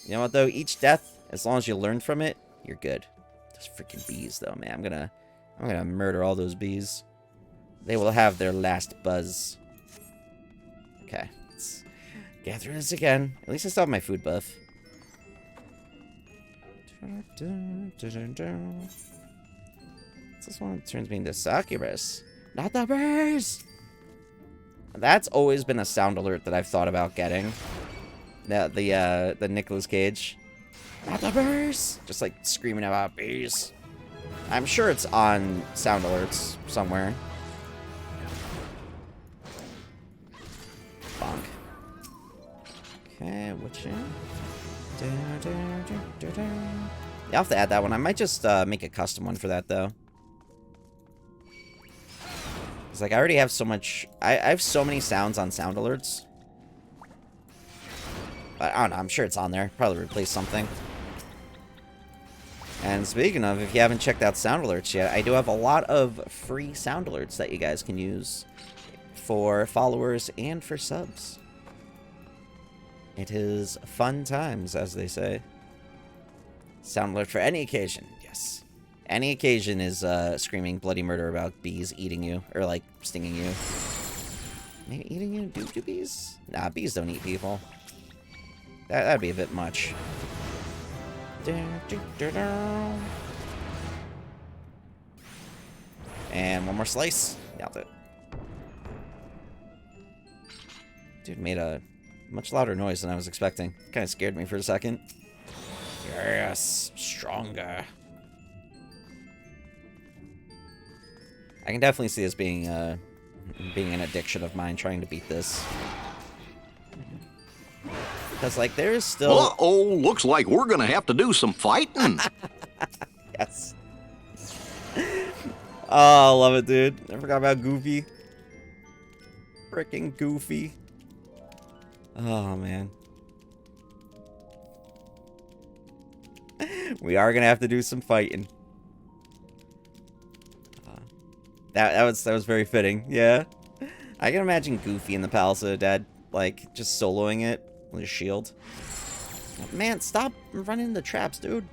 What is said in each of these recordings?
You know what, though? Each death, as long as you learn from it, you're good. Those freaking bees, though, man. I'm gonna murder all those bees. They will have their last buzz. Okay, let's get through this again. At least I still have my food buff. This one turns me into succubus. Not the bees! That's always been a sound alert that I've thought about getting. The Nicolas Cage. Not the bees! Just like screaming about bees. I'm sure it's on sound alerts somewhere. Bonk. Okay, what's in? Yeah, I'll have to add that one. I might just make a custom one for that, though. It's like I already have so much... I have so many sounds on sound alerts. But I don't know. I'm sure it's on there. Probably replace something. And speaking of, if you haven't checked out sound alerts yet, I do have a lot of free sound alerts that you guys can use for followers and for subs. It is fun times, as they say. Sound alert for any occasion, yes. Any occasion is screaming bloody murder about bees eating you, or like stinging you. Maybe eating you? Do bees? Nah, bees don't eat people. That'd be a bit much. And one more slice. Nailed it. Dude made a much louder noise than I was expecting. Kind of scared me for a second. Yes, stronger. I can definitely see this being an addiction of mine, trying to beat this. Because, like, there is still... Uh-oh, looks like we're gonna have to do some fighting. Yes. Oh, love it, dude. I forgot about Goofy. Freaking Goofy. Oh, man. We are gonna have to do some fighting. That was very fitting. Yeah, I can imagine Goofy in the Palace of the Dead, like just soloing it with his shield. Man, stop running the traps, dude.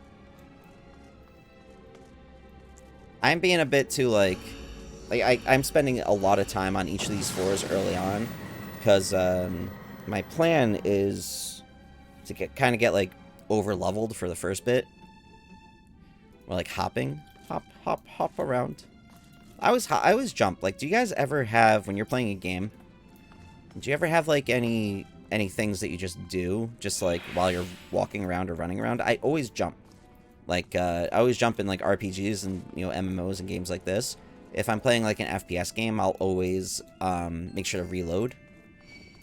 I'm being a bit too like I'm spending a lot of time on each of these floors early on, because my plan is to kind of get like over leveled for the first bit. Or like hopping, hop around. I always jump. Like, do you guys ever have, when you're playing a game, do you ever have like any things that you just do, just like while you're walking around or running around? I always jump. Like, I always jump in like RPGs and, you know, MMOs and games like this. If I'm playing like an FPS game, I'll always make sure to reload,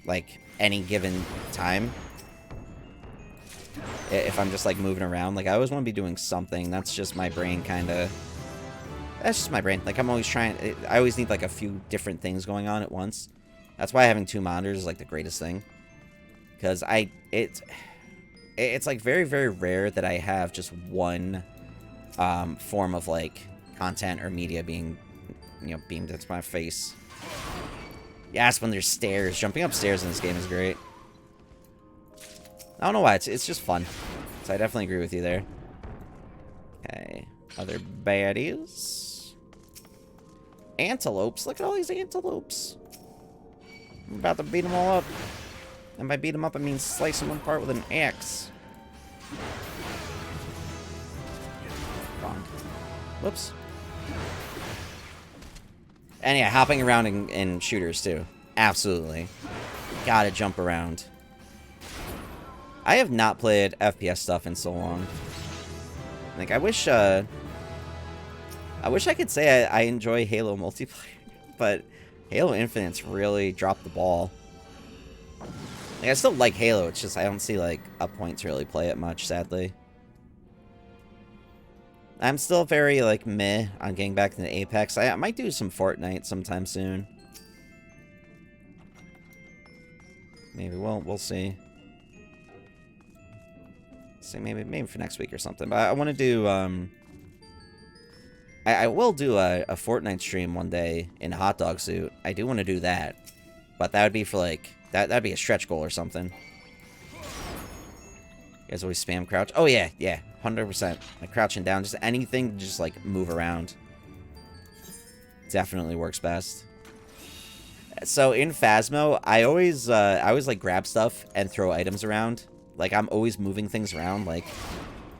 like any given time. If I'm just like moving around, like I always want to be doing something. That's just my brain kind of... That's just my brain. Like, I'm always trying... I always need, like, a few different things going on at once. That's why having 2 monitors is, like, the greatest thing. Because it's, like, very, very rare that I have just one form of, like, content or media being, you know, beamed into my face. Yes, when there's stairs. Jumping upstairs in this game is great. I don't know why. It's just fun. So I definitely agree with you there. Okay. Other baddies. Antelopes. Look at all these antelopes. I'm about to beat them all up. And by beat them up, I mean slice them apart with an axe. Bonk. Whoops. And yeah, hopping around in shooters, too. Absolutely. Gotta jump around. I have not played FPS stuff in so long. Like, I wish I could say I enjoy Halo multiplayer, but Halo Infinite's really dropped the ball. Like, I still like Halo, it's just I don't see, like, a point to really play it much, sadly. I'm still very, like, meh on getting back into Apex. I might do some Fortnite sometime soon. Maybe, we'll see. See, maybe for next week or something. But I want to do, I will do a Fortnite stream one day in a hot dog suit. I do want to do that. But that would be for, like, that'd be a stretch goal or something. You guys always spam crouch. Oh, yeah, yeah, 100%. Like, crouching down, just anything to just, like, move around. Definitely works best. So, in Phasmo, I always, like, grab stuff and throw items around. Like, I'm always moving things around, like...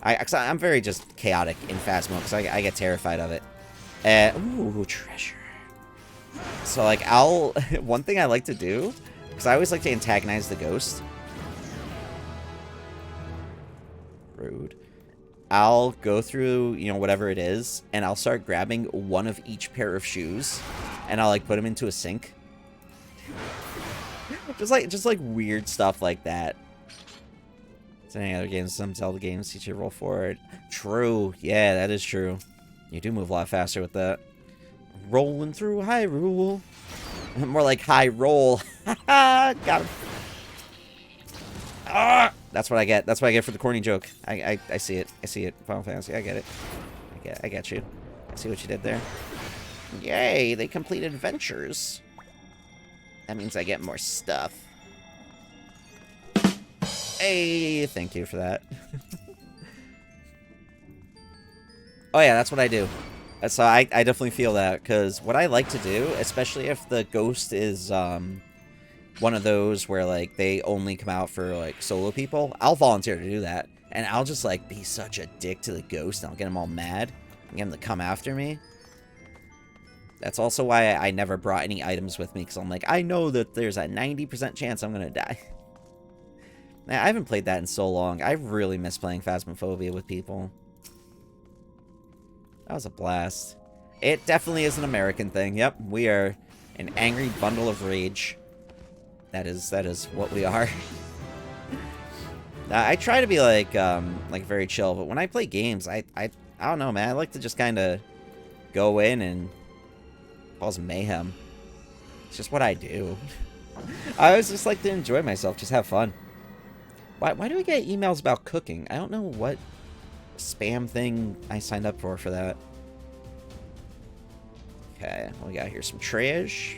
I'm very just chaotic in Phasmo, because I get terrified of it. Ooh, treasure. So, like, one thing I like to do, because I always like to antagonize the ghost. Rude. I'll go through, you know, whatever it is, and I'll start grabbing one of each pair of shoes, and I'll, like, put them into a sink. just like weird stuff like that. Is there any other games? Some Zelda games teach you to roll forward. True. Yeah, that is true. You do move a lot faster with that. Rolling through Hyrule. More like high roll. Got him. Ah! That's what I get. That's what I get for the corny joke. I see it. I see it. Final Fantasy. I get it. I get you. I see what you did there. Yay! They completed adventures. That means I get more stuff. Hey, thank you for that. Oh yeah, that's what I do. So I definitely feel that, because what I like to do, especially if the ghost is one of those where, like, they only come out for, like, solo people, I'll volunteer to do that. And I'll just, like, be such a dick to the ghost, and I'll get him all mad, and get him to come after me. That's also why I never brought any items with me, because I'm like, I know that there's a 90% chance I'm going to die. Man, I haven't played that in so long. I really miss playing Phasmophobia with people. That was a blast. It definitely is an American thing. Yep, we are an angry bundle of rage. That is what we are. I try to be like very chill, but when I play games, I don't know, man. I like to just kind of go in and cause mayhem. It's just what I do. I always just like to enjoy myself, just have fun. Why do we get emails about cooking? I don't know what spam thing I signed up for that. Okay, we got here some trash.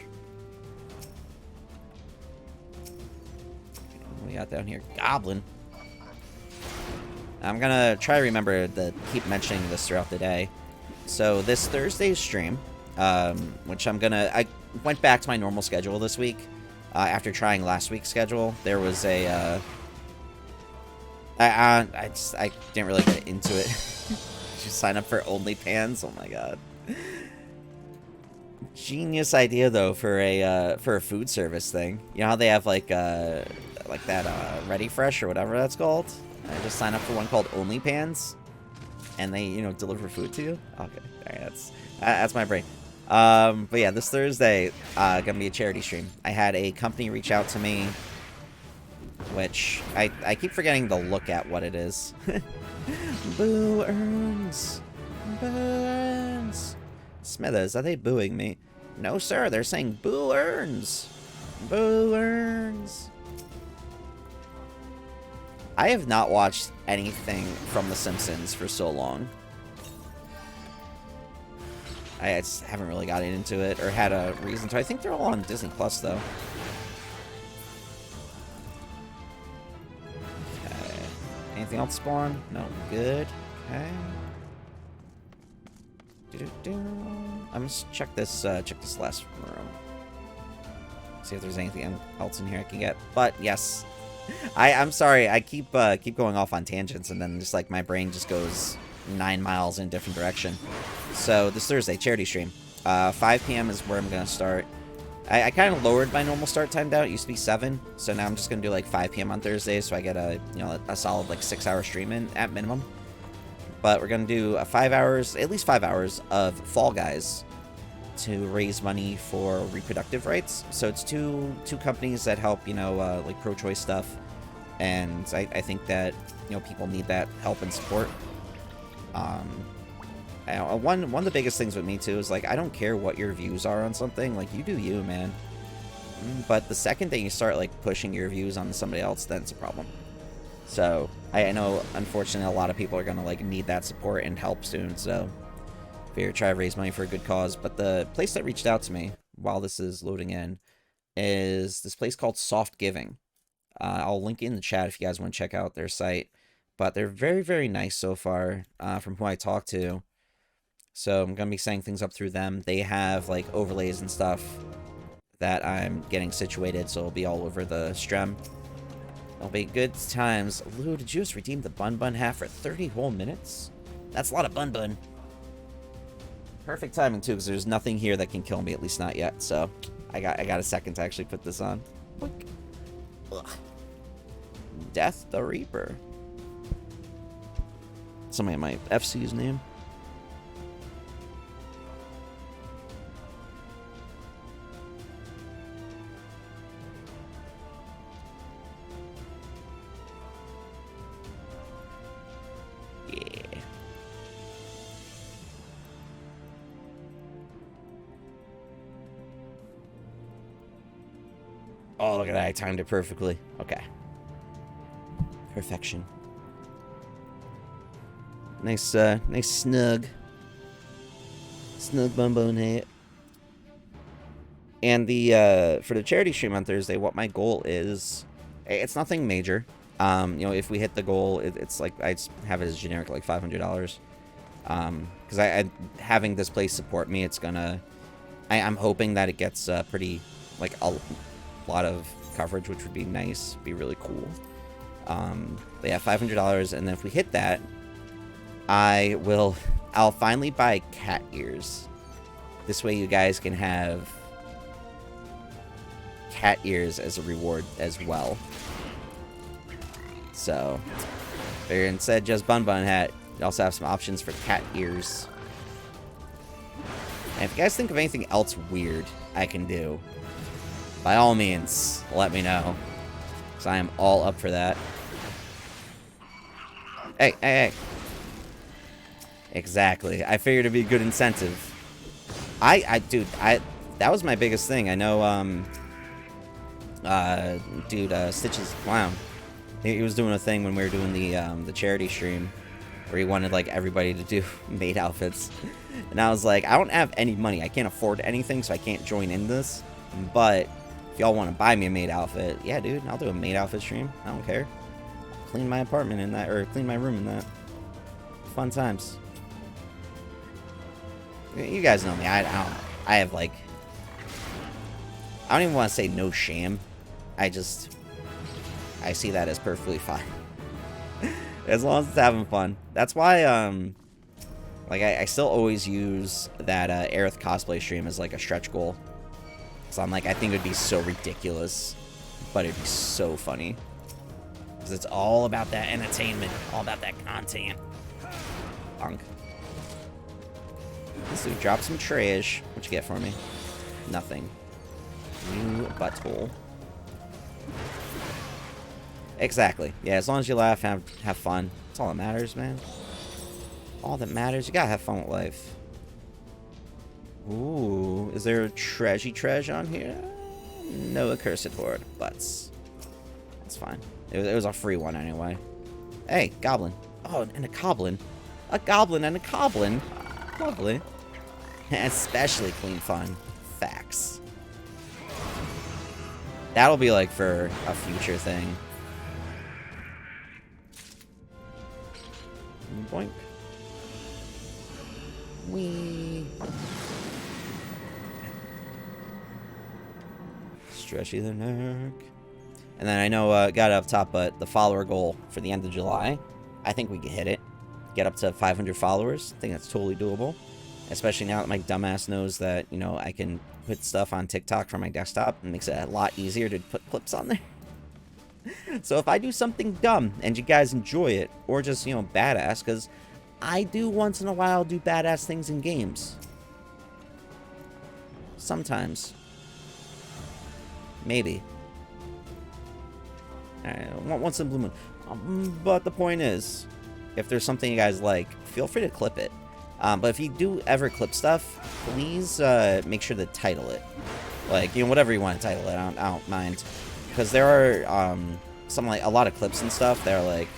What we got down here? Goblin. I'm gonna try to remember to keep mentioning this throughout the day. So this Thursday's stream, which I went back to my normal schedule this week. After trying last week's schedule, there was a I didn't really get into it. Just sign up for OnlyPans. Oh my god. Genius idea though for a food service thing. You know how they have like that Ready Fresh or whatever that's called? I just sign up for one called OnlyPans, and they deliver food to you. Okay, all right, that's my brain. But yeah, this Thursday gonna be a charity stream. I had a company reach out to me, which I keep forgetting to look at what it is. Boo earns. Boo earns. Smithers, are they booing me? No, sir, they're saying boo earns. Boo earns. I have not watched anything from The Simpsons for so long. I just haven't really gotten into it or had a reason to. I think they're all on Disney Plus, though. Okay. Anything else spawn? No. Good. Okay. I'm gonna check this last room. See if there's anything else in here I can get. But yes, I'm sorry. I keep going off on tangents, and then just like my brain just goes 9 miles in a different direction. So this Thursday, charity stream, 5 p.m. is where I'm gonna start. I kind of lowered my normal start time down. It used to be 7, so now I'm just gonna do like 5 p.m. on Thursday, so I get a solid like 6-hour stream in at minimum. But we're gonna do at least 5 hours of Fall Guys to raise money for reproductive rights. So it's two companies that help like pro-choice stuff, and I think that people need that help and support. One of the biggest things with me too is like I don't care what your views are on something. Like you do you, man. But the second that you start like pushing your views on somebody else, then it's a problem. So I know, unfortunately, a lot of people are gonna like need that support and help soon. So figure try to raise money for a good cause. But the place that reached out to me while this is loading in is this place called Soft Giving. I'll link it in the chat if you guys want to check out their site. but they're very, very nice so far from who I talked to. So I'm going to be setting things up through them. They have, like, overlays and stuff that I'm getting situated, so it'll be all over the strem. It'll be good times. Lou, did you just redeem the Bun Bun hat for 30 whole minutes? That's a lot of Bun Bun. Perfect timing, too, because there's nothing here that can kill me, at least not yet. So I got a second to actually put this on. Ugh. Death the Reaper. Somebody in my FC's name. Oh, look at that. I timed it perfectly. Okay. Perfection. Nice, nice snug. Snug bum bone hat. And the, for the charity stream on Thursday, what my goal is, it's nothing major. You know, if we hit the goal, it's like, I just have it as generic, like $500. Because I having this place support me, it's gonna, I'm hoping that it gets, pretty, like, a lot of coverage, which would be nice, be really cool. But yeah, $500, and then if we hit that, I'll finally buy cat ears. This way you guys can have cat ears as a reward as well. So, figure instead of just Bun Bun hat, you also have some options for cat ears. And if you guys think of anything else weird I can do, by all means, let me know. Because I am all up for that. Hey, hey, hey. Exactly. I figured it'd be a good incentive. Dude, that was my biggest thing. I know, Stitch's Clown. He was doing a thing when we were doing the charity stream where he wanted, like, everybody to do maid outfits. And I was like, I don't have any money. I can't afford anything, so I can't join in this. But if y'all want to buy me a maid outfit, yeah, dude, I'll do a maid outfit stream. I don't care. I'll clean my apartment in that, or clean my room in that. Fun times. You guys know me. I have, like, I don't even want to say no shame. I see that as perfectly fine. As long as it's having fun. That's why, like, I still always use that Aerith cosplay stream as, like, a stretch goal. So I'm like, I think it would be so ridiculous, but it'd be so funny. Because it's all about that entertainment, all about that content. Punk. This dude dropped some trash. What you get for me? Nothing. New butthole. Exactly. Yeah, as long as you laugh, have fun. That's all that matters, man. All that matters. You gotta have fun with life. Ooh, is there a treasure on here? No accursed horde, butts. That's fine. It was a free one anyway. Hey, goblin. Oh, and a goblin. A goblin and a goblin. Lovely. Especially clean fun. Facts. That'll be like for a future thing. Boink. Wee. Stretchy the neck. And then I know, got it up top, but the follower goal for the end of July, I think we can hit it. Get up to 500 followers. I think that's totally doable. Especially now that my dumbass knows that, you know, I can put stuff on TikTok from my desktop. It makes it a lot easier to put clips on there. So if I do something dumb and you guys enjoy it, or just, you know, badass, because I do once in a while do badass things in games. Sometimes. Maybe. Once in a blue moon. But the point is, if there's something you guys like, feel free to clip it. But if you do ever clip stuff, please make sure to title it. Like, you know, whatever you want to title it, I don't mind. Because there are a lot of clips and stuff that are like...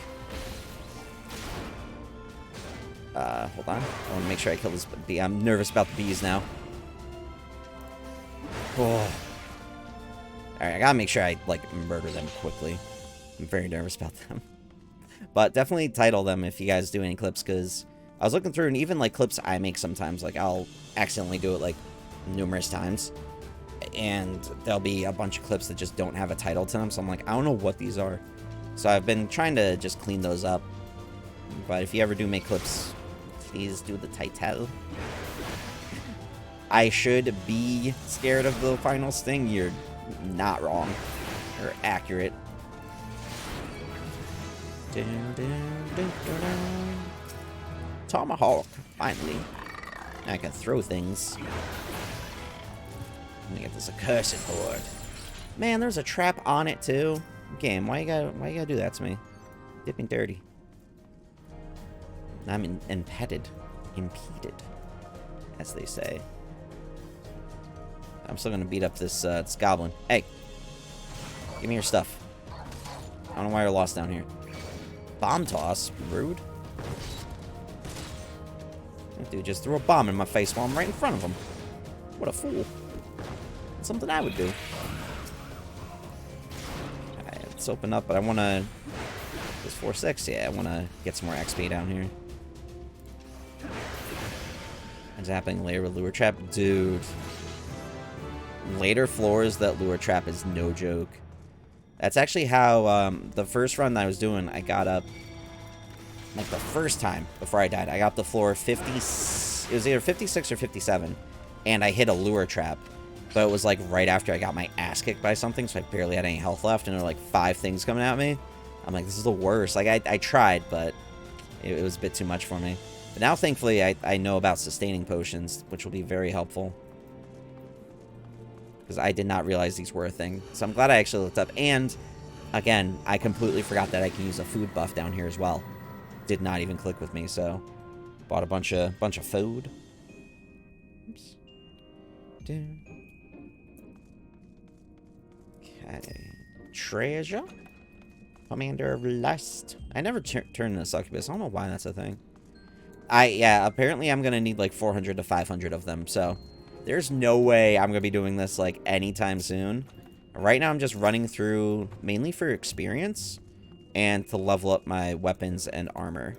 hold on. I want to make sure I kill this bee. I'm nervous about the bees now. Oh. Alright, I gotta make sure I, like, murder them quickly. I'm very nervous about them. But definitely title them if you guys do any clips, because I was looking through, and even like clips I make sometimes, like I'll accidentally do it like numerous times, and there'll be a bunch of clips that just don't have a title to them, so I'm like, I don't know what these are. So I've been trying to just clean those up. But if you ever do make clips, please do the title. I should be scared of the final sting. You're not wrong. You're accurate. Tomahawk, finally. I can throw things. Let me get this accursed board. Man, there's a trap on it too. Game, why you gotta do that to me? Dipping dirty. I'm impeded, as they say. I'm still gonna beat up this this goblin. Hey, give me your stuff. I don't know why you're lost down here. Bomb toss, rude. That dude just threw a bomb in my face while I'm right in front of him. What a fool. That's something I would do. Alright, let's open up, but I wanna... This 4-6, yeah, I wanna get some more XP down here. What's happening later with lure trap? Dude. Later floors, that lure trap is no joke. That's actually how, the first run that I was doing, I got up, like the first time before I died, I got up to floor 50, it was either 56 or 57, and I hit a lure trap, but it was like right after I got my ass kicked by something, so I barely had any health left, and there were like 5 things coming at me. I'm like, this is the worst. Like, I tried, but it was a bit too much for me. But now, thankfully, I know about sustaining potions, which will be very helpful. Because I did not realize these were a thing. So I'm glad I actually looked up. And, again, I completely forgot that I can use a food buff down here as well. Did not even click with me, so... Bought a bunch of food. Oops. Okay. Treasure? Commander of Lust. I never turned this succubus. I don't know why that's a thing. Yeah, apparently I'm going to need like 400 to 500 of them, so... There's no way I'm going to be doing this, like, anytime soon. Right now, I'm just running through, mainly for experience, and to level up my weapons and armor.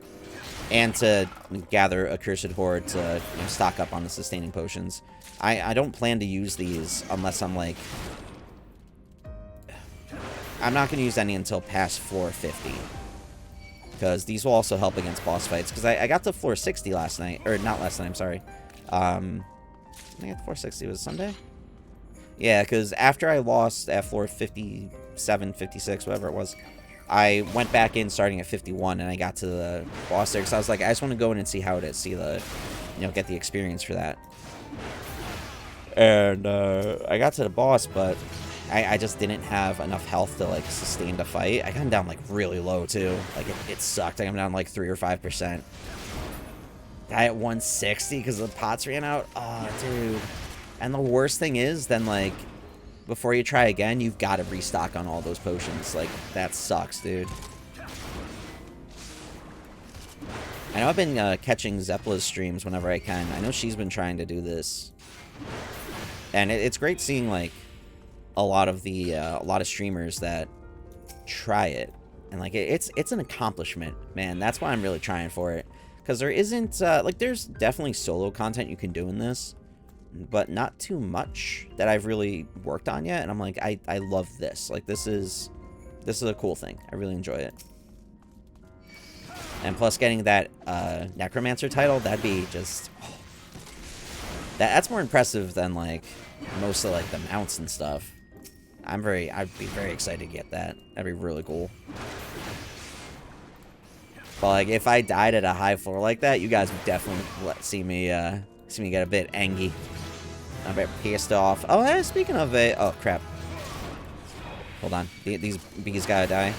And to gather a Cursed Horde to stock up on the sustaining potions. I don't plan to use these unless I'm, like... I'm not going to use any until past floor 50. Because these will also help against boss fights. Because I got to floor 60 last night. Or, not last night, I'm sorry. I got 460 was Sunday? Yeah, because after I lost at floor 57, 56, whatever it was, I went back in starting at 51, and I got to the boss there, because I was like, I just want to go in and see how it is, see the, get the experience for that. And, I got to the boss, but I just didn't have enough health to, like, sustain the fight. I got down, like, really low, too. Like, it sucked. I got down, like, 3 or 5%. Die at 160 because the pots ran out. Oh, dude. And the worst thing is, then, like, before you try again, you've got to restock on all those potions. Like, that sucks, dude. I know I've been catching Zepla's streams whenever I can. I know she's been trying to do this. And it's great seeing, like, a lot of streamers that try it. And, like, it's an accomplishment, man. That's why I'm really trying for it. Because there isn't, like, there's definitely solo content you can do in this, but not too much that I've really worked on yet. And I'm like, I love this. Like, this is a cool thing. I really enjoy it. And plus getting that Necromancer title, that'd be just... That's more impressive than, like, most of, like, the mounts and stuff. I'd be very excited to get that. That'd be really cool. But, like, if I died at a high floor like that, you guys would definitely see me get a bit angry. A bit pissed off. Oh, hey, speaking of it... Oh, crap. Hold on. These bees gotta die.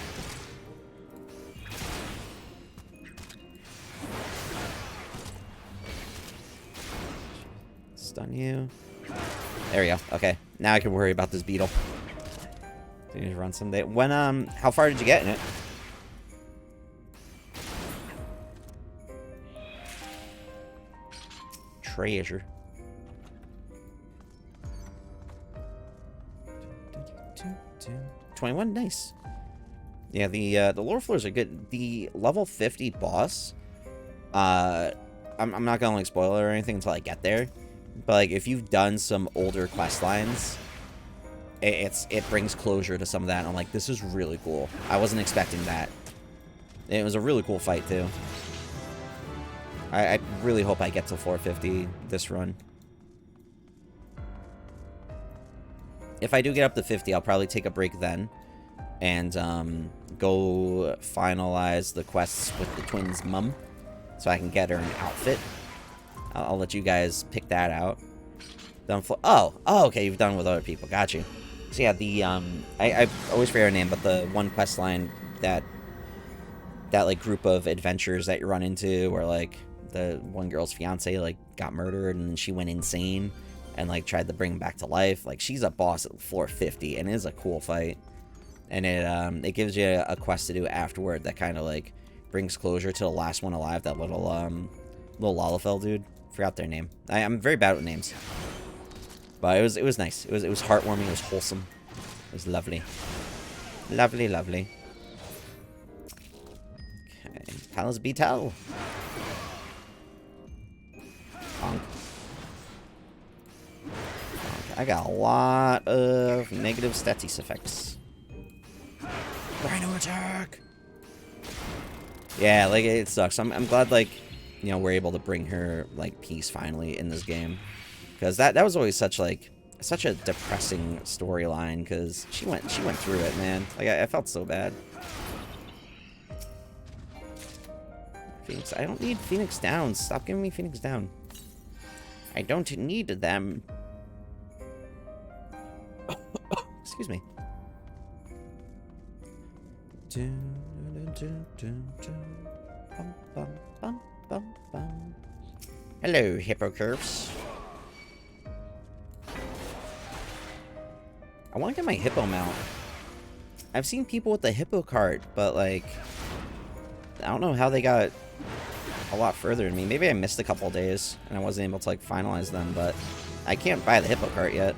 Stun you. There we go. Okay. Now I can worry about this beetle. Do you need to run someday? When, how far did you get in it? Treasure. 21, nice. Yeah, the lower floors are good. The level 50 boss, I'm not gonna like spoil it or anything until I get there. But like, if you've done some older quest lines, it brings closure to some of that. And I'm like, this is really cool. I wasn't expecting that. It was a really cool fight too. I really hope I get to 450 this run. If I do get up to 50, I'll probably take a break then. And go finalize the quests with the twins' mum. So I can get her an outfit. I'll let you guys pick that out. Done for, oh, okay, you've done with other people. Got you. So yeah, the, I always forget her name, but the one quest line that like group of adventures that you run into where like the one girl's fiance like got murdered and then she went insane and like tried to bring him back to life. Like she's a boss at 450 and it is a cool fight. And it gives you a quest to do afterward that kind of like brings closure to the last one alive, that little Lalafell dude. Forgot their name. I'm very bad with names. But it was nice. It was heartwarming, it was wholesome. It was lovely. Lovely, lovely. Okay. Palace Beetle. Bonk. Bonk. I got a lot of negative status effects. Rhino attack! Yeah, like, it sucks. I'm glad, like, you know, we're able to bring her, like, peace finally in this game. Because that was always such a depressing storyline, because she went through it, man. Like, I felt so bad. Phoenix, I don't need Phoenix Downs. Stop giving me Phoenix Down. I don't need them. Excuse me. Hello, hippocurves. I want to get my hippo mount. I've seen people with the hippo cart, but like, I don't know how they got a lot further than me. Maybe I missed a couple days and I wasn't able to like finalize them, but I can't buy the hippo cart yet.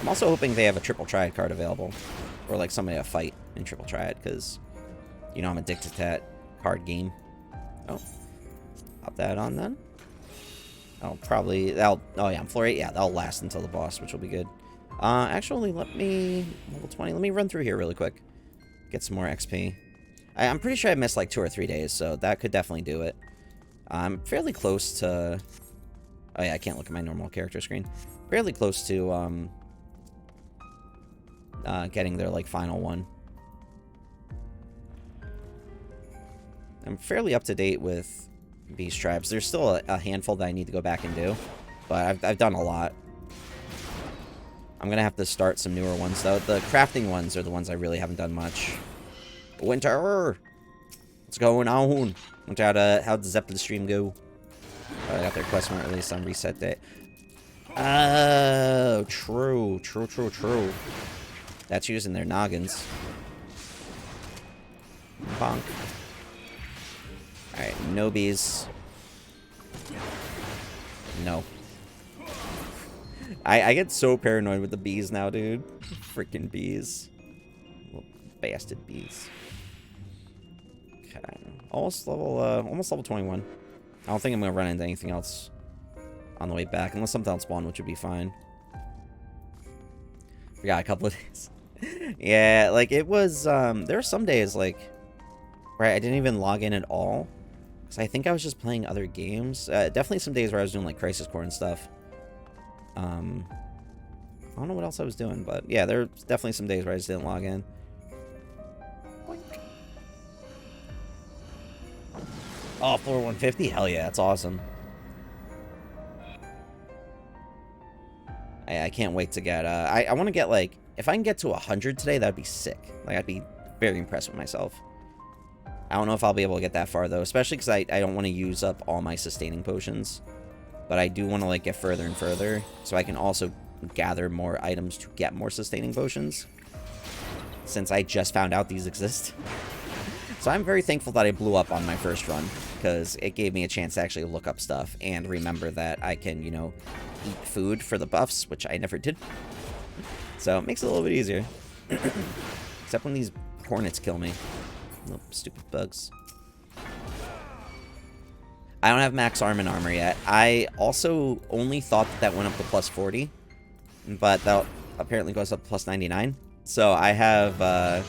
I'm also hoping they have a triple triad card available. Or like somebody to fight in triple triad, because you know I'm addicted to that card game. Oh, pop that on then. Oh yeah, I'm floor 8. Yeah, that'll last until the boss, which will be good. Actually, let me level 20. Let me run through here really quick. Get some more XP. I'm pretty sure I missed like 2 or 3 days, so that could definitely do it. I'm fairly close to. Oh yeah, I can't look at my normal character screen. Fairly close to getting their like final one. I'm fairly up to date with Beast Tribes. There's still a handful that I need to go back and do, but I've done a lot. I'm gonna have to start some newer ones though. The crafting ones are the ones I really haven't done much. Winter, what's going on? How'd the Zeppelin stream go? I got their quest mark released on reset day. Oh, true. That's using their noggins. Bonk. Alright, no bees. No. I get so paranoid with the bees now, dude. Freaking bees. Little bastard bees. Okay. Almost level 21. I don't think I'm gonna run into anything else on the way back, unless something else spawned, which would be fine. Forgot a couple of days. Yeah, like, it was, there were some days, like, where I didn't even log in at all. Because I think I was just playing other games. Definitely some days where I was doing, like, Crisis Core and stuff. I don't know what else I was doing, but, yeah, there were definitely some days where I just didn't log in. Boink. Oh, floor 150? Hell yeah, that's awesome. I can't wait to get, I want to get, like, if I can get to 100 today, that'd be sick. Like, I'd be very impressed with myself. I don't know if I'll be able to get that far, though. Especially because I don't want to use up all my sustaining potions. But I do want to, like, get further and further. So I can also gather more items to get more sustaining potions. Since I just found out these exist. So I'm very thankful that I blew up on my first run. Because it gave me a chance to actually look up stuff. And remember that I can, you know, eat food for the buffs. Which I never did. So it makes it a little bit easier. Except when these hornets kill me. Little stupid bugs. I don't have max arm and armor yet. I also only thought that went up to plus 40. But that apparently goes up to plus 99. So I have, I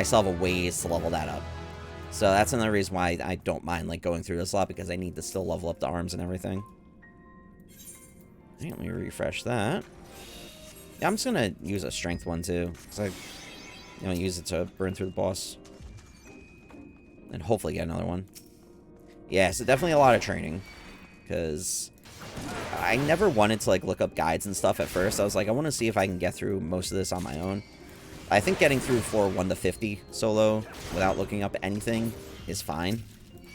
still have a ways to level that up. So that's another reason why I don't mind, like, going through this a lot, because I need to still level up the arms and everything. Let me refresh that. Yeah, I'm just gonna use a strength one, too. Because I, use it to burn through the boss. And hopefully get another one. Yeah, so definitely a lot of training. Because I never wanted to, like, look up guides and stuff at first. I was like, I want to see if I can get through most of this on my own. I think getting through floor 1 to 50 solo without looking up anything is fine.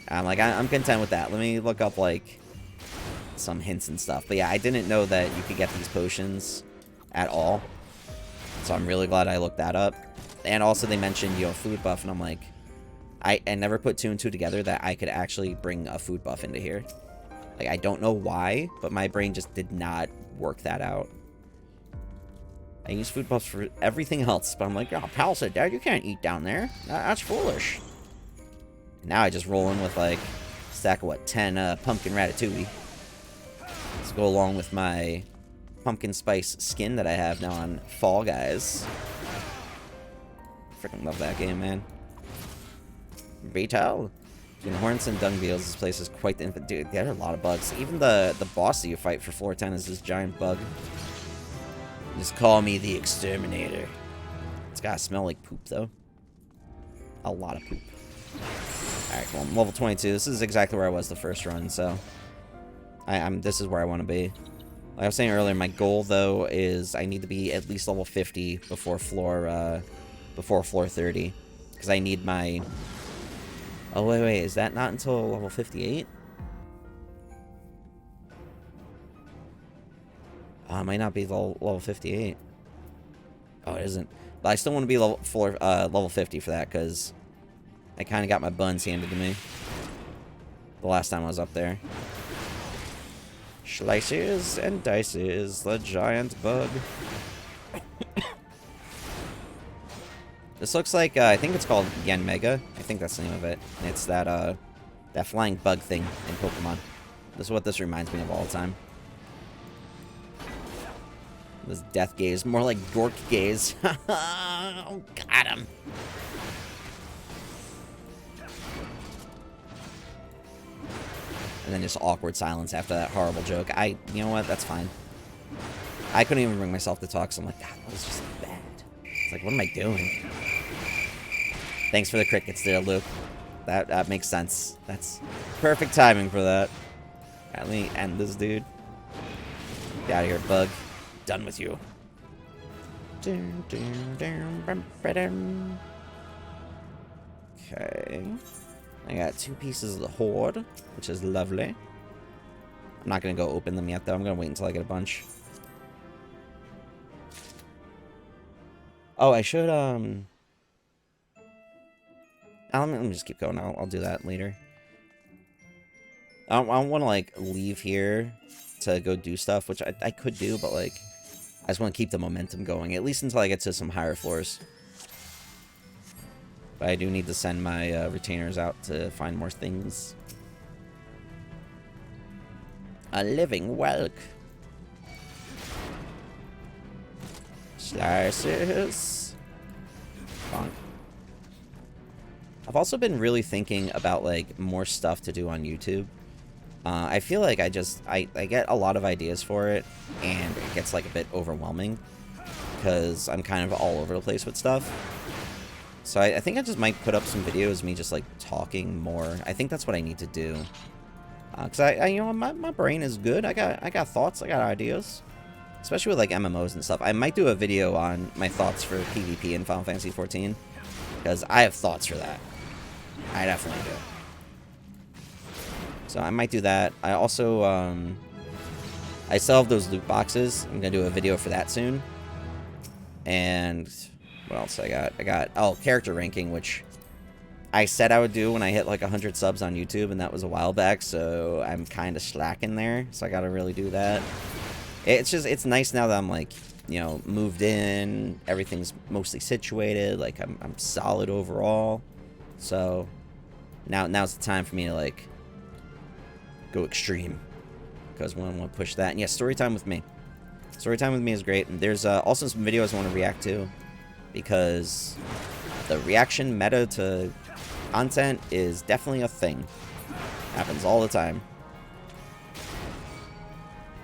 I'm content with that. Let me look up, like, some hints and stuff. But yeah, I didn't know that you could get these potions at all. So I'm really glad I looked that up. And also they mentioned, food buff, and I'm like, I never put 2 and 2 together that I could actually bring a food buff into here. Like, I don't know why, but my brain just did not work that out. I use food buffs for everything else, but I'm like, oh, pal said, Dad, you can't eat down there. That's foolish. Now I just roll in with, like, a stack of, 10 pumpkin ratatouille. Let's go along with my pumpkin spice skin that I have now on Fall Guys. Freaking love that game, man. Vital. Between hornets and dung beetles, this place is quite the... Dude, there are a lot of bugs. Even the boss that you fight for floor 10 is this giant bug. Just call me the exterminator. It's gotta smell like poop, though. A lot of poop. Alright, well, I'm level 22. This is exactly where I was the first run, so... this is where I want to be. Like I was saying earlier, my goal, though, is I need to be at least level 50 before floor 30. Because I need my... Oh, wait, is that not until level 58? It might not be level 58. Oh, it isn't. But I still want to be level 50 for that, because I kind of got my buns handed to me the last time I was up there. Slices and dices, the giant bug. This looks like, I think it's called Yen Mega. I think that's the name of it. It's that flying bug thing in Pokemon. This is what this reminds me of all the time. This death gaze, more like dork gaze. Oh, got him. And then just awkward silence after that horrible joke. You know what? That's fine. I couldn't even bring myself to talk, so I'm like, God, that was just bad. It's like, what am I doing? Thanks for the crickets there, Luke. That makes sense. That's perfect timing for that. Let me end this dude. Get out of here, bug. Done with you. Okay. I got 2 pieces of the Horde, which is lovely. I'm not going to go open them yet, though. I'm going to wait until I get a bunch. Oh, I should, let me just keep going. I'll do that later. I don't want to, like, leave here to go do stuff, which I could do, but, like, I just want to keep the momentum going, at least until I get to some higher floors. But I do need to send my retainers out to find more things. A living whelk. Slices. Bonk. I've also been really thinking about, like, more stuff to do on YouTube. I feel like I get a lot of ideas for it, and it gets, like, a bit overwhelming, because I'm kind of all over the place with stuff. So I think I just might put up some videos of me just, like, talking more. I think that's what I need to do. Because my brain is good. I got thoughts, I got ideas. Especially with, like, MMOs and stuff. I might do a video on my thoughts for PvP in Final Fantasy XIV, because I have thoughts for that. I definitely do. So I might do that. I also, I still have those loot boxes. I'm going to do a video for that soon. And what else I got? Oh, character ranking, which I said I would do when I hit like 100 subs on YouTube, and that was a while back, so I'm kind of slacking there. So I got to really do that. It's nice now that I'm like you know, moved in. Everything's mostly situated. Like, I'm solid overall. So now's the time for me to, like, go extreme. Because we want to push that. And yeah, story time with me. Story time with me is great. And there's also some videos I want to react to. Because the reaction meta to content is definitely a thing. Happens all the time.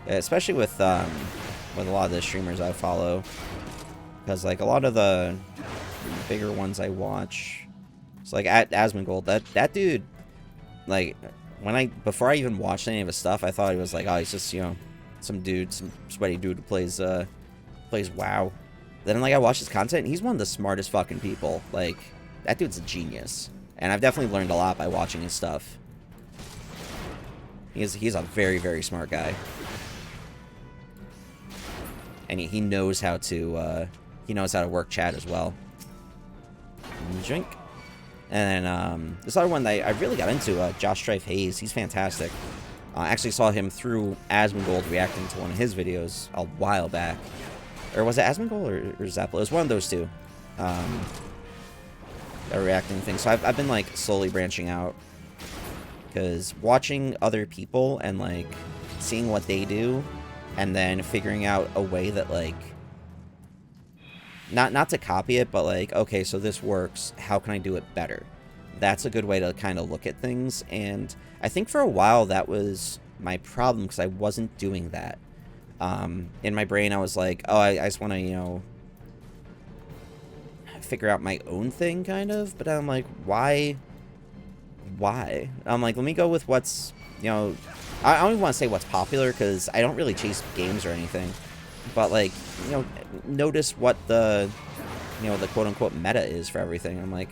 Especially with a lot of the streamers I follow. Because, like, a lot of the bigger ones I watch. It's like at Asmongold, that dude, like, before I even watched any of his stuff, I thought he was like, oh, he's just, you know, some sweaty dude who plays WoW. Then, like, I watched his content, and he's one of the smartest fucking people. Like, that dude's a genius. And I've definitely learned a lot by watching his stuff. He's a very, very smart guy. And he knows how to, work chat as well. Drink. And then, this other one that I really got into, Josh Strife Hayes. He's fantastic. I actually saw him through Asmongold reacting to one of his videos a while back. Or was it Asmongold or Zappa? It was one of those two. That were reacting to things. So I've been, like, slowly branching out. Because watching other people and, like, seeing what they do, and then figuring out a way that, like, not to copy it, but, like, okay, so this works, how can I do it better? That's a good way to kind of look at things, and I think for a while that was my problem, because I wasn't doing that. In my brain, I was like, oh, I just want to, you know, figure out my own thing, kind of, but I'm like, why? I'm like, let me go with what's, you know, I don't even want to say what's popular, because I don't really chase games or anything, but, like, you know, notice what the, you know, the quote-unquote meta is for everything. I'm like,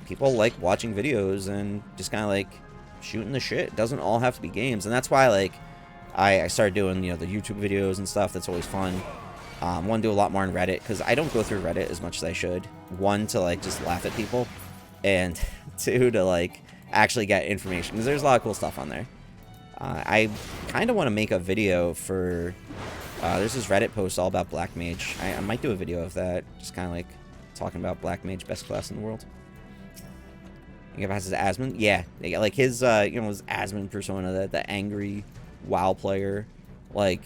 people like watching videos and just kind of, like, shooting the shit. It doesn't all have to be games, and that's why, like, I started doing, you know, the YouTube videos and stuff. That's always fun. One, do a lot more on Reddit, because I don't go through Reddit as much as I should. One, to, like, just laugh at people, and two, to, like, actually get information, because there's a lot of cool stuff on there. I kind of want to make a video for, there's this Reddit post all about Black Mage. I might do a video of that, just kind of, like, talking about Black Mage, best class in the world. You know, has his Asmon? Yeah, like, his, you know, his Asmon persona, the angry WoW player, like,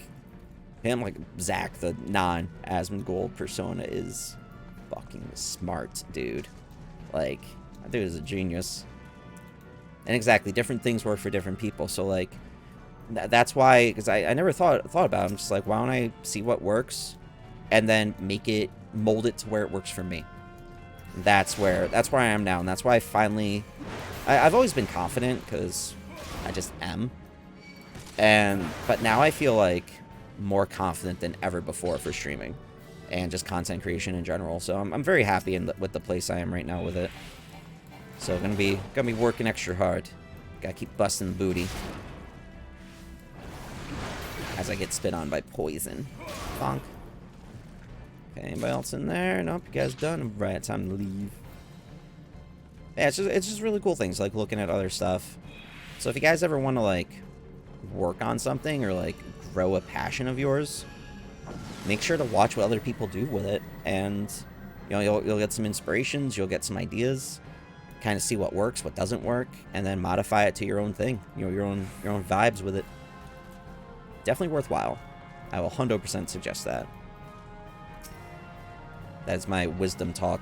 him, like, Zach, the non-Asmongold persona, is fucking smart, dude. Like, that dude is a genius. And exactly, different things work for different people, so, like, that's why, because I never thought about it. I'm just like, why don't I see what works, and then mold it to where it works for me. That's where I am now, and that's why I finally, I've always been confident, because I just am. But now I feel, like, more confident than ever before for streaming, and just content creation in general. So I'm very happy with the place I am right now with it. So gonna be working extra hard. Gotta keep busting the booty as I get spit on by poison. Bonk. Okay, anybody else in there? Nope, you guys done? Right, time to leave. Yeah, it's just really cool things, like looking at other stuff. So if you guys ever want to, like, work on something or, like, grow a passion of yours, make sure to watch what other people do with it, and, you know, you'll get some inspirations, you'll get some ideas, kind of see what works, what doesn't work, and then modify it to your own thing, you know, your own vibes with it. Definitely worthwhile. I will 100% suggest that. That's my wisdom talk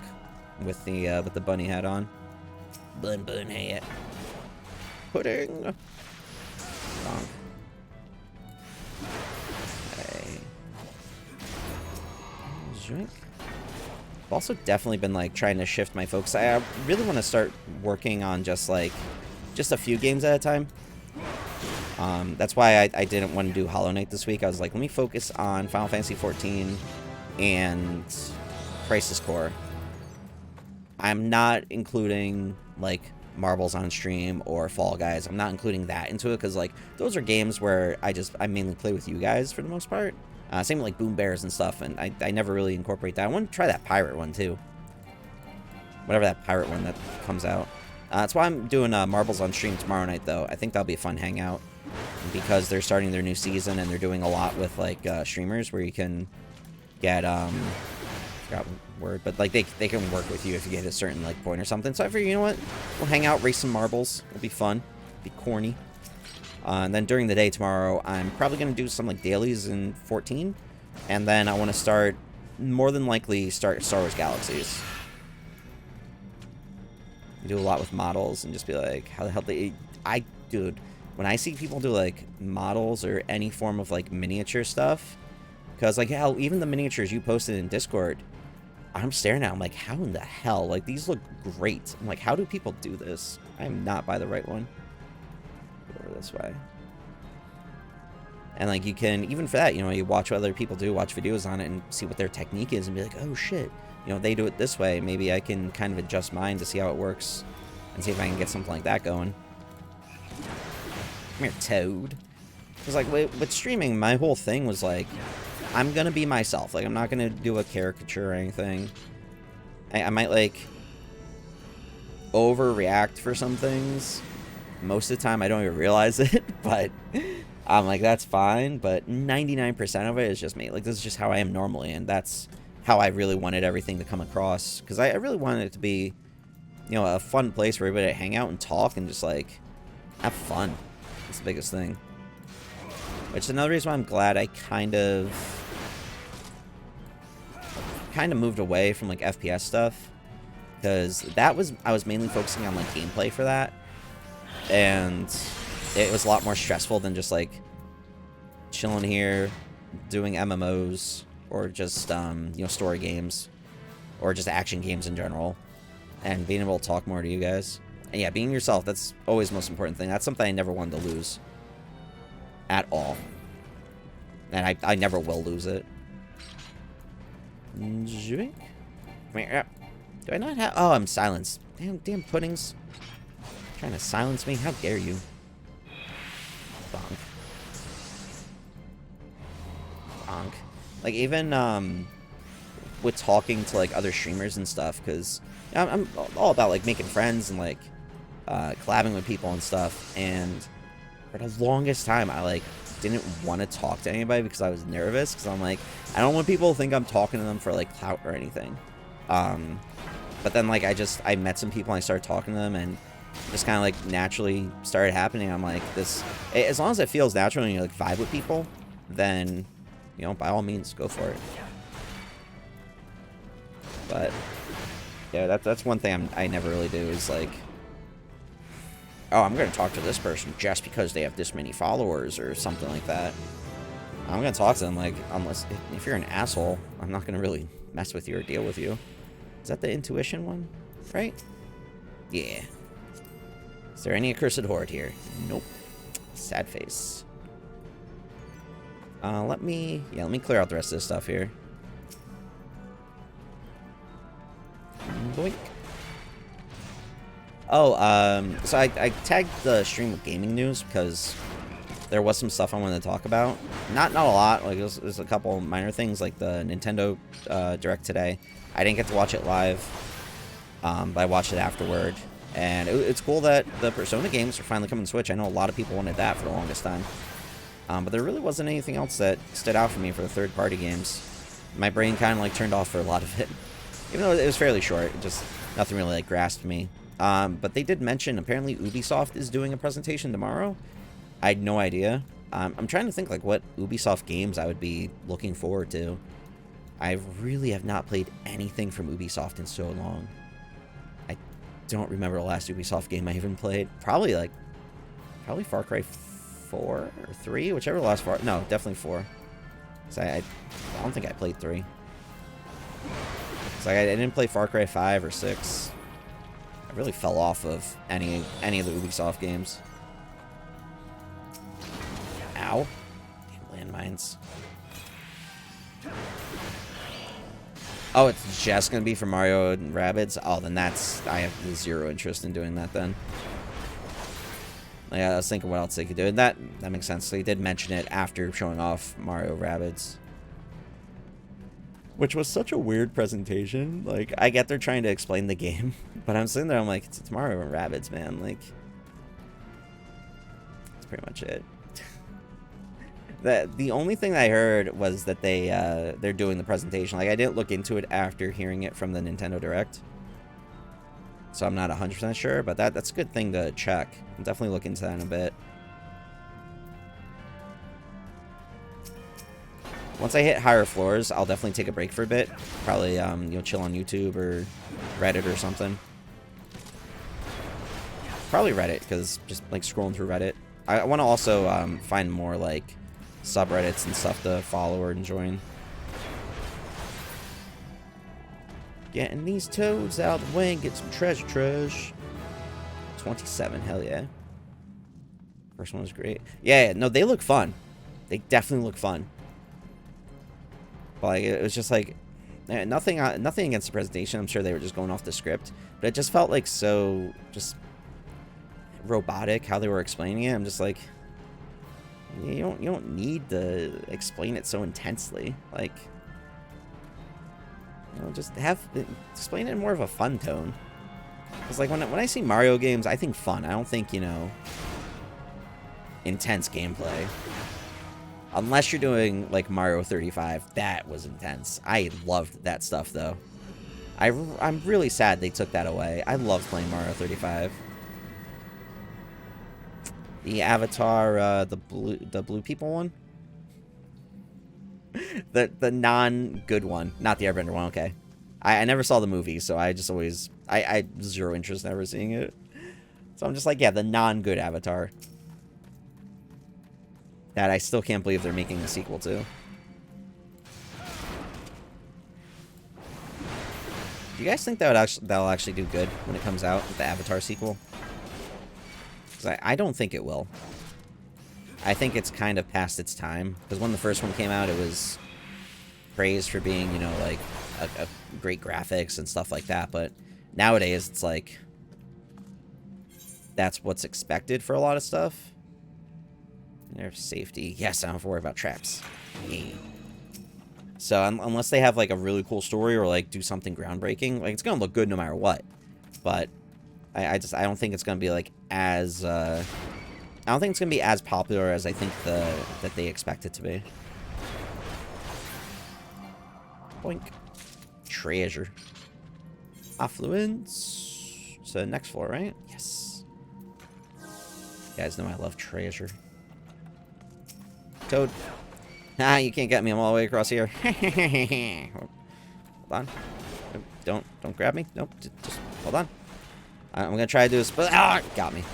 with the bunny hat on. Bun hat. Pudding. Bonk. Okay. Drink. I've also definitely been, like, trying to shift my focus. I really want to start working on just a few games at a time. That's why I didn't want to do Hollow Knight this week. I was like, let me focus on Final Fantasy XIV and Crisis Core. I'm not including, like, Marbles on Stream or Fall Guys. I'm not including that into it, because, like, those are games where I mainly play with you guys for the most part. Same with, like, Boom Bears and stuff, and I never really incorporate that. I want to try that pirate one, too. Whatever that pirate one that comes out. That's why I'm doing Marbles on Stream tomorrow night, though. I think that'll be a fun hangout, because they're starting their new season, and they're doing a lot with, like, streamers, where you can get forgot what word, but like they can work with you if you get a certain like point or something. So I figured, you know what, we'll hang out, race some marbles. It'll be fun, be corny. And then during the day tomorrow, I'm probably gonna do some like dailies in 14, and then I want to start, more than likely, start Star Wars Galaxies. Do a lot with models and just be like, how the hell dude, when I see people do like models or any form of like miniature stuff, because like hell, even the miniatures you posted in Discord, I'm staring at them like, how in the hell, like these look great. I'm like, how do people do this? I'm not by the right one. Go over this way. And like you can, even for that, you know, you watch what other people do, watch videos on it and see what their technique is and be like, oh shit, you know, they do it this way, maybe I can kind of adjust mine to see how it works and see if I can get something like that going. Come here, Toad. Because like with streaming, my whole thing was like, I'm gonna be myself. Like I'm not gonna do a caricature or anything. I might like overreact for some things. Most of the time I don't even realize it, but I'm like, that's fine. But 99% of it is just me. Like this is just how I am normally, and that's how I really wanted everything to come across. Because I really wanted it to be, you know, a fun place for everybody to hang out and talk and just like have fun. That's the biggest thing. Which is another reason why I'm glad I kind of moved away from like FPS stuff, because I was mainly focusing on like gameplay for that, and it was a lot more stressful than just like chilling here doing MMOs or just you know, story games or just action games in general, and being able to talk more to you guys. And yeah, being yourself, that's always the most important thing. That's something I never wanted to lose at all, and I never will lose it. Come here. Do I not have... Oh, I'm silenced. Damn puddings. Trying to silence me? How dare you? Bonk. Bonk. Like, even, with talking to, like, other streamers and stuff, because I'm all about, like, making friends and, like, collabing with people and stuff, and for the longest time, I, like, didn't want to talk to anybody because I was nervous, because I'm like, I don't want people to think I'm talking to them for like clout or anything. But then like I met some people and I started talking to them, and just kind of like naturally started happening. I'm like, this, as long as it feels natural and you like vibe with people, then, you know, by all means go for it. But yeah, that's one thing I never really do, is like, oh, I'm going to talk to this person just because they have this many followers or something like that. I'm going to talk to them, like, unless, if you're an asshole, I'm not going to really mess with you or deal with you. Is that the intuition one? Right? Yeah. Is there any accursed horde here? Nope. Sad face. Let me clear out the rest of this stuff here. Boink. Oh, so I tagged the stream with gaming news because there was some stuff I wanted to talk about. Not a lot. Like, there's a couple minor things, like the Nintendo Direct today. I didn't get to watch it live, but I watched it afterward. And it's cool that the Persona games are finally coming to Switch. I know a lot of people wanted that for the longest time. But there really wasn't anything else that stood out for me for the third-party games. My brain kind of, like, turned off for a lot of it. Even though it was fairly short, just nothing really, like, grasped me. But they did mention, apparently Ubisoft is doing a presentation tomorrow. I had no idea. I'm trying to think, like, what Ubisoft games I would be looking forward to. I really have not played anything from Ubisoft in so long. I don't remember the last Ubisoft game I even played. Probably Far Cry 4 or 3, whichever the last no, definitely 4. So I don't think I played 3. So I didn't play Far Cry 5 or 6. I really fell off of any of the Ubisoft games. Ow. Damn landmines. Oh, it's just going to be for Mario and Rabbids? Oh, then I have zero interest in doing that then. Like, I was thinking what else they could do. And that makes sense. They did mention it after showing off Mario Rabbids. Which was such a weird presentation. Like, I get they're trying to explain the game, but I'm sitting there, I'm like, it's Mario and Rabbids, man. Like, that's pretty much it. The only thing I heard was that they're doing the presentation. Like, I didn't look into it after hearing it from the Nintendo Direct, so I'm not 100% sure. But that's a good thing to check. I'll definitely look into that in a bit. Once I hit higher floors, I'll definitely take a break for a bit. Probably chill on YouTube or Reddit or something. Probably Reddit, because just like scrolling through Reddit. I want to also find more like subreddits and stuff to follow or join. Getting these toads out of the way and get some treasure. 27, hell yeah. First one was great. Yeah, no, they look fun. They definitely look fun. But like, it was just like, nothing against the presentation. I'm sure they were just going off the script. But it just felt like so just robotic how they were explaining it. I'm just like, you don't need to explain it so intensely. Like, just explain it in more of a fun tone. Because like when I see Mario games, I think fun. I don't think intense gameplay. Unless you're doing like Mario 35, that was intense. I loved that stuff though. I'm really sad they took that away. I loved playing Mario 35. The Avatar, the blue people one? the non-good one. Not the Airbender one, okay. I never saw the movie, so I just always... I zero interest in ever seeing it. So I'm just like, yeah, the non-good Avatar. That I still can't believe they're making a sequel to. Do you guys think that'll actually do good when it comes out, the Avatar sequel? I don't think it will. I think it's kind of past its time. Because when the first one came out, it was praised for being, like, a great graphics and stuff like that. But nowadays, it's like, that's what's expected for a lot of stuff. And there's safety. Yes, I don't have to worry about traps. Yeah. So, unless they have, like, a really cool story or, like, do something groundbreaking, like, it's going to look good no matter what. But I don't think it's going to be like as I don't think it's going to be as popular as I think that they expect it to be. Boink. Treasure. Affluence. So next floor, right? Yes. You guys know I love treasure. Toad. Ah, you can't get me. I'm all the way across here. Hold on. Don't grab me. Nope. Just hold on. I'm gonna try to do this, but got me. Damn it.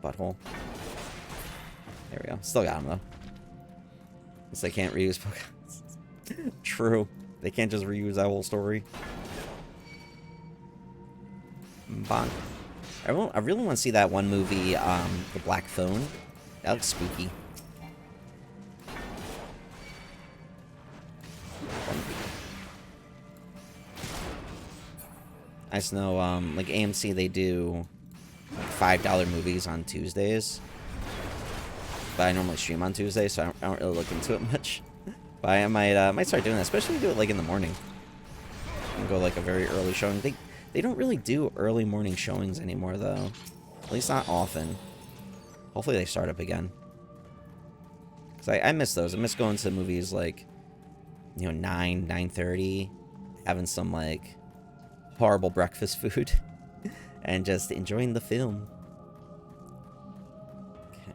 Butthole. There we go. Still got him though. Guess they can't reuse Pokemon. True. They can't just reuse that whole story. Bonk. I really want to see that one movie, The Black Phone. That looks spooky. I just know, like AMC, they do like $5 movies on Tuesdays. But I normally stream on Tuesday, so I don't really look into it much. But I might start doing that, especially if you do it like in the morning. And go like a very early showing. They don't really do early morning showings anymore, though. At least not often. Hopefully they start up again. Because I miss those. I miss going to movies like, 9:30, having some like horrible breakfast food, and just enjoying the film. Okay,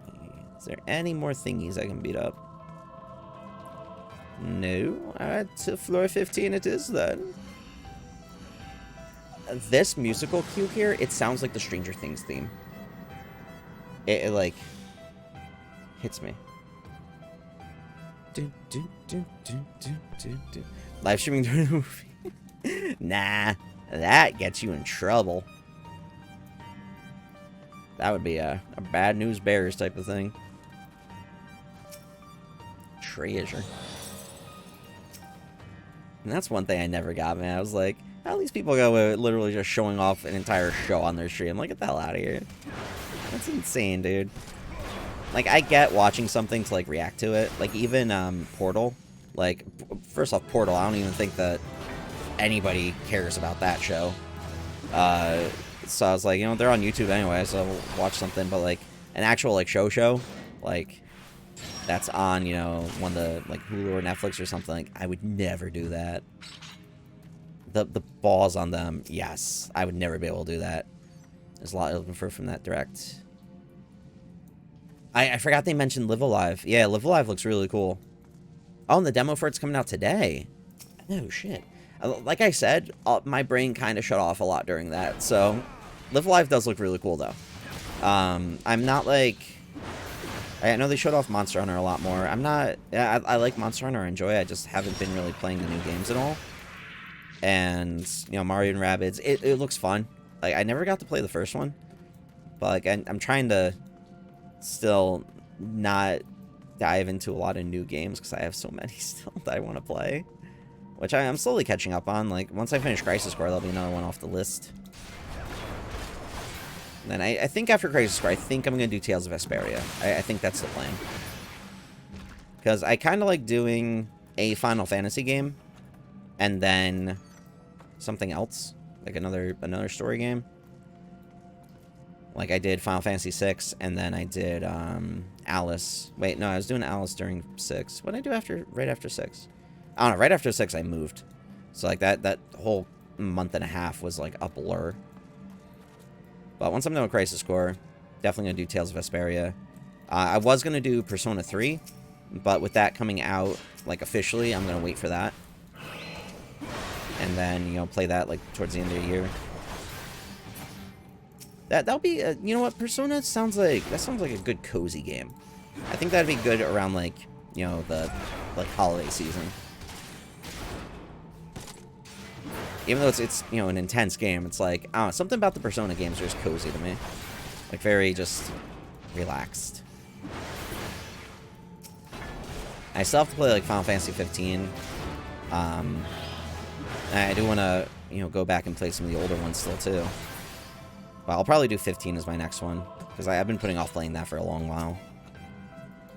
is there any more thingies I can beat up? No? Alright, to floor 15 it is then. This musical cue here, it sounds like the Stranger Things theme. It like, hits me. Live streaming during the movie. Nah. That gets you in trouble. That would be a bad news bears type of thing. Treasure. And that's one thing I never got, man. I was like, how these people go literally just showing off an entire show on their stream? Like, get the hell out of here. That's insane, dude. Like, I get watching something to, like, react to it. Like, even Portal. Like, first off, Portal, I don't even think that anybody cares about that show. So I was like, they're on YouTube anyway, so I'll watch something. But, like, an actual, like, show, like, that's on, you know, one of the, like, Hulu or Netflix or something. Like, I would never do that. The balls on them, yes. I would never be able to do that. There's a lot of infer from that direct. I forgot they mentioned Live Alive. Yeah, Live Alive looks really cool. Oh, and the demo for it's coming out today. Oh, shit. Like I said, my brain kind of shut off a lot during that. So, Live Alive does look really cool, though. I'm not like... I know they showed off Monster Hunter a lot more. I'm not... I like Monster Hunter, I enjoy it. I just haven't been really playing the new games at all. And, you know, Mario and Rabbids, it looks fun. Like, I never got to play the first one. But, like, I'm trying to still not dive into a lot of new games because I have so many still that I want to play. Which I'm slowly catching up on. Like, once I finish Crisis Core, there'll be another one off the list. And then I think after Crisis Core, I think I'm going to do Tales of Vesperia. I think that's the plan. Because I kind of like doing a Final Fantasy game. And then something else. Like another story game. Like I did Final Fantasy VI, and then I did Alice. Wait, no, I was doing Alice during 6. What did I do right after 6? I don't know, right after 6 I moved. So like that whole month and a half was like a blur. But once I'm done with Crisis Core, definitely going to do Tales of Vesperia. I was going to do Persona 3, but with that coming out, like, officially, I'm going to wait for that. And then, you know, play that, like, towards the end of the year. That'll be, you know what, Persona sounds like a good cozy game. I think that'd be good around, like, you know, the, like, holiday season. Even though it's you know, an intense game, it's like, I don't know, something about the Persona games are just cozy to me. Like, very just relaxed. I still have to play, like, Final Fantasy 15. I do want to, you know, go back and play some of the older ones still, too. Well, I'll probably do 15 as my next one, because I've been putting off playing that for a long while.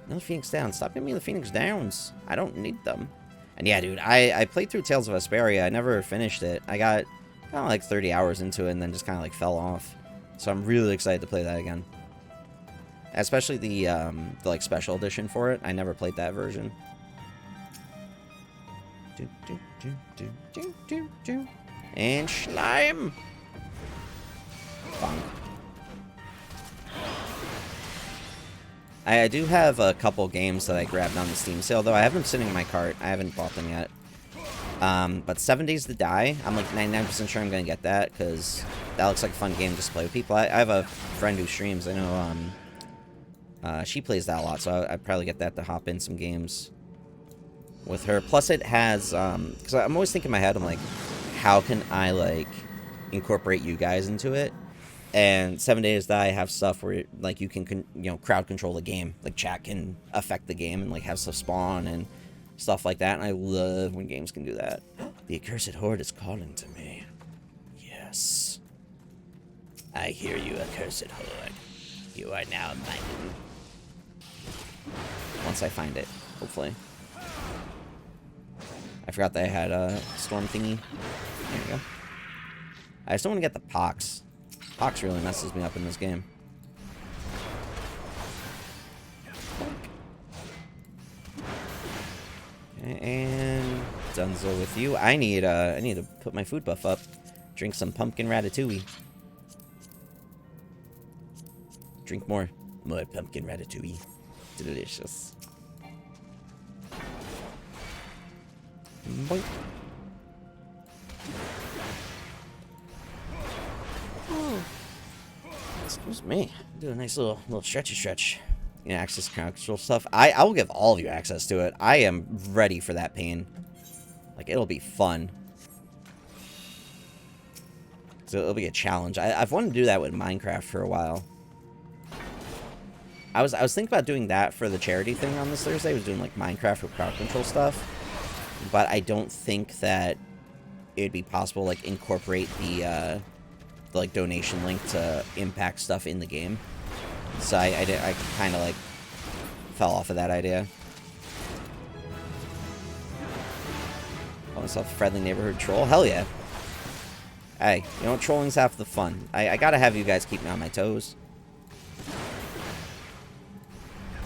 No Phoenix Downs. Stop giving me the Phoenix Downs. I don't need them. And yeah, dude, I played through Tales of Vesperia. I never finished it. I got kind of like 30 hours into it and then just kind of like fell off. So I'm really excited to play that again. Especially the like special edition for it. I never played that version. And slime. Bonk. I do have a couple games that I grabbed on the Steam sale, though. I have them sitting in my cart. I haven't bought them yet. But 7 Days to Die, I'm like 99% sure I'm going to get that, because that looks like a fun game just to play with people. I have a friend who streams. I know she plays that a lot, so I'd probably get that to hop in some games with her. Plus it has, because I'm always thinking in my head, I'm like, how can I, like, incorporate you guys into it? And 7 Days to Die have stuff where, like, you can, you know, crowd control the game. Like, chat can affect the game and, like, have stuff spawn and stuff like that. And I love when games can do that. The accursed horde is calling to me. Yes. I hear you, accursed horde. You are now mine. Once I find it, hopefully. I forgot that I had a storm thingy. There we go. I just don't want to get the pox. Pox really messes me up in this game. Okay, and Dunzo with you. I need to put my food buff up. Drink some pumpkin ratatouille. Drink more pumpkin ratatouille. Delicious. Boink. Oh. Excuse me. Do a nice little stretchy stretch. You know, access crowd control stuff. I will give all of you access to it. I am ready for that pain. Like, it'll be fun. So it'll be a challenge. I've wanted to do that with Minecraft for a while. I was thinking about doing that for the charity thing on this Thursday. I was doing, like, Minecraft with crowd control stuff. But I don't think that it'd be possible, like, incorporate the like, donation link to impact stuff in the game. So I kind of, like, fell off of that idea. Call myself a friendly neighborhood troll? Hell yeah. Hey, you know, trolling's half the fun. I gotta have you guys keep me on my toes.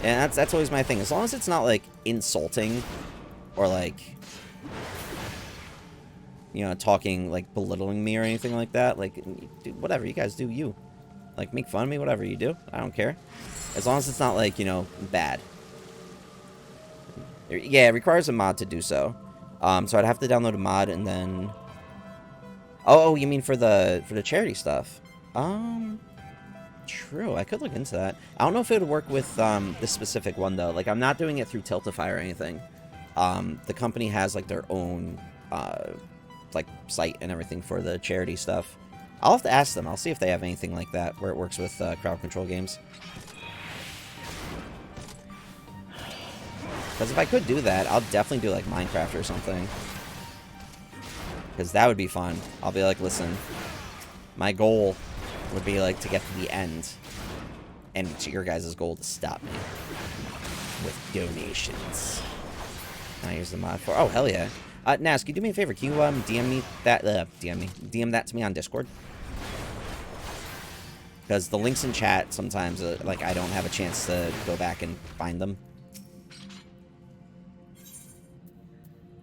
And that's always my thing. As long as it's not, like, insulting or, like, you know, talking, like, belittling me or anything like that. Like, dude, whatever. You guys do you. Like, make fun of me, whatever you do. I don't care. As long as it's not, like, you know, bad. Yeah, it requires a mod to do so. So I'd have to download a mod and then... Oh, you mean for the charity stuff? True. I could look into that. I don't know if it would work with this specific one, though. Like, I'm not doing it through Tiltify or anything. The company has, like, their own, like, site and everything for the charity stuff. I'll have to ask them. I'll see if they have anything like that where it works with crowd control games. Because if I could do that, I'll definitely do, like, Minecraft or something. Because that would be fun. I'll be like, listen, my goal would be, like, to get to the end. And it's your guys' goal to stop me. With donations. Now here's the mod for... Oh, hell yeah. Nas, can you do me a favor? Can you, DM me that... DM that to me on Discord? Because the links in chat, sometimes, like, I don't have a chance to go back and find them.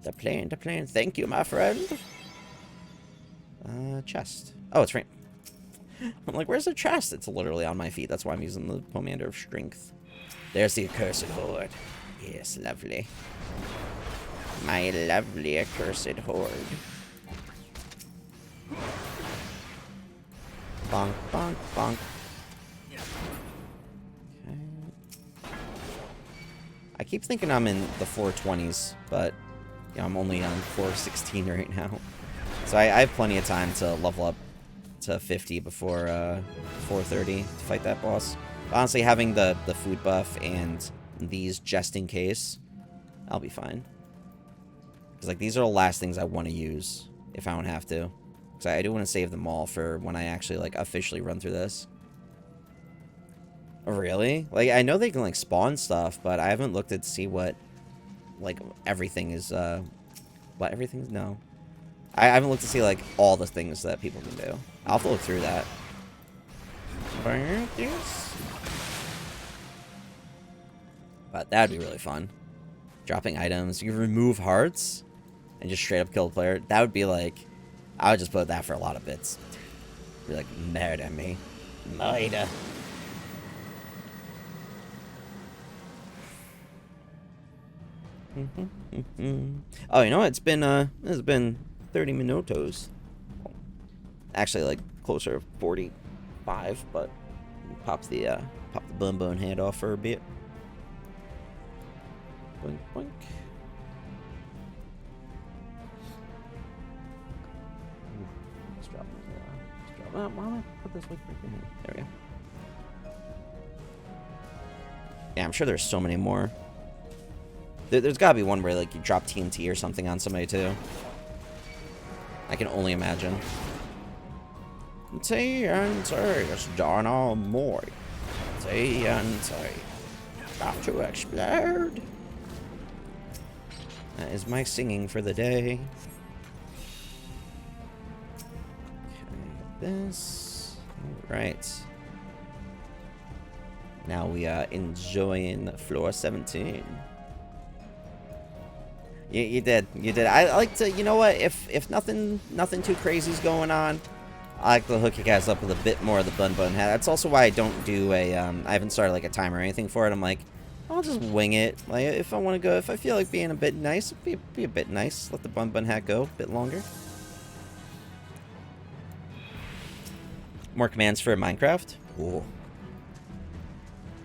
The plane. Thank you, my friend. Chest. Oh, it's right. I'm like, where's the chest? It's literally on my feet. That's why I'm using the Pomander of Strength. There's the accursed horde. Yes, lovely. My lovely accursed horde. Bonk, bonk, bonk. Okay. I keep thinking I'm in the 420s, but you know, I'm only on 416 right now. So I have plenty of time to level up to 50 before 430 to fight that boss. But honestly, having the food buff and these just in case, I'll be fine. Because like these are the last things I want to use if I don't have to. Because I do want to save them all for when I actually like officially run through this. Oh, really? Like I know they can like spawn stuff, but I haven't looked to see what like everything is. What everything's no. I haven't looked to see, like, all the things that people can do. I'll have to look through that. But that'd be really fun. Dropping items. You remove hearts and just straight up kill a player. That would be, like... I would just put that for a lot of bits. Be like, murder me. Murder. Oh, you know what? It's been 30 minutos. Actually, like closer to 45, but pop the bun head off for a bit. Boink boink. Let's drop it. Why don't I put this like right here? There we go. Yeah, I'm sure there's so many more. There's gotta be one where like you drop TNT or something on somebody too. I can only imagine. TNT is dynamite. TNT about to explode. That is my singing for the day. Okay, this. Alright. Now we are enjoying floor 17. You did. I like to, you know what, if nothing too crazy is going on, I like to hook you guys up with a bit more of the bun hat. That's also why I don't do a, I haven't started like a timer or anything for it. I'm like, I'll just wing it. Like, if I want to go, if I feel like being a bit nice, be a bit nice. Let the bun hat go a bit longer. More commands for Minecraft? Ooh.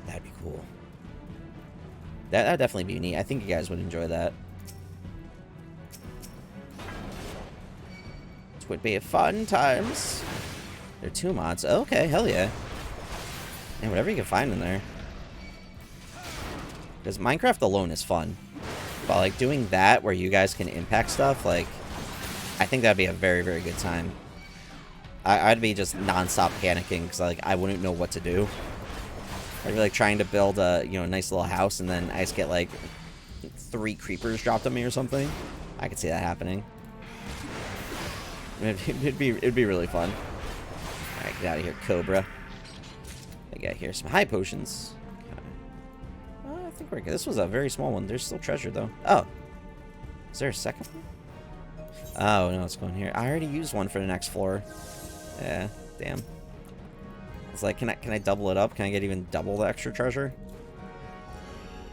That'd be cool. That'd definitely be neat. I think you guys would enjoy that. Would be fun times. There are 2 mods. Okay, hell yeah. And whatever you can find in there. Because Minecraft alone is fun. But like doing that where you guys can impact stuff, like I think that'd be a very, very good time. I'd be just non-stop panicking because like I wouldn't know what to do. I'd be like trying to build a nice little house and then I just get like 3 creepers dropped on me or something. I could see that happening. It'd be really fun. Alright, get out of here, Cobra. I got here some high potions. Okay. I think we're good. This was a very small one. There's still treasure, though. Oh. Is there a second one? Oh, no, it's going here. I already used one for the next floor. Yeah, damn. It's like, can I double it up? Can I get even double the extra treasure?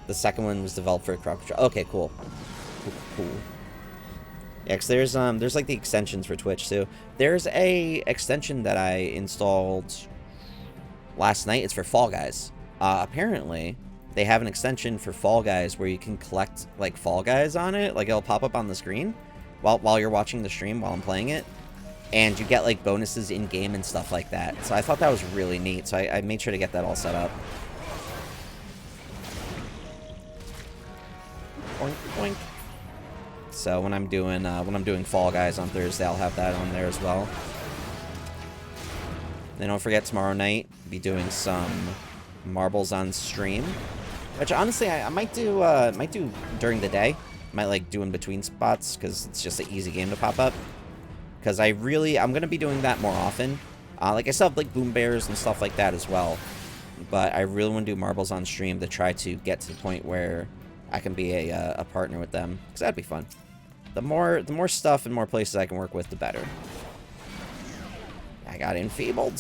The second one was developed for crowd control. Okay, cool. Cool. Yeah, because there's like the extensions for Twitch too. There's a extension that I installed last night. It's for Fall Guys. Apparently, they have an extension for Fall Guys where you can collect like Fall Guys on it. Like it'll pop up on the screen while you're watching the stream while I'm playing it, and you get like bonuses in game and stuff like that. So I thought that was really neat. So I made sure to get that all set up. Boink, boink. So when I'm doing Fall Guys on Thursday, I'll have that on there as well. Then don't forget tomorrow night, be doing some marbles on stream, which honestly I might do during the day. Might like do in between spots because it's just an easy game to pop up. Because I'm gonna be doing that more often. Like I still have like Boom Bears and stuff like that as well, but I really want to do marbles on stream to try to get to the point where I can be a partner with them, because that'd be fun. The more stuff and more places I can work with, the better. I got enfeebled.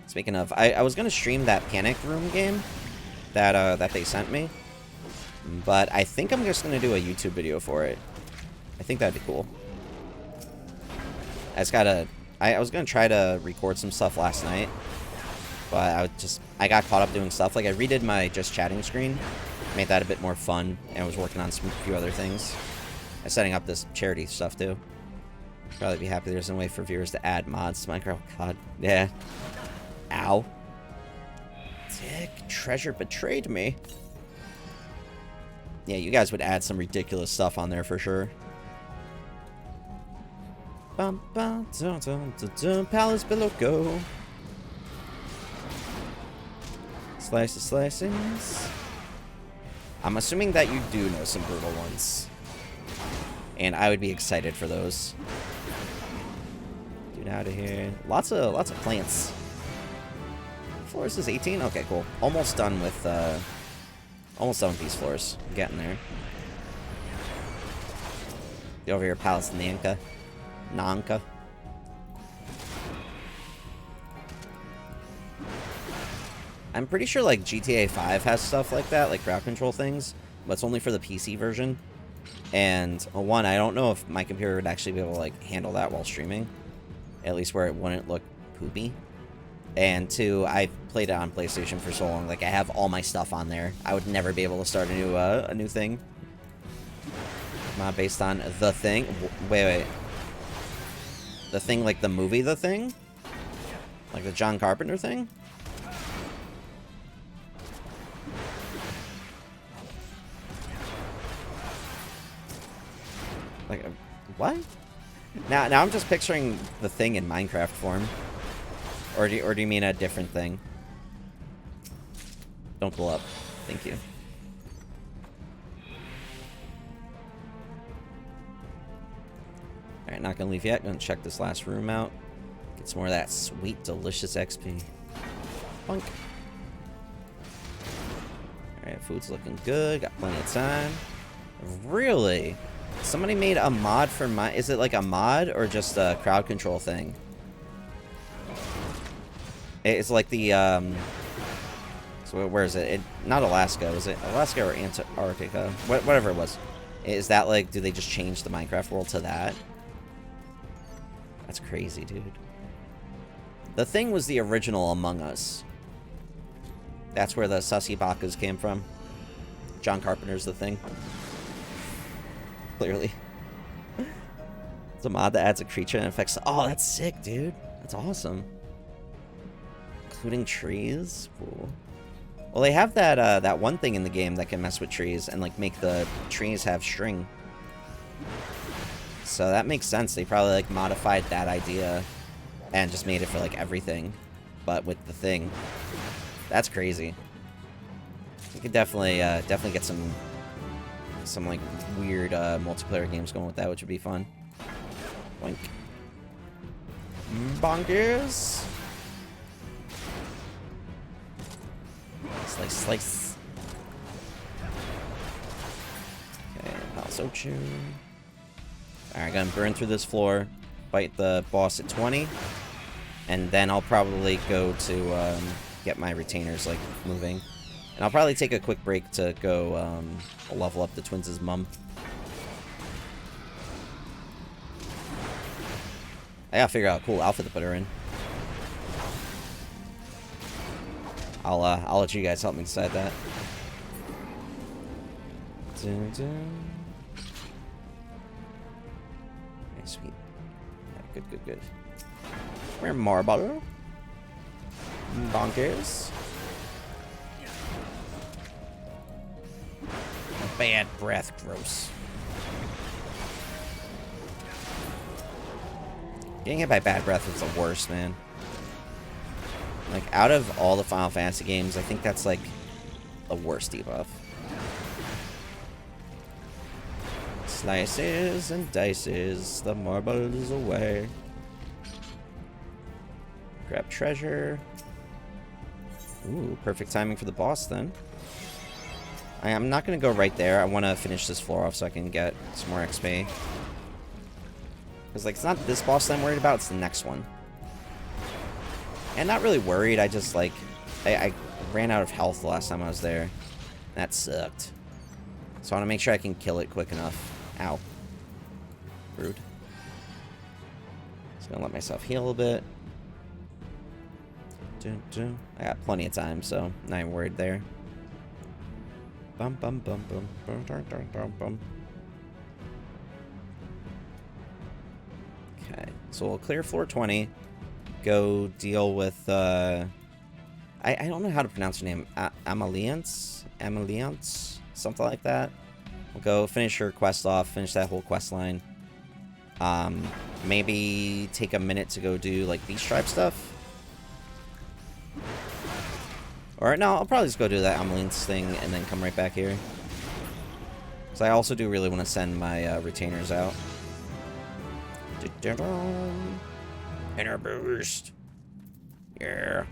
Speaking of, I was gonna stream that Panic Room game that they sent me, but I think I'm just gonna do a YouTube video for it. I think that'd be cool. I was gonna try to record some stuff last night, but I got caught up doing stuff. Like I redid my just chatting screen, made that a bit more fun, and was working on a few other things. I'm setting up this charity stuff too. Probably be happy there's no way for viewers to add mods to Minecraft. God, yeah. Ow. Dick, treasure betrayed me. Yeah, you guys would add some ridiculous stuff on there for sure. Bum, bum, dum, dum, dum, dum, Palace below go. Slices, slices. I'm assuming that you do know some brutal ones, and I would be excited for those. Get out of here. Lots of plants. Floors is 18. Okay, cool. Almost done with these floors. I'm getting there. Get over here, Palace Nanka. I'm pretty sure like GTA 5 has stuff like that, like crowd control things, but it's only for the PC version. And one, I don't know if my computer would actually be able to like handle that while streaming, at least where it wouldn't look poopy. And two, I've played it on PlayStation for so long, like I have all my stuff on there. I would never be able to start a new thing. Not based on The Thing. Wait. The Thing, like the movie The Thing? Like the John Carpenter thing? Like, what? Now I'm just picturing The Thing in Minecraft form. Or do you mean a different thing? Don't pull up. Thank you. Alright, not gonna leave yet. Gonna check this last room out. Get some more of that sweet, delicious XP. Punk. Alright, food's looking good. Got plenty of time. Really? Somebody made a mod for my... Is it like a mod or just a crowd control thing? It's like the, So where is it? Not Alaska. Was it Alaska or Antarctica? Whatever it was. Is that like... Do they just change the Minecraft world to that? That's crazy, dude. The Thing was the original Among Us. That's where the Sussy Bakas came from. John Carpenter's The Thing. Clearly. It's a mod that adds a creature and affects... Oh, that's sick, dude. That's awesome. Including trees? Cool. Well, they have that that one thing in the game that can mess with trees and like make the trees have string. So that makes sense. They probably like modified that idea and just made it for like everything, but with The Thing. That's crazy. You could definitely get some like weird multiplayer games going with that, which would be fun. Boink. Slice, slice. Okay, Palace Ochu. Alright, gonna burn through this floor. Fight the boss at 20. And then I'll probably go to get my retainers, like, moving. And I'll probably take a quick break to go level up the twins' mum. I gotta figure out a cool outfit to put her in. I'll let you guys help me decide that. Dun, dun. Okay, sweet. Yeah, good. We're marble. Bonkers. Bad breath, gross. Getting hit by bad breath is the worst, man. Like, out of all the Final Fantasy games, I think that's, like, the worst debuff. Slices and dices, the marbles away. Grab treasure. Ooh, perfect timing for the boss, then. I'm not going to go right there. I want to finish this floor off so I can get some more XP. Because, like, it's not this boss that I'm worried about, it's the next one. And not really worried, I just, like, I ran out of health the last time I was there. That sucked. So I want to make sure I can kill it quick enough. Ow. Rude. Just gonna let myself heal a bit. I got plenty of time, so not even worried there. Bum bum bum bum bum bum bum bum bum. Okay, so we'll clear floor 20. Go deal with I don't know how to pronounce her name. Amaliance, something like that. We'll go finish her quest off, finish that whole quest line. Maybe take a minute to go do like Beast Tribe stuff. Or no, I'll probably just go do that Amaliance thing and then come right back here. Because I also do really want to send my retainers out. Inner boost. Yeah.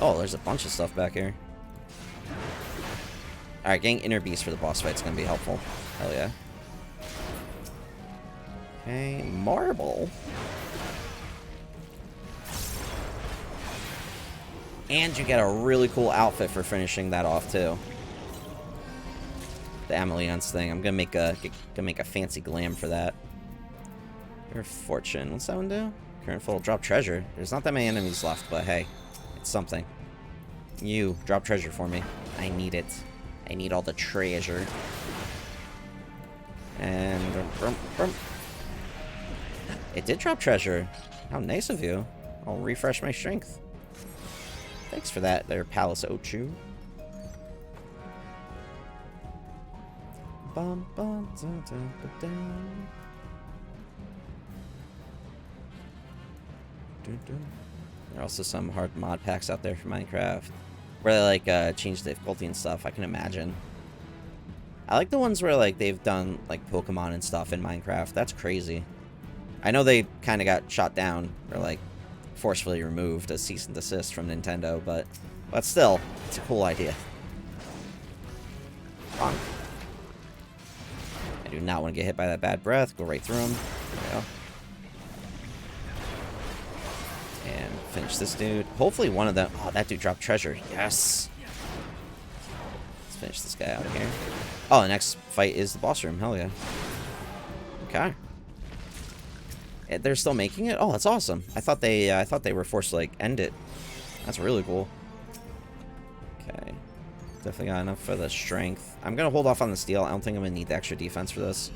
Oh, there's a bunch of stuff back here. Alright, getting inner beast for the boss fight is going to be helpful. Hell yeah. Okay, marble. And you get a really cool outfit for finishing that off too. The Amaliance thing. I'm gonna make a fancy glam for that. Your fortune. What's that one do? Current full. Drop treasure. There's not that many enemies left, but hey, it's something. You drop treasure for me. I need it. I need all the treasure. And it did drop treasure. How nice of you. I'll refresh my strength. Thanks for that, there, Palace Ochu. Bum, bum, dun, dun, dun, dun. Dun, dun. There are also some hard mod packs out there for Minecraft where they like change the difficulty and stuff. I can imagine. I like the ones where like they've done like Pokemon and stuff in Minecraft. That's crazy. I know they kind of got shot down or like forcefully removed as cease and desist from Nintendo, but still, it's a cool idea. Bonk. I do not want to get hit by that bad breath. Go right through him. There we go. And finish this dude. Hopefully one of them... Oh, that dude dropped treasure. Yes! Let's finish this guy out of here. Oh, the next fight is the boss room. Hell yeah. Okay. They're still making it? Oh, that's awesome. I thought they were forced to, like, end it. That's really cool. Okay. Definitely got enough for the strength. I'm gonna hold off on the steel. I don't think I'm gonna need the extra defense for this.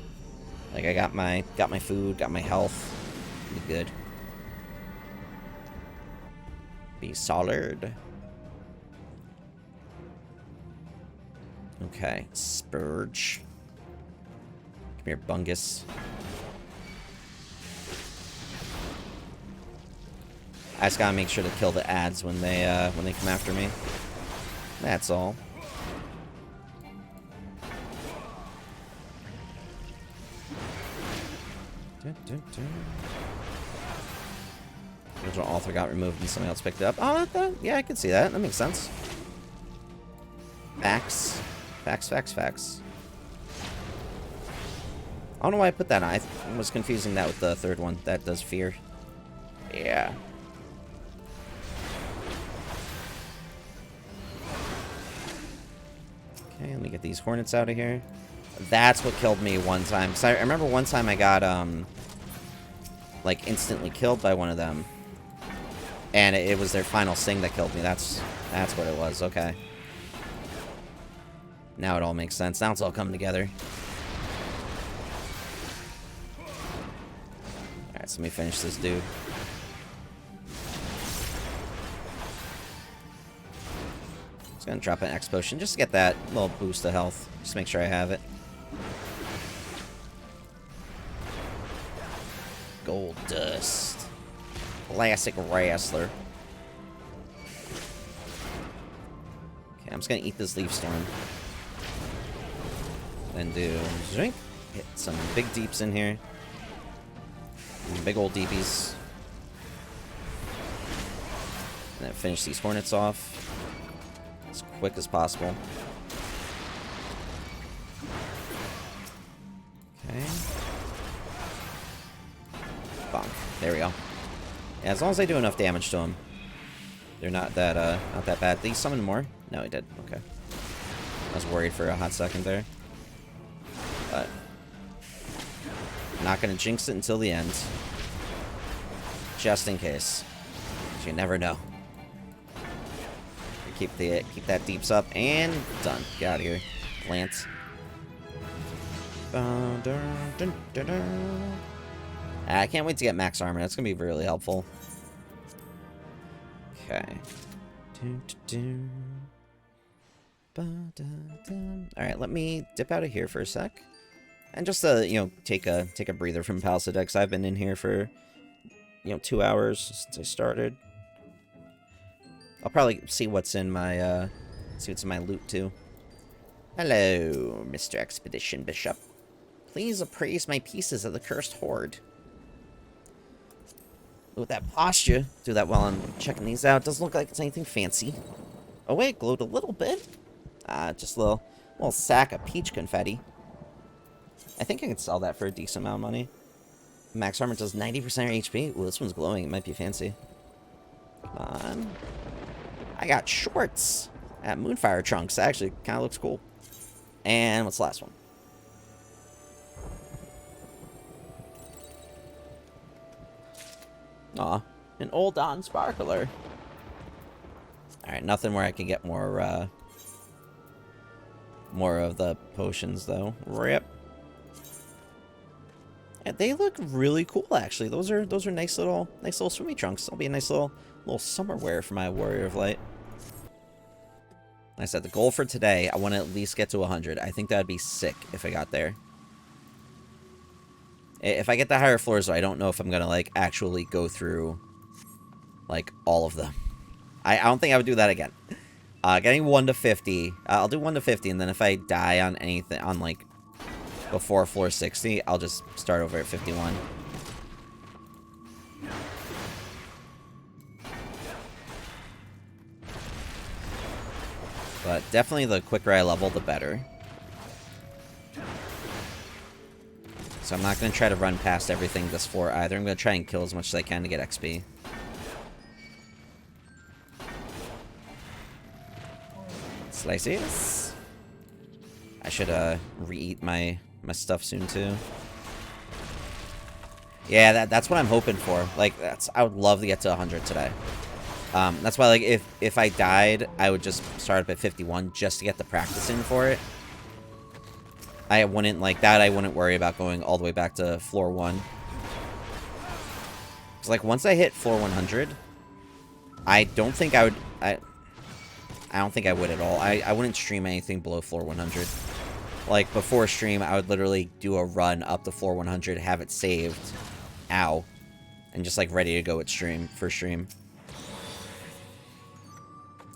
Like, I got my food, got my health. Be good. Be solid. Okay. Spurge. Come here, Bungus. I just gotta make sure to kill the ads when they come after me. That's all. Original author got removed and somebody else picked it up. Oh, yeah, I can see that. That makes sense. Facts. Facts, facts, facts. I don't know why I put that on. I was confusing that with the third one. That does fear. Yeah. Okay, let me get these hornets out of here. That's what killed me one time. So I remember one time I got, like, instantly killed by one of them. And it was their final sting that killed me. That's what it was. Okay. Now it all makes sense. Now it's all coming together. Alright, so let me finish this dude. Just gonna drop an X potion just to get that little boost of health. Just make sure I have it. Gold dust. Classic wrestler. Okay, I'm just gonna eat this leaf storm. Then do drink. Hit some big deeps in here. Big old deepies. And then finish these hornets off as quick as possible. Okay. Bonk. There we go. Yeah, as long as I do enough damage to them, they're not that bad. Did he summon more? No, he did. Okay. I was worried for a hot second there. But not gonna jinx it until the end. Just in case. 'Cause you never know. Keep that deeps up and done. Get out of here. Lance. I can't wait to get max armor. That's gonna be really helpful. Okay. Alright, let me dip out of here for a sec. And just you know, take a breather from Palisadex. I've been in here for 2 hours since I started. I'll probably see what's in my loot too. Hello, Mr. Expedition Bishop. Please appraise my pieces of the cursed horde. With that posture, do that while I'm checking these out. Doesn't look like it's anything fancy. Oh wait, glowed a little bit. Just a little sack of peach confetti. I think I can sell that for a decent amount of money. Max armor does 90% HP. Ooh, this one's glowing. It might be fancy. Come on. I got shorts at Moonfire Trunks. That actually kind of looks cool. And what's the last one? Aw, an old Don Sparkler. Alright, nothing where I can get more of the potions, though. Rip. Yeah, they look really cool, actually. Those are nice little swimmy trunks. That'll be a nice little summer wear for my Warrior of Light. Like I said, the goal for today, I want to at least get to 100. I think that'd be sick if I got there. If I get the higher floors, though, I don't know if I'm gonna like actually go through like all of them. I don't think I would do that again. Getting 1 to 50, I'll do 1 to 50, and then if I die on anything on like before floor 60, I'll just start over at 51. But definitely the quicker I level, the better. So I'm not going to try to run past everything this floor either. I'm going to try and kill as much as I can to get XP. Slices. I should re-eat my stuff soon too. Yeah, that's what I'm hoping for. Like, I would love to get to 100 today. That's why, like, if I died, I would just start up at 51 just to get the practice in for it. I wouldn't, like, that I wouldn't worry about going all the way back to floor 1. Because, like, once I hit floor 100, I don't think I would, I don't think I would at all. I wouldn't stream anything below floor 100. Like, before stream, I would literally do a run up to floor 100, have it saved. Ow. And just, like, ready to go at stream, for stream.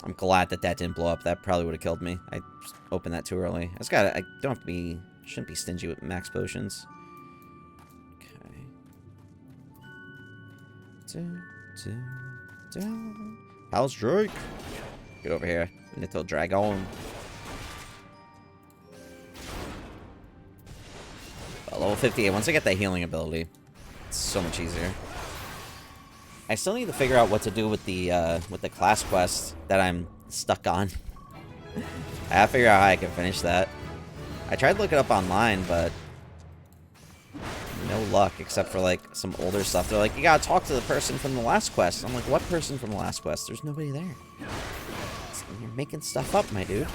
I'm glad that didn't blow up. That probably would have killed me. I opened that too early. I don't have to be, shouldn't be stingy with max potions. Okay. How's Drake? Get over here, little dragon. level 58. Once I get that healing ability, it's so much easier. I still need to figure out what to do with the class quest that I'm stuck on. I have to figure out how I can finish that. I tried to look it up online, but no luck, except for, like, some older stuff. They're like, you gotta talk to the person from the last quest. I'm like, what person from the last quest? There's nobody there. You're making stuff up, my dude.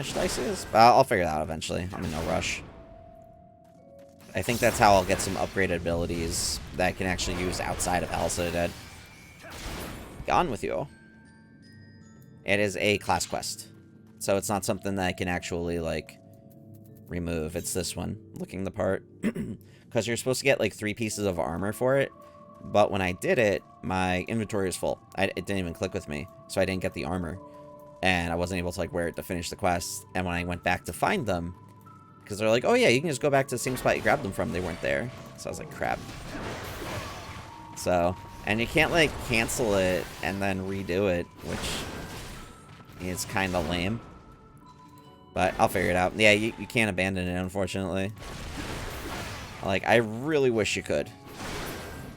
Slices? I'll figure it out eventually. I'm in no rush. I think that's how I'll get some upgraded abilities that I can actually use outside of Palace of the Dead. Gone with you. It is a class quest. So it's not something that I can actually, like, remove. It's this one. Looking the part. Because you're supposed to get, like, 3 pieces of armor for it. But when I did it, my inventory was full. It didn't even click with me. So I didn't get the armor. And I wasn't able to, like, wear it to finish the quest. And when I went back to find them, because they're like, oh yeah, you can just go back to the same spot you grabbed them from. They weren't there. So I was like, crap. So, and you can't, like, cancel it and then redo it, which is kind of lame. But I'll figure it out. Yeah, you can't abandon it, unfortunately. Like, I really wish you could.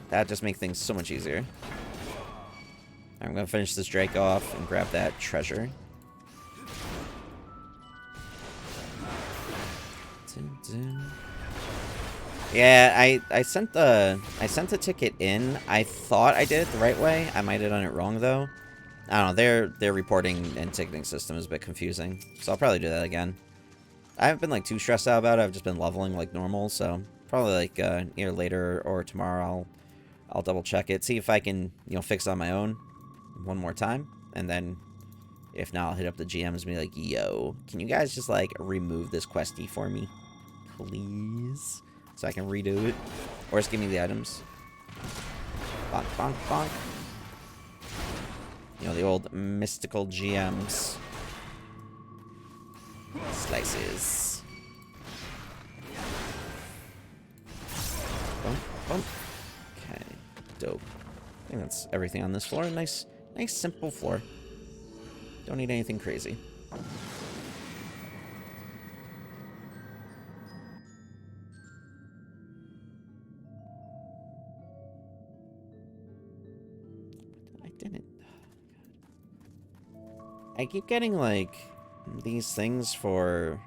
That'd just make things so much easier. I'm going to finish this Drake off and grab that treasure. Yeah, I sent the ticket in. I thought I did it the right way. I might have done it wrong though. I don't know. Their reporting and ticketing system is a bit confusing, so I'll probably do that again. I haven't been like too stressed out about it. I've just been leveling like normal, so probably like either later or tomorrow I'll double check it, see if I can fix it on my own one more time, and then if not, I'll hit up the GMs and be like, yo, can you guys just like remove this questy for me, please? So I can redo it. Or just give me the items. Bonk, bonk, bonk. The old mystical GMs. Slices. Bump, bump. Okay, dope. I think that's everything on this floor. Nice simple floor. Don't need anything crazy. I keep getting, like, these things for,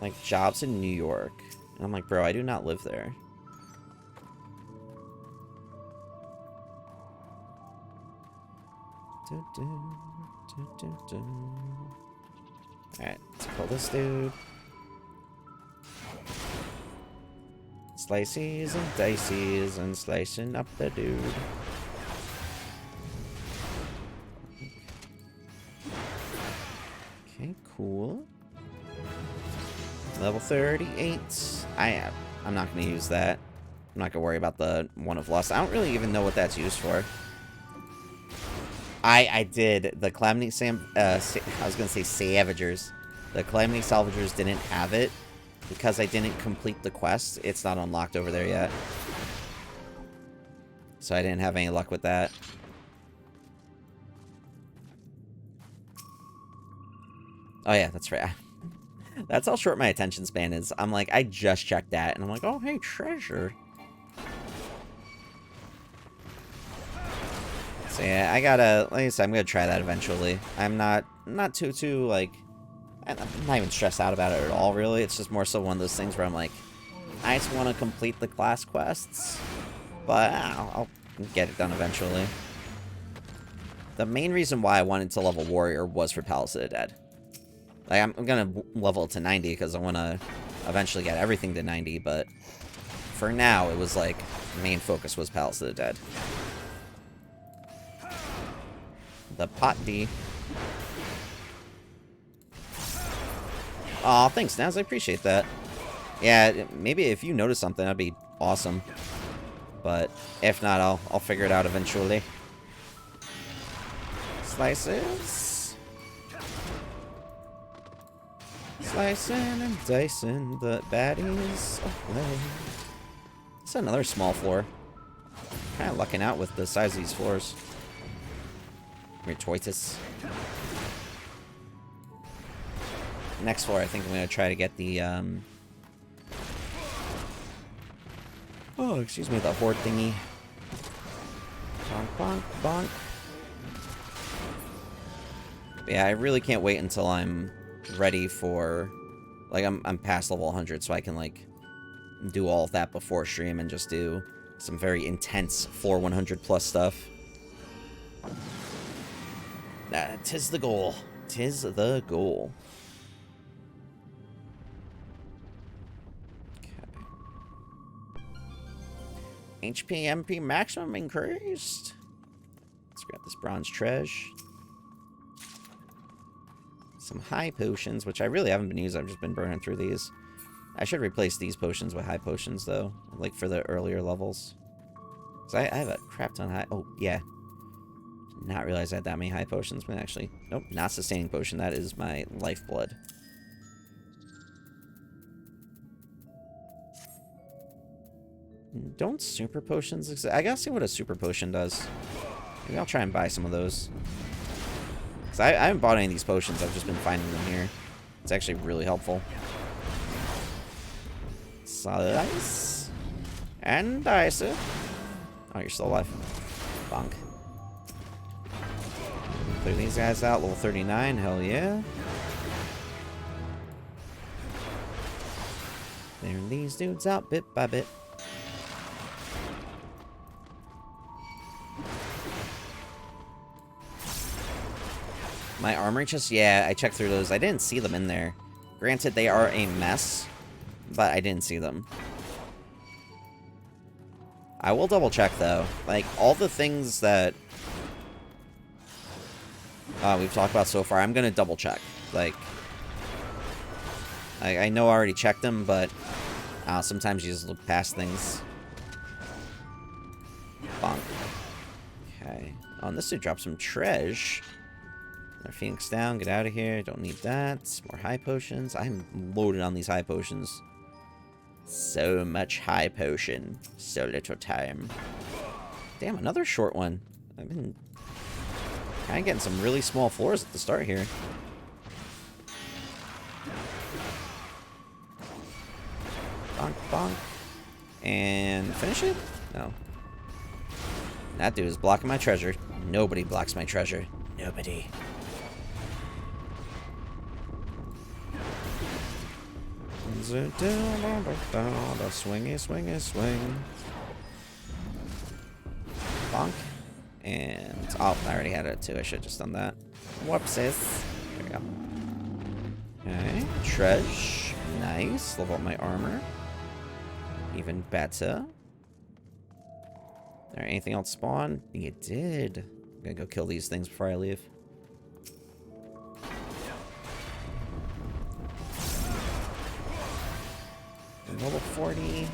like, jobs in New York. And I'm like, bro, I do not live there. Alright, let's kill this dude. Slices and dices and slicing up the dude. Okay, cool. Level 38. I'm not going to use that. I'm not going to worry about the one of lust. I don't really even know what that's used for. I did. The Calamity I was going to say Savagers. The Calamity Salvagers didn't have it because I didn't complete the quest. It's not unlocked over there yet. So I didn't have any luck with that. Oh yeah, that's right. That's how short my attention span is. I'm like, I just checked that, and I'm like, oh hey, treasure. So yeah, I gotta, like I said, I'm gonna try that eventually. I'm not too like, I'm not even stressed out about it at all, really. It's just more so one of those things where I'm like, I just want to complete the class quests, but I'll get it done eventually. The main reason why I wanted to level Warrior was for Palace of the Dead. Like, I'm gonna level it to 90 because I want to eventually get everything to 90, but for now, it was like, main focus was Palace of the Dead. The pot D. Aw, thanks, Naz. I appreciate that. Yeah, maybe if you notice something, that'd be awesome. But if not, I'll figure it out eventually. Slices. Slicing and dicing the baddies away. It's another small floor. Kind of lucking out with the size of these floors. Gratuitous. Next floor, I think I'm going to try to get the, oh, excuse me, the horde thingy. Bonk, bonk, bonk. But yeah, I really can't wait until I'm ready for, like, I'm past level 100, so I can, like, do all of that before stream and just do some very intense floor 100 plus stuff. Tis the goal. Tis the goal. Okay. HP MP maximum increased. Let's grab this bronze treasure. Some high potions, which I really haven't been using. I've just been burning through these. I should replace these potions with high potions, though. Like, for the earlier levels. Because I have a crap ton of high... Oh, yeah. Did not realize I had that many high potions. But actually... Nope, not sustaining potion. That is my lifeblood. Don't super potions exist? I gotta see what a super potion does. Maybe I'll try and buy some of those. Because I haven't bought any of these potions. I've just been finding them here. It's actually really helpful. Slice. And dice it. Oh, you're still alive. Bonk. Clear these guys out. Level 39. Hell yeah. Clearing these dudes out bit by bit. My armory chest? Yeah, I checked through those. I didn't see them in there. Granted, they are a mess, but I didn't see them. I will double check, though. Like, all the things that we've talked about so far, I'm going to double check. Like, I know I already checked them, but sometimes you just look past things. Bonk. Okay. Oh, and this dude dropped some treasure. Our Phoenix down, get out of here. Don't need that. More high potions. I'm loaded on these high potions. So much high potion. So little time. Damn, another short one. I've been kind of getting some really small floors at the start here. Bonk, bonk. And finish it? No. That dude is blocking my treasure. Nobody blocks my treasure. Nobody. Swingy, swingy, swing. Bonk. And... oh, I already had it too. I should have just done that. Whoopsies. There we go. Okay. Treasure. Nice. Level up my armor. Even better. Alright, anything else spawn? You did. I'm gonna go kill these things before I leave. Level 40.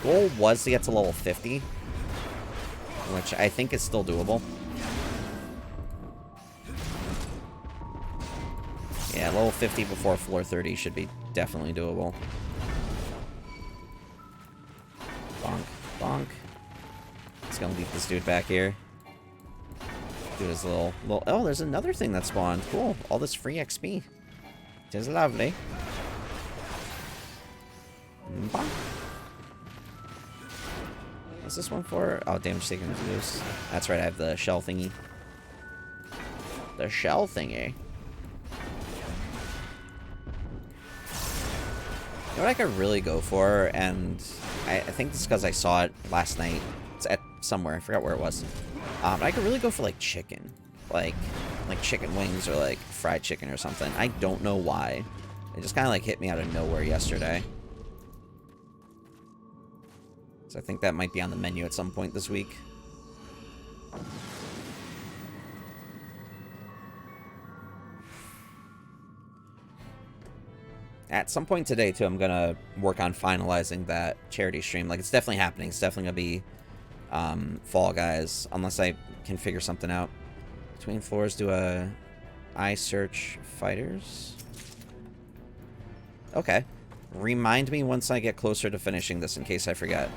Goal was to get to level 50, which I think is still doable. Yeah, level 50 before floor 30 should be definitely doable. Bonk, bonk. Let's go leave this dude back here. Do his little... oh, there's another thing that spawned. Cool. All this free XP. It is lovely. Bonk. What's this one for? Oh, damage taken reduced. That's right, I have the shell thingy. The shell thingy. You know what I could really go for, and I think this is because I saw it last night. It's at somewhere, I forgot where it was. I could really go for, like, chicken. Like chicken wings or, like, fried chicken or something. I don't know why. It just kind of, like, hit me out of nowhere yesterday. So I think that might be on the menu at some point this week. At some point today, too, I'm going to work on finalizing that charity stream. Like, it's definitely happening. It's definitely going to be Fall Guys, unless I can figure something out. Between floors, do a eye search fighters. Okay. Remind me once I get closer to finishing this in case I forget.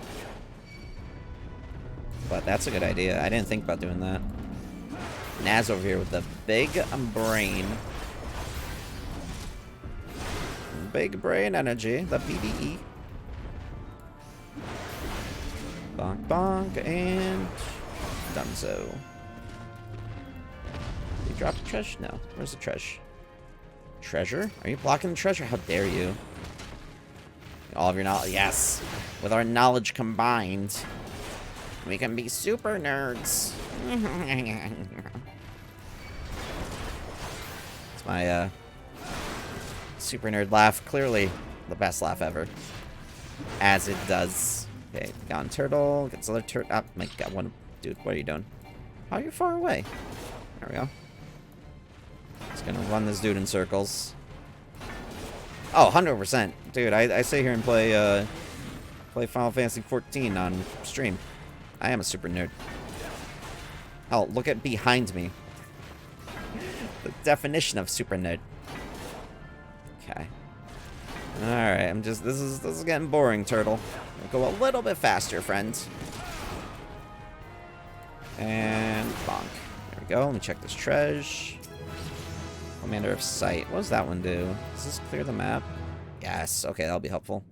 But that's a good idea. I didn't think about doing that. Naz over here with the big brain. Big brain energy, the BBE. Bonk, bonk, and donezo. Did you drop the treasure? No. Where's the treasure? Treasure? Are you blocking the treasure? How dare you? All of your knowledge. Yes. With our knowledge combined, we can be super nerds. It's my super nerd laugh. Clearly the best laugh ever. As it does. Okay, gone turtle. Gets another turtle. Oh my god, one dude, what are you doing? How are you far away? There we go. Just gonna run this dude in circles. Oh, 100%. Dude, I sit here and play Final Fantasy 14 on stream. I am a super nerd. Oh, look at behind me. The definition of super nerd. Okay. Alright, I'm just this is getting boring, turtle. We'll go a little bit faster, friends. And bonk. There we go. Let me check this treasure. Commander of Sight. What does that one do? Does this clear the map? Yes. Okay, that'll be helpful.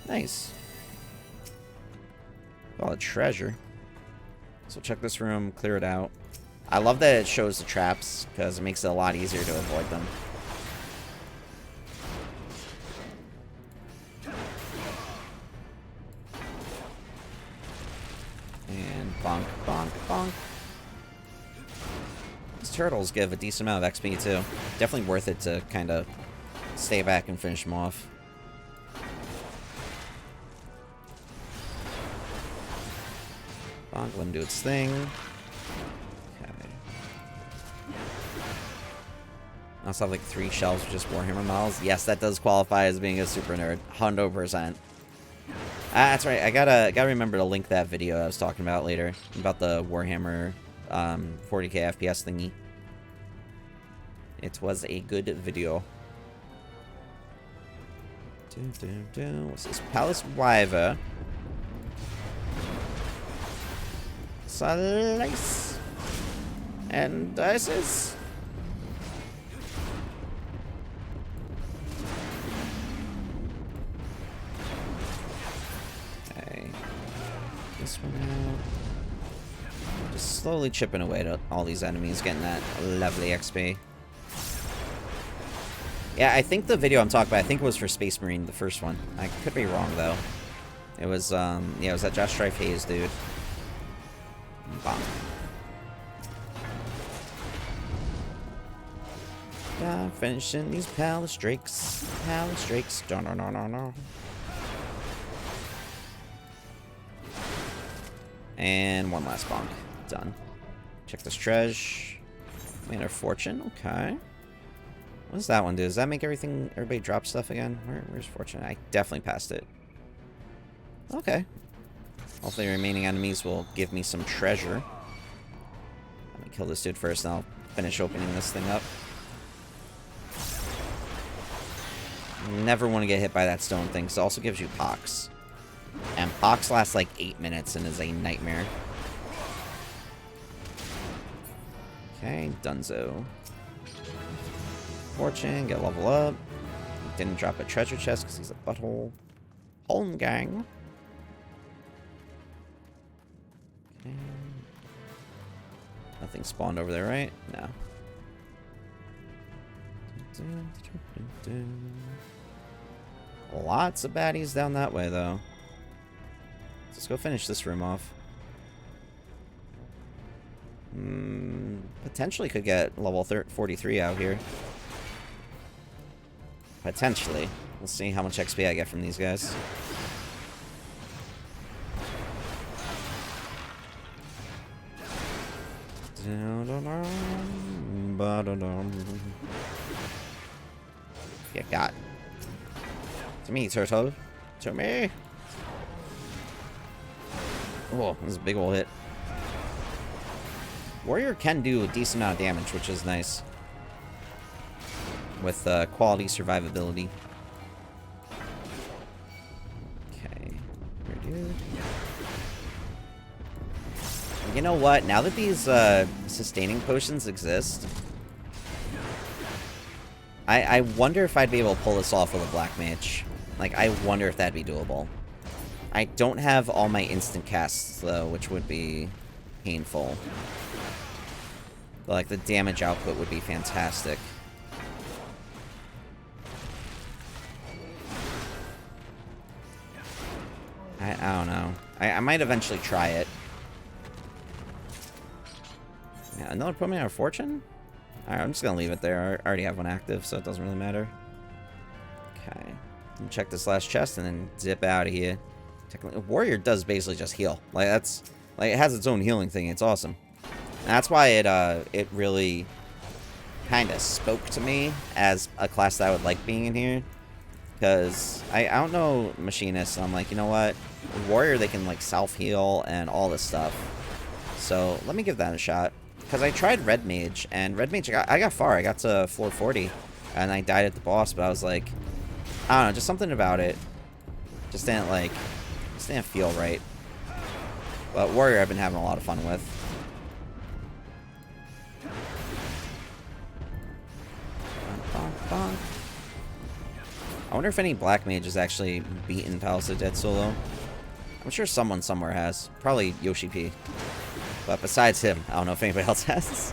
Nice. All a treasure. So check this room, clear it out. I love that it shows the traps, because it makes it a lot easier to avoid them. And bonk, bonk, bonk. These turtles give a decent amount of XP too. Definitely worth it to kind of stay back and finish them off. Bonk, let him do its thing. Okay. I also have like 3 shelves with just Warhammer models. Yes, that does qualify as being a super nerd. 100%. That's right. I gotta remember to link that video I was talking about later about the Warhammer 40k FPS thingy. It was a good video. What's this? Palace Wyver. Slice. And dices. Okay. This one out. Just slowly chipping away to all these enemies, getting that lovely XP. Yeah, I think the video I'm talking about, I think it was for Space Marine, the first one. I could be wrong, though. It was, yeah, it was that Josh Strife Hayes dude. Bonk. Yeah, finishing these palace drakes. Palace drakes. No. And one last bonk. Done. Check this treasure. Manor Fortune. Okay. What does that one do? Does that make everybody drop stuff again? Where's Fortune? I definitely passed it. Okay. Hopefully the remaining enemies will give me some treasure. Let me kill this dude first, and I'll finish opening this thing up. Never want to get hit by that stone thing, because it also gives you pox. And pox lasts like 8 minutes and is a nightmare. Okay, donezo. Fortune, get level up. Didn't drop a treasure chest because he's a butthole. Home gang. Okay. Nothing spawned over there, right? No. Lots of baddies down that way, though. Let's go finish this room off. Potentially could get level 43 out here. Potentially. We'll see how much XP I get from these guys. Get got. To me, turtle. To me. Oh, this is a big ol' hit. Warrior can do a decent amount of damage, which is nice. With quality survivability. Okay. Here, dude. You know what? Now that these sustaining potions exist, I wonder if I'd be able to pull this off with a Black Mage. Like, I wonder if that'd be doable. I don't have all my instant casts, though, which would be painful. But, like, the damage output would be fantastic. I don't know. I might eventually try it. Yeah, another put me on a fortune? Alright, I'm just gonna leave it there. I already have one active, so it doesn't really matter. Okay. Check this last chest and then zip out of here. Warrior does basically just heal. Like, that's... Like, it has its own healing thing. It's awesome. And that's why it really kind of spoke to me as a class that I would like being in here. Because I don't know Machinist, so I'm like, you know what? Warrior, they can, like, self-heal and all this stuff. So, let me give that a shot. Because I tried Red Mage, and Red Mage, I got far. I got to 440, and I died at the boss, but I was like, I don't know, just something about it. Just didn't feel right. But Warrior I've been having a lot of fun with. I wonder if any Black Mage has actually beaten Palace of Dead solo. I'm sure someone somewhere has. Probably Yoshi P. But besides him, I don't know if anybody else has.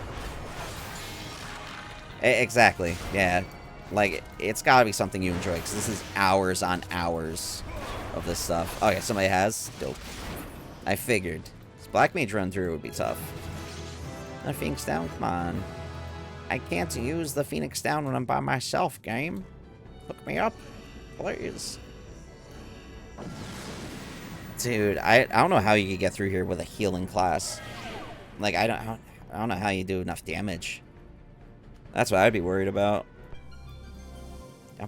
Exactly, yeah. Like, it's gotta be something you enjoy, because this is hours on hours of this stuff. Okay, somebody has? Dope. I figured. This Black Mage run through would be tough. The Phoenix down? Come on. I can't use the Phoenix down when I'm by myself, game. Hook me up, please. Dude, I don't know how you could get through here with a healing class. Like, I don't know how you do enough damage. That's what I'd be worried about.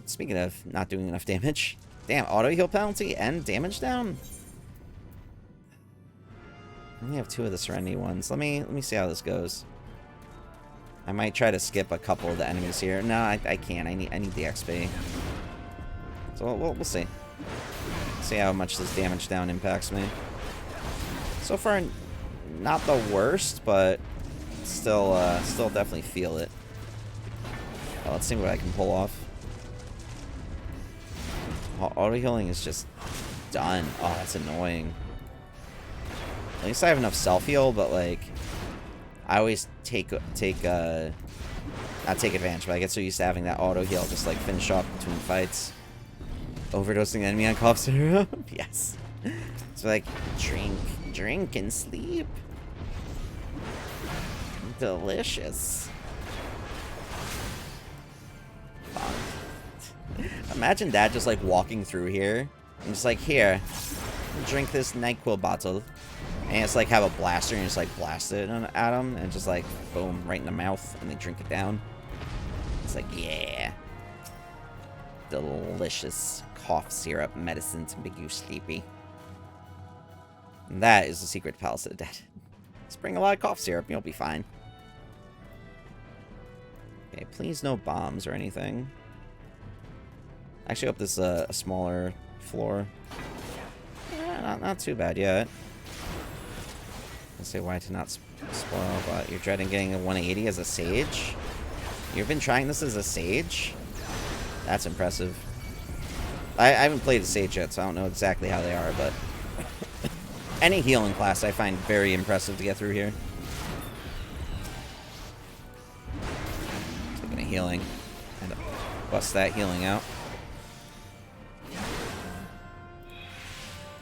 Speaking of not doing enough damage. Damn, auto heal penalty and damage down? I only have 2 of the Serenity ones. Let me see how this goes. I might try to skip a couple of the enemies here. No, I can't. I need the XP. So we'll see. See how much this damage down impacts me. So far, not the worst, but still definitely feel it. Oh, let's see what I can pull off. Auto healing is just done. Oh, that's annoying. At least I have enough self heal, but like, I always not take advantage, but I get so used to having that auto heal just like finish off between fights. Overdosing the enemy on cough syrup. Yes. So like, drink and sleep. Delicious. Imagine Dad just like walking through here and just like, here, drink this NyQuil bottle, and it's like have a blaster and just like blast it at them and just like boom, right in the mouth, and they drink it down. It's like, yeah, delicious cough syrup medicine to make you sleepy. And that is the secret to Palace of the Dead. Just bring a lot of cough syrup, you'll be fine. Okay, please no bombs or anything. Actually, hope this is a smaller floor. Yeah, not too bad yet. Let's say why to not spoil, but you're dreading getting a 180 as a Sage? You've been trying this as a Sage? That's impressive. I haven't played a Sage yet, so I don't know exactly how they are, but any healing class I find very impressive to get through here. Taking a healing. And bust that healing out.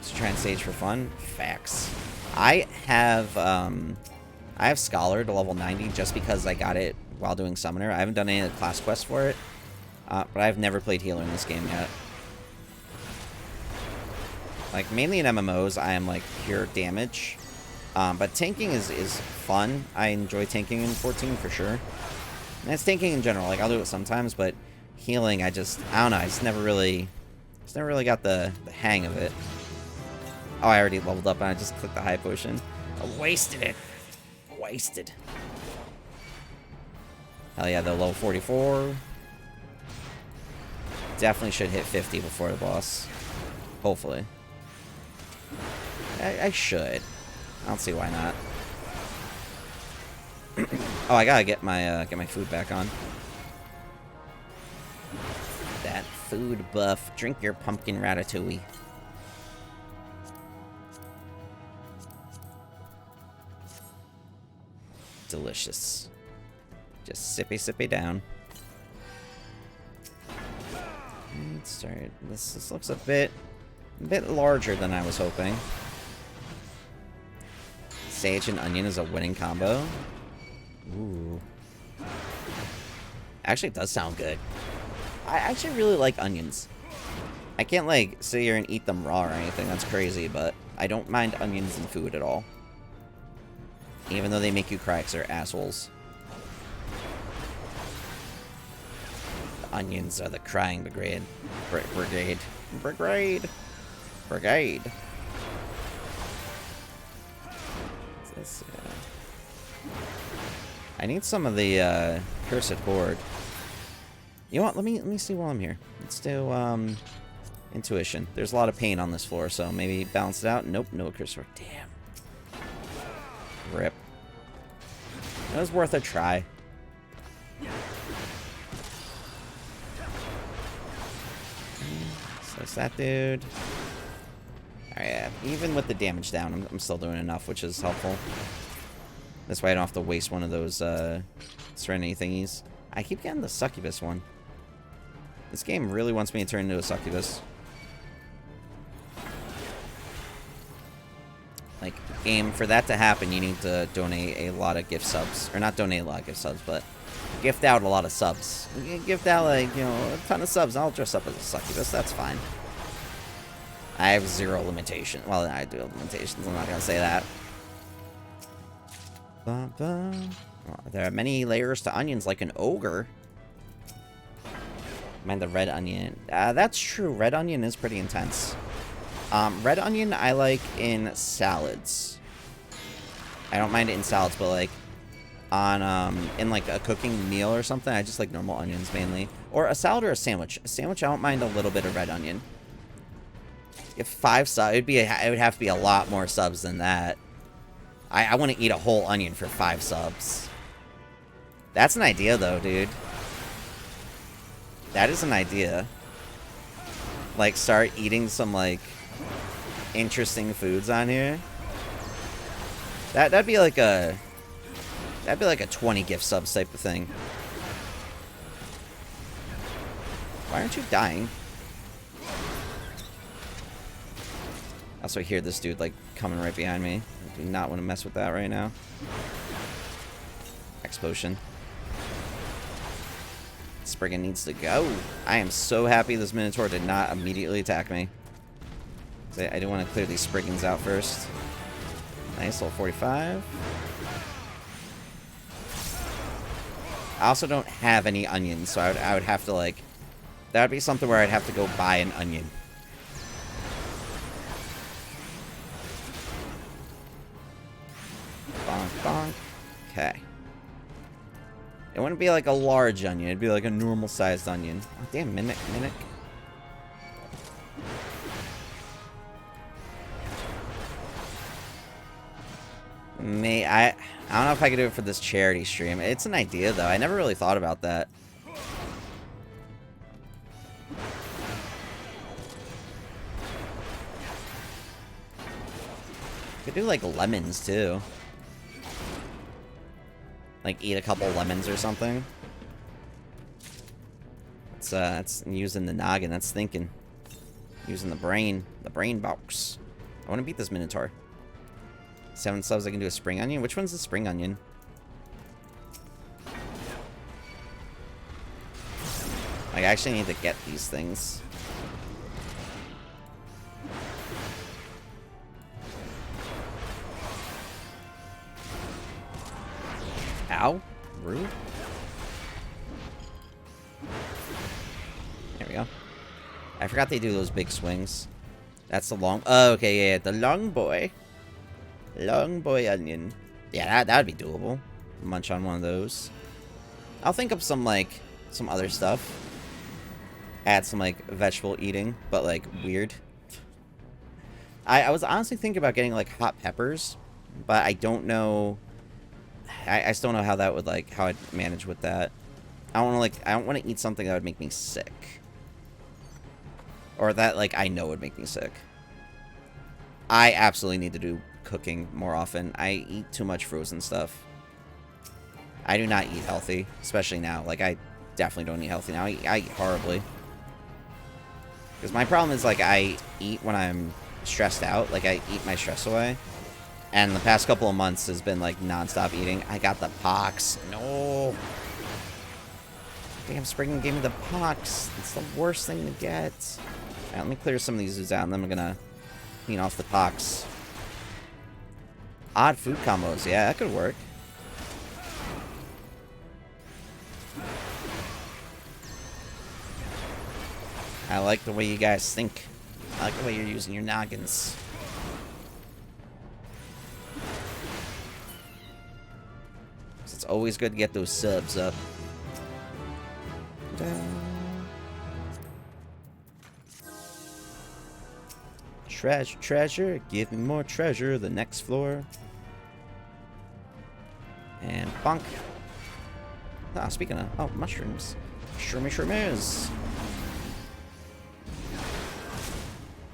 Just try and Sage for fun. Facts. I have Scholar to level 90 just because I got it while doing Summoner. I haven't done any of the class quests for it, but I've never played Healer in this game yet. Like, mainly in MMOs, I am, like, pure damage. But tanking is fun. I enjoy tanking in 14 for sure. And it's tanking in general. Like, I'll do it sometimes, but healing, I don't know. I just never really got the hang of it. Oh, I already leveled up and I just clicked the high potion. I wasted it. Wasted. Hell yeah, the level 44. Definitely should hit 50 before the boss. Hopefully. I should. I don't see why not. Oh, I gotta get my food back on. That food buff. Drink your pumpkin ratatouille. Delicious. Just sippy down. Let's start. This looks a bit larger than I was hoping. Sage and onion is a winning combo. Ooh. Actually, it does sound good. I actually really like onions. I can't, like, sit here and eat them raw or anything. That's crazy, but I don't mind onions in food at all. Even though they make you cry because they're assholes. The onions are the crying brigade. Brigade. What's this? I need some of the cursed horde. You know what? Let me see while I'm here. Let's do intuition. There's a lot of pain on this floor, so maybe balance it out. Nope, no cursed horde. Damn. Rip. It was worth a try. Slice that dude. Alright, yeah. Even with the damage down, I'm still doing enough, which is helpful. This way I don't have to waste one of those serenity thingies. I keep getting the succubus one. This game really wants me to turn into a succubus. Like, game, for that to happen, you need to donate a lot of gift subs. Or not donate a lot of gift subs, but gift out a lot of subs. You can gift out, like, you know, a ton of subs. I'll dress up as a succubus. That's fine. I have zero limitation. Well, I do have limitations. I'm not going to say that. Oh, there are many layers to onions, like an ogre. Mind the red onion. That's true. Red onion is pretty intense. Red onion I like in salads. I don't mind it in salads, but like on in like a cooking meal or something, I just like normal onions mainly. Or a salad or a sandwich. A sandwich I don't mind a little bit of red onion. If 5 subs, it would have to be a lot more subs than that. I want to eat a whole onion for 5 subs. That's an idea though, dude. That is an idea. Like, start eating some, like, interesting foods on here. That'd be like a 20 gift subs type of thing. Why aren't you dying? I also hear this dude, like, coming right behind me. I do not want to mess with that right now. X-Potion. Spriggan needs to go. I am so happy this Minotaur did not immediately attack me. I do want to clear these Spriggans out first. Nice, level 45. I also don't have any onions, so I would have to, like... That would be something where I'd have to go buy an onion. Bonk, bonk. Okay. It wouldn't be like a large onion. It'd be like a normal-sized onion. Oh, damn, Mimic. I don't know if I could do it for this charity stream. It's an idea, though. I never really thought about that. Could do, like, lemons, too. Like, eat a couple lemons or something. It's using the noggin. That's thinking. Using the brain box. I want to beat this Minotaur. 7 subs, I can do a spring onion. Which one's the spring onion? Like, I actually need to get these things. Ow. Rude. There we go. I forgot they do those big swings. That's the long... Oh, okay, yeah, the long boy. Long boy onion. Yeah, that would be doable. Munch on one of those. I'll think of some, like, some other stuff. Add some, like, vegetable eating, but, like, weird. I was honestly thinking about getting, like, hot peppers, but I don't know... I still don't know how that would, like, how I'd manage with that. I don't want to eat something that would make me sick. Or that, like, I know would make me sick. I absolutely need to do cooking more often. I eat too much frozen stuff. I do not eat healthy, especially now. Like, I definitely don't eat healthy now. I eat horribly. Because my problem is, like, I eat when I'm stressed out. Like, I eat my stress away. And the past couple of months has been, like, non-stop eating. I got the pox. No. Damn, Spriggan gave me the pox. It's the worst thing to get. Alright, let me clear some of these zoos out, and then I'm gonna clean off the pox. Odd food combos. Yeah, that could work. I like the way you guys think. I like the way you're using your noggins. It's always good to get those subs up. Treasure, treasure, give me more treasure. The next floor. And bonk. Ah, speaking of, oh, mushrooms. Shroomies.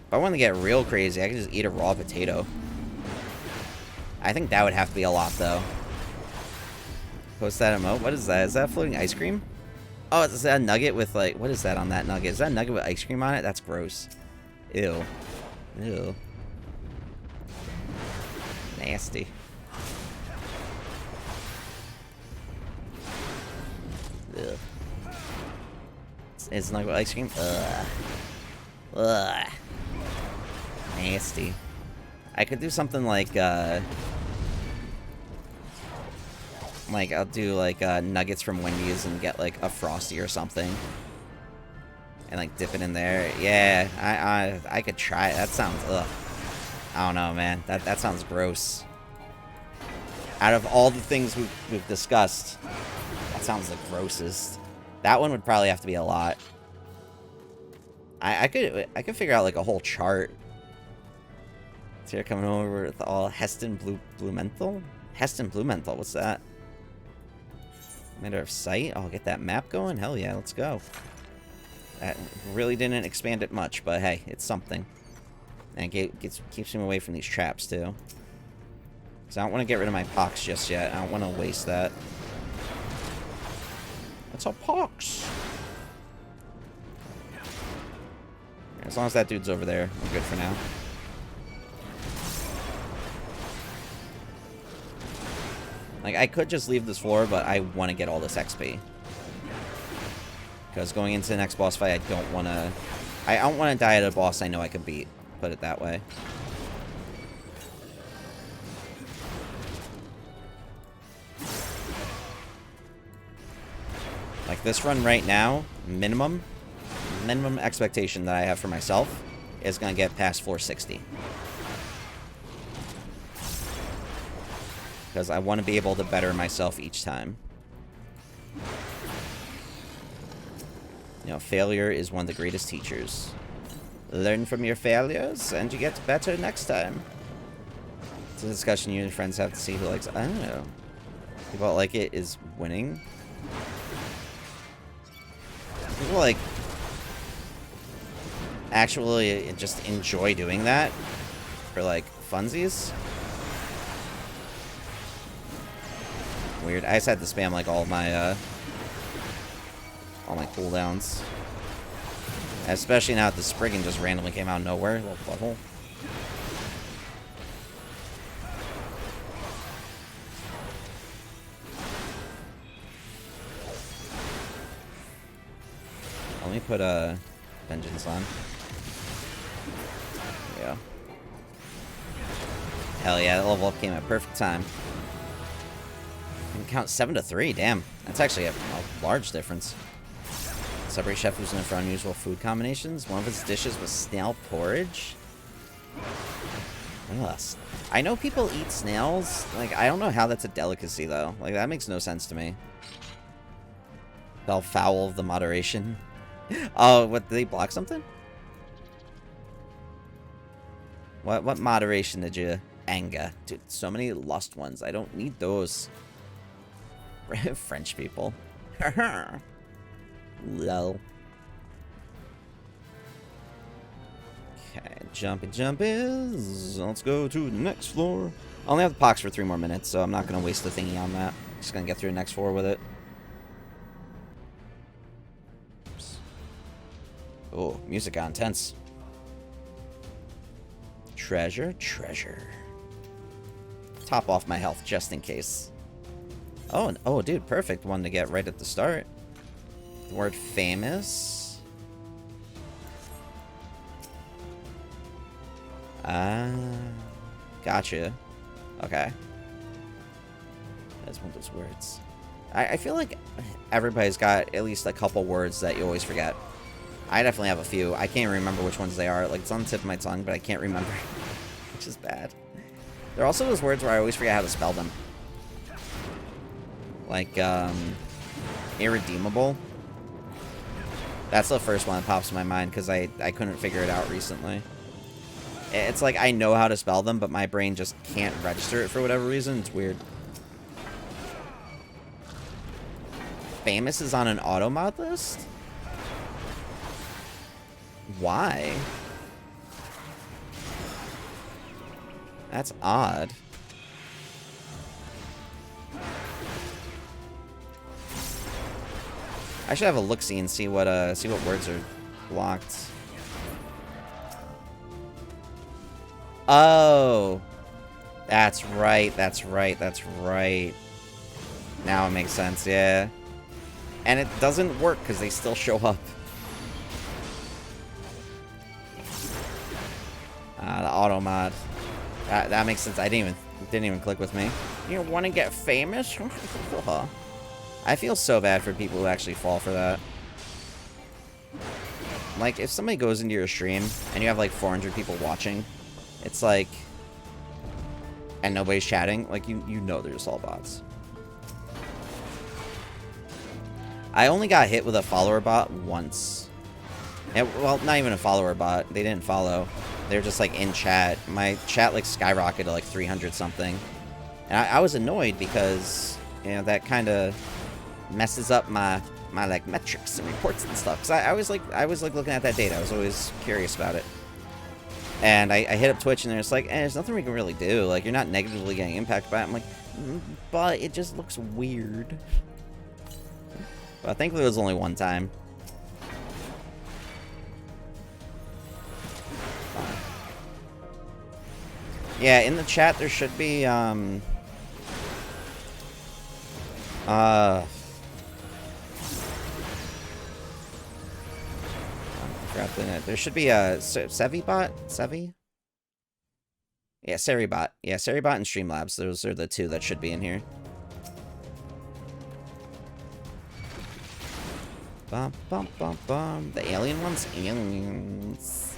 If I want to get real crazy, I could just eat a raw potato. I think that would have to be a lot, though. Post that emote. What is that? Is that floating ice cream? Oh, is that a nugget with, like, what is that on that nugget? Is that a nugget with ice cream on it? That's gross. Ew. Ew. Nasty. Ugh. It's nugget with ice cream? Ugh. Ugh. Nasty. I could do something like, I'll do, like, nuggets from Wendy's and get, like, a Frosty or something. And, like, dip it in there. Yeah, I could try it. That sounds, ugh. I don't know, man. That sounds gross. Out of all the things we've discussed, that sounds the grossest. That one would probably have to be a lot. I could figure out, like, a whole chart. So you're coming over with all Heston Blumenthal? Heston Blumenthal, what's that? Matter of sight? I'll get that map going? Hell yeah, let's go. That really didn't expand it much, but hey, it's something. And it keeps him away from these traps, too. Because I don't want to get rid of my pox just yet. I don't want to waste that. That's a pox! As long as that dude's over there, we're good for now. Like, I could just leave this floor, but I want to get all this XP. Because going into the next boss fight, I don't want to die at a boss I know I could beat. Put it that way. Like, this run right now, minimum expectation that I have for myself is going to get past 460. Because I want to be able to better myself each time. You know, failure is one of the greatest teachers. Learn from your failures, and you get better next time. It's a discussion you and friends have to see who likes it. I don't know. People like it is winning. People, like, actually just enjoy doing that for, like, funsies. Weird. I just had to spam, like, all my cooldowns. Especially now that the Spriggan just randomly came out of nowhere. Little butthole. Let me put Vengeance on. There we go. Hell yeah, that level up came at perfect time. I can count 7 to 3, damn. That's actually a large difference. Separate chef who's known for unusual food combinations. One of his dishes was snail porridge. Ugh. I know people eat snails. Like, I don't know how that's a delicacy, though. Like, that makes no sense to me. Fell foul of the moderation. Oh, what, did they block something? What moderation did you anger? Dude, so many lust ones. I don't need those. French people. Lol. Okay, jump is. Let's go to the next floor. I only have the pox for 3 more minutes, so I'm not going to waste the thingy on that. Just going to get through the next floor with it. Oops. Oh, music got intense. Treasure. Top off my health just in case. Oh, dude, perfect one to get right at the start. The word famous. Gotcha. Okay. That's one of those words. I feel like everybody's got at least a couple words that you always forget. I definitely have a few. I can't remember which ones they are. Like, it's on the tip of my tongue, but I can't remember. Which is bad. There are also those words where I always forget how to spell them. Like, irredeemable. That's the first one that pops in my mind because I couldn't figure it out recently. It's like I know how to spell them, but my brain just can't register it for whatever reason. It's weird. Famous is on an auto mod list? Why? That's odd. I should have a look-see and see what words are blocked. Oh, that's right. Now it makes sense, yeah. And it doesn't work because they still show up. The auto mod. That makes sense. It didn't even click with me. You want to get famous? I feel so bad for people who actually fall for that. Like, if somebody goes into your stream and you have like 400 people watching, it's like, and nobody's chatting, like you know they're just all bots. I only got hit with a follower bot once. Well, not even a follower bot. They didn't follow. They were just like in chat. My chat like skyrocketed to like 300 something. And I was annoyed because, you know, that kind of messes up my like metrics and reports and stuff. Cause I was like looking at that data. I was always curious about it. And I hit up Twitch and they're just like, there's nothing we can really do. Like, you're not negatively getting impacted by it. I'm like, but it just looks weird. But thankfully it was only one time. Yeah, in the chat there should be, I forgot the net. There should be a Sevi? Yeah, Seribot. Yeah, Seribot and Streamlabs. Those are the two that should be in here. Bum, bum, bum, bum. The alien ones? Aliens.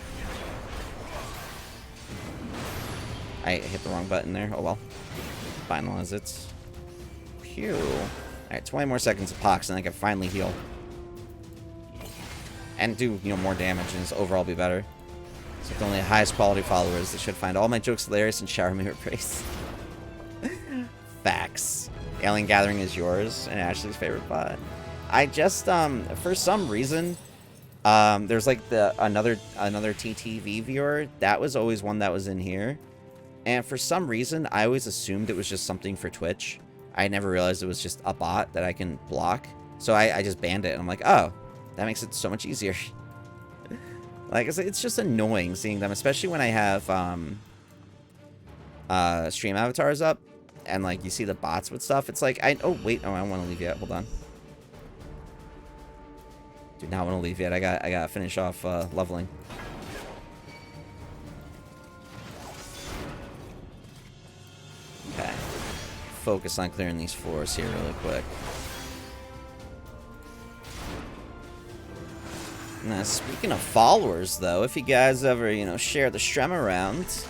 I hit the wrong button there. Oh well. Finalize it. Phew. Alright, 20 more seconds of pox and I can finally heal. And do, you know, more damage and just overall be better. So with only the highest quality followers, they should find all my jokes hilarious and shower me with praise. Facts. Alien Gathering is yours and Ashley's favorite bot. I just, for some reason, there's like another TTV viewer. That was always one that was in here. And for some reason, I always assumed it was just something for Twitch. I never realized it was just a bot that I can block. So I just banned it. And I'm like, oh, that makes it so much easier. Like, it's just annoying seeing them, especially when I have stream avatars up. And, like, you see the bots with stuff. It's like, oh, wait. Oh, I don't want to leave yet. Hold on. Do not want to leave yet. I gotta finish off leveling. Okay. Focus on clearing these floors here really quick. Now, speaking of followers, though, if you guys ever, you know, share the stream around,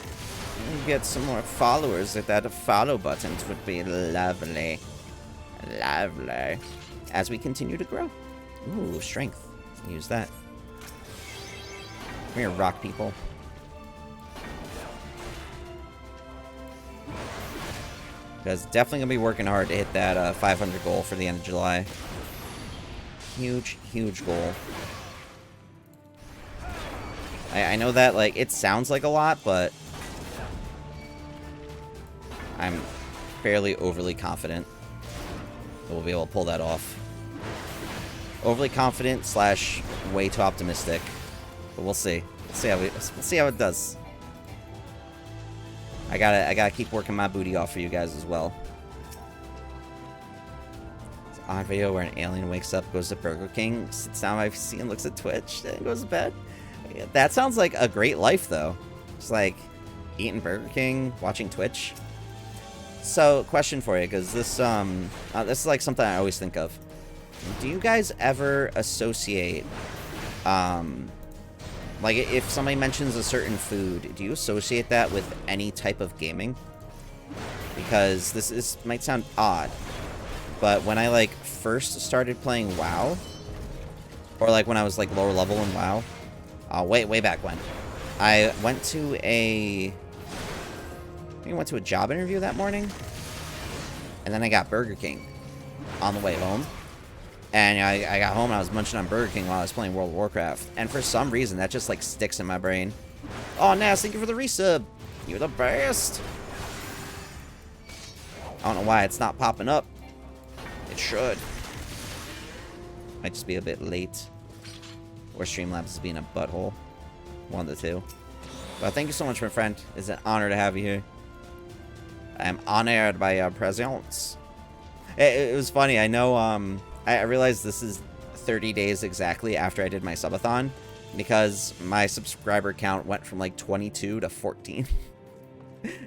you get some more followers. If that follow buttons would be lovely. Lovely. As we continue to grow. Ooh, strength. Use that. Come here, rock people. Because definitely going to be working hard to hit that 500 goal for the end of July. Huge, huge goal. I know that, like, it sounds like a lot, but I'm fairly overly confident that we'll be able to pull that off. Overly confident slash way too optimistic. But we'll see. We'll see how it does. I gotta keep working my booty off for you guys as well. It's an odd video where an alien wakes up, goes to Burger King, sits down by PC and looks at Twitch, then goes to bed. That sounds like a great life, though. Just like eating Burger King, watching Twitch. So, question for you, because this is like something I always think of. Do you guys ever associate, like, if somebody mentions a certain food, do you associate that with any type of gaming? Because this might sound odd, but when I, like, first started playing WoW, or, like, when I was, like, lower level in WoW, way back when, I went to I think I went to a job interview that morning, and then I got Burger King on the way home. And I got home and I was munching on Burger King while I was playing World of Warcraft. And for some reason, that just, like, sticks in my brain. Oh, Nas, thank you for the resub. You're the best. I don't know why it's not popping up. It should. Might just be a bit late. Or Streamlabs is being a butthole. One of the two. But thank you so much, my friend. It's an honor to have you here. I am honored by your presence. It was funny. I know, I realized this is 30 days exactly after I did my subathon, because my subscriber count went from like 22 to 14.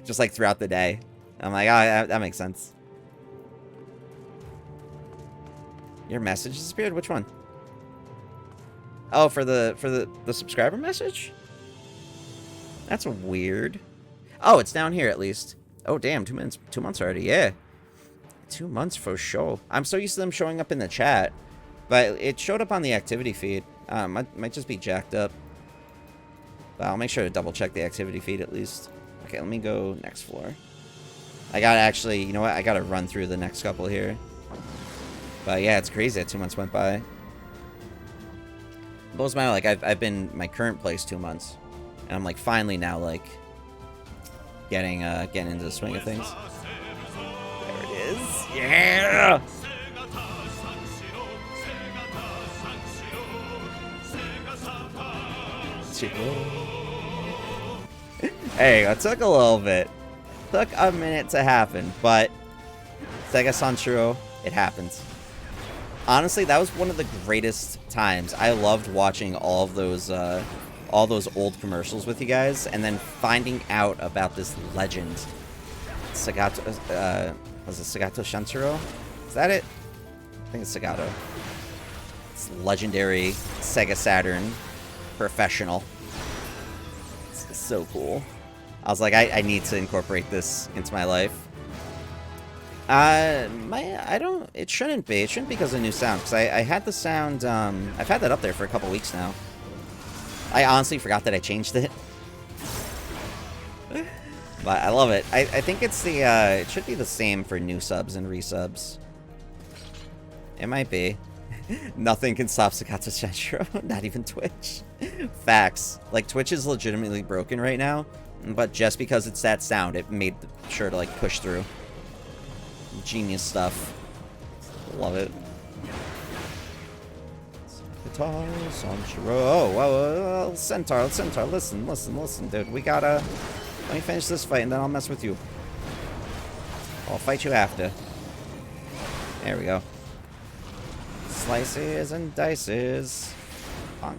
Just like throughout the day. I'm like, oh, that makes sense. Your message disappeared? Which one? Oh, for the subscriber message? That's weird. Oh, it's down here at least. Oh, damn, 2 months already, yeah. 2 months for sure. I'm so used to them showing up in the chat, but it showed up on the activity feed. Might just be jacked up. But I'll make sure to double check the activity feed at least. Okay, let me go next floor. I gotta actually, you know what? I gotta run through the next couple here. But yeah, it's crazy that 2 months went by. It blows my mind. Like, I've been my current place 2 months, and I'm like finally now like getting into the swing of things. There it is. Yeah. Hey, it took a little bit. Took a minute to happen, but Sega Sanshiro, it happens. Honestly, that was one of the greatest times. I loved watching all those old commercials with you guys, and then finding out about this legend. Sagato, was it Sagato Shanshiro? Is that it? I think it's Sagato. It's legendary Sega Saturn professional. It's so cool. I was like, I need to incorporate this into my life. It shouldn't be. It shouldn't be because of new sound, because I had the sound, I've had that up there for a couple weeks now. I honestly forgot that I changed it. But I love it. I think it's the, it should be the same for new subs and resubs. It might be. Nothing can stop Sagato Shanshiro, not even Twitch. Facts. Like, Twitch is legitimately broken right now, but just because it's that sound, it made sure to, like, push through. Genius stuff. Love it. Sagato Shanshiro. Oh, whoa, Centaur, listen, dude. We gotta... Let me finish this fight, and then I'll mess with you. I'll fight you after. There we go. Slices and dices. Bonk.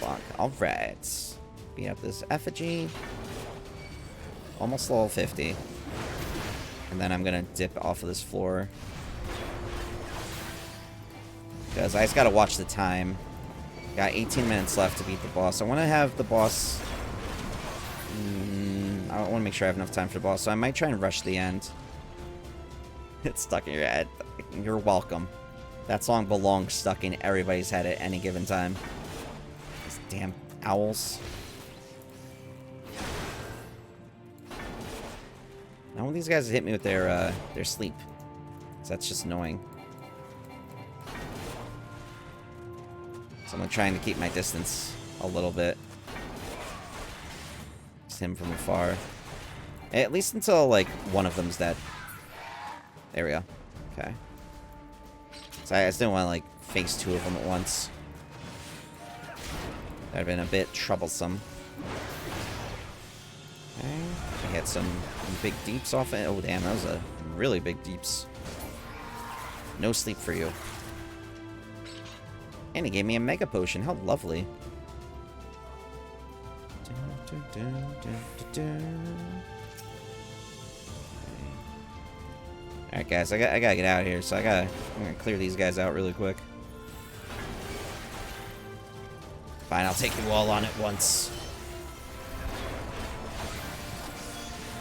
Bonk. Alright. Beat up this effigy. Almost level 50. And then I'm gonna dip off of this floor. Because I just gotta watch the time. Got 18 minutes left to beat the boss. I want to have the boss... I want to make sure I have enough time for the boss, so I might try and rush the end. It's stuck in your head. You're welcome. That song belongs stuck in everybody's head at any given time. These damn owls. I want these guys to hit me with their sleep. So that's just annoying. So I'm trying to keep my distance a little bit. Just him from afar. At least until, like, one of them's dead. There we go. Okay. So I just didn't want to, like, face two of them at once. That'd have been a bit troublesome. Okay. I get some big deeps off it. Oh, damn, that was a really big deeps. No sleep for you. And he gave me a mega potion. How lovely. Alright, guys, I gotta get out of here, so I'm gonna clear these guys out really quick. Fine, I'll take you all on at once.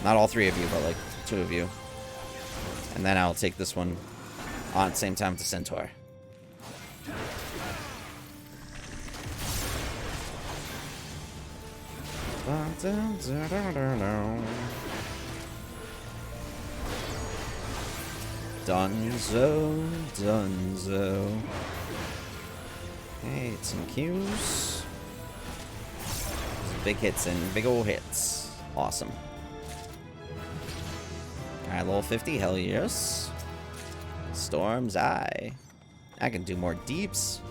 Not all three of you, but, like, two of you. And then I'll take this one on at the same time with the Centaur. Dunzo, Dunzo. Hey, some Qs. Big hits and big ol' hits. Awesome. Alright, level 50, hell yes. Storm's Eye. I can do more deeps.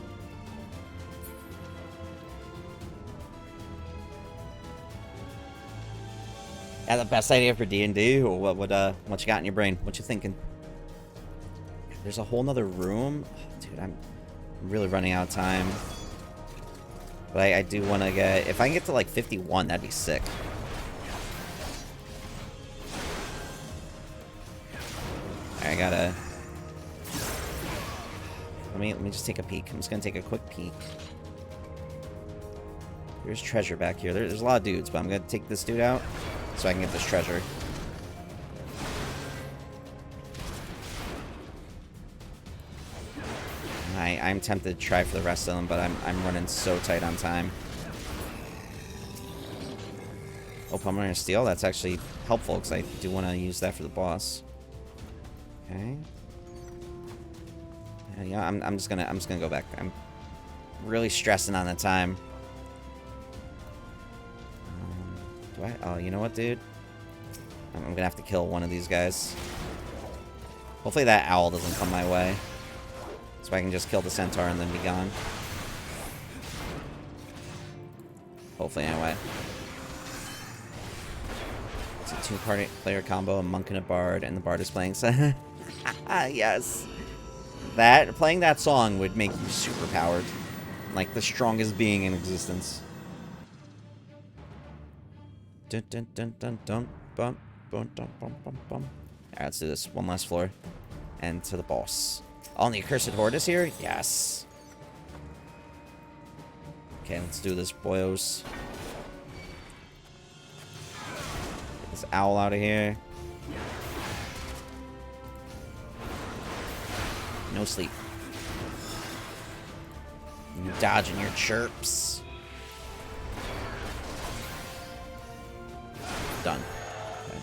Yeah, the best idea for D&D? Or what you got in your brain? What you thinking? There's a whole nother room? Oh, dude, I'm really running out of time. But I do want to get... If I can get to, like, 51, that'd be sick. I gotta... Let me just take a peek. I'm just gonna take a quick peek. There's treasure back here. There's a lot of dudes, but I'm gonna take this dude out so I can get this treasure. I'm tempted to try for the rest of them, but I'm running so tight on time. Oh, Pulmonary Steel? That's actually helpful, because I do want to use that for the boss. Okay. Yeah, I'm just gonna go back. I'm really stressing on the time. Do I? Oh, you know what, dude? I'm gonna have to kill one of these guys. Hopefully that owl doesn't come my way, so I can just kill the centaur and then be gone. Hopefully, anyway. It's a two-party player combo, a monk and a bard, and the bard is playing. Yes. Playing that song would make you super powered. Like the strongest being in existence. Dun dun dun dun dun bum bum dun bum bum bum. Alright, let's do this. One last floor. And to the boss. Oh, and the accursed horde is here? Yes. Okay, let's do this, boyos. Get this owl out of here. No sleep. You dodging your chirps. Done. Okay.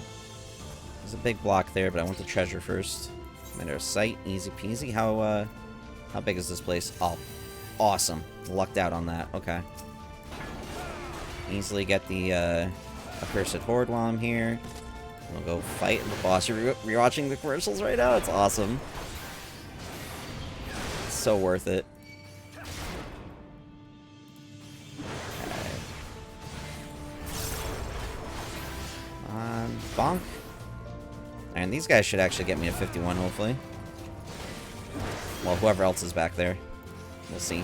There's a big block there, but I want the treasure first. Matter of sight, easy peasy. How big is this place? Oh, awesome. Lucked out on that. Okay. Easily get the accursed horde while I'm here. We'll go fight the boss. You're rewatching the commercials right now? It's awesome. It's so worth it. Bonk. And these guys should actually get me to 51, hopefully. Well, whoever else is back there. We'll see.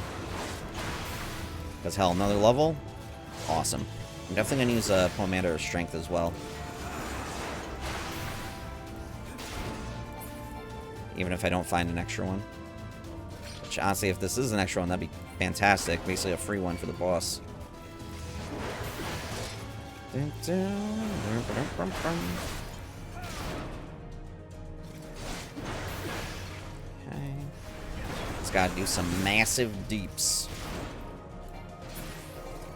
Because, hell, another level? Awesome. I'm definitely going to use a Pomander of Strength as well. Even if I don't find an extra one. Which, honestly, if this is an extra one, that'd be fantastic. Basically a free one for the boss. Okay. It's gotta do some massive deeps.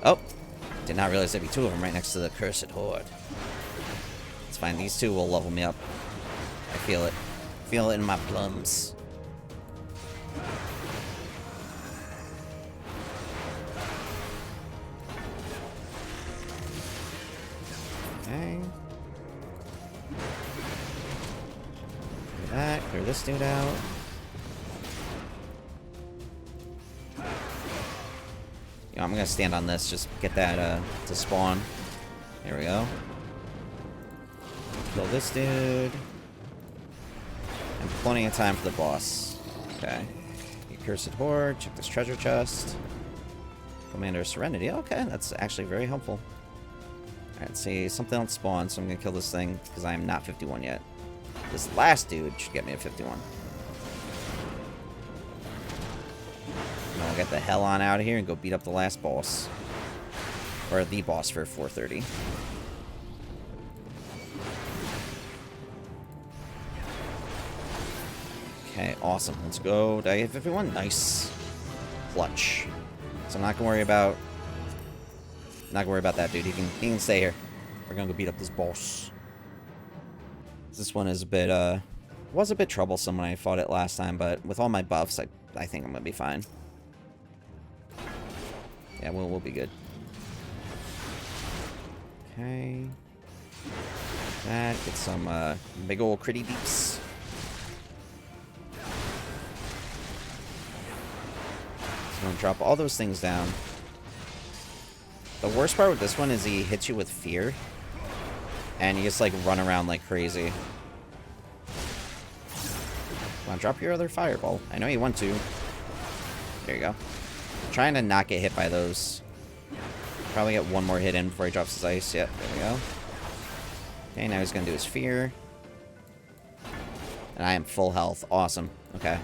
Oh! Did not realize there'd be two of them right next to the accursed horde. It's fine. These two will level me up. I feel it. Feel it in my plums. Okay. Clear that. Clear this dude out. You know, I'm gonna stand on this. Just get that to spawn. There we go. Kill this dude. And plenty of time for the boss. Okay. Cursed Horde. Check this treasure chest. Commander Serenity. Okay, that's actually very helpful. Alright, see, something else spawned, so I'm gonna kill this thing, because I am not 51 yet. This last dude should get me to 51. And I'll get the hell on out of here and go beat up the last boss. Or the boss for 430. Okay, awesome. Let's go. Did I get 51? Nice. Clutch. So I'm not gonna worry about that dude. He can stay here. We're gonna go beat up this boss. This one is a bit was a bit troublesome when I fought it last time, but with all my buffs, I think I'm gonna be fine. Yeah, we'll be good. Okay. That, get some big ol' critty beeps. So I'm gonna drop all those things down. The worst part with this one is he hits you with fear. And you just like run around like crazy. Come on, drop your other fireball. I know you want to. There you go. I'm trying to not get hit by those. Probably get one more hit in before he drops his ice. Yep, there we go. Okay, now he's gonna do his fear. And I am full health. Awesome. Okay.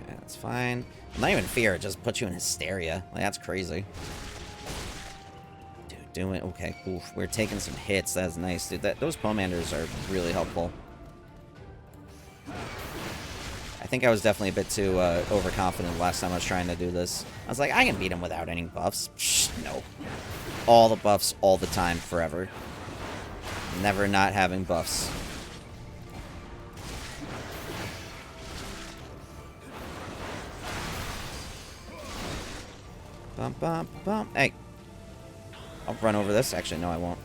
Okay, that's fine. Not even fear, it just puts you in hysteria. Like, that's crazy. Dude, doing... Okay, oof, we're taking some hits. That's nice, dude. Those Pomanders are really helpful. I think I was definitely a bit too overconfident last time I was trying to do this. I was like, I can beat him without any buffs. Psh, no. All the buffs, all the time, forever. Never not having buffs. Bump, bump, bump. Hey. I'll run over this. Actually, no, I won't.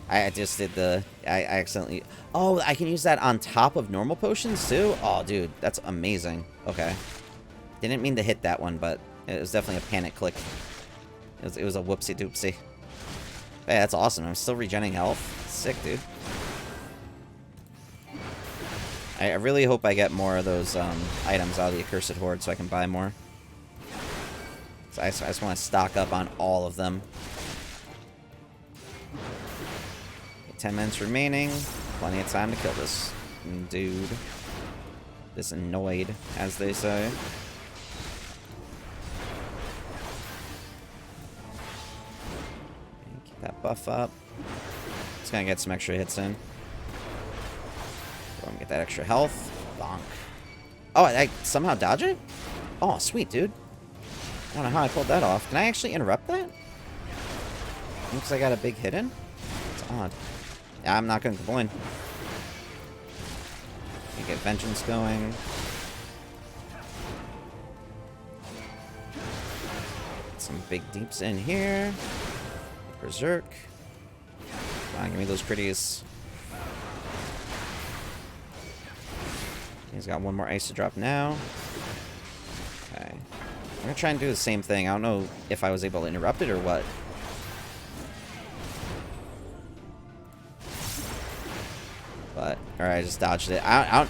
I just did the... I accidentally... Oh, I can use that on top of normal potions, too? Oh, dude, that's amazing. Okay. Didn't mean to hit that one, but it was definitely a panic click. It was a whoopsie-doopsie. Hey, that's awesome. I'm still regenerating health. Sick, dude. I really hope I get more of those items out of the Accursed Horde so I can buy more. So I just want to stock up on all of them. 10 minutes remaining. Plenty of time to kill this dude. This annoyed, as they say. Keep that buff up. Just gonna get some extra hits in. Go and get that extra health. Bonk. Oh, I somehow dodge it? Oh, sweet, dude. I don't know how I pulled that off. Can I actually interrupt that? Looks like I got a big hit in. It's odd. Yeah, I'm not going to complain. Get Vengeance going. Get some big deeps in here. Berserk. Come on, give me those critties. He's got one more ice to drop now. Okay. I'm going to try and do the same thing. I don't know if I was able to interrupt it or what. But, alright, I just dodged it. I don't...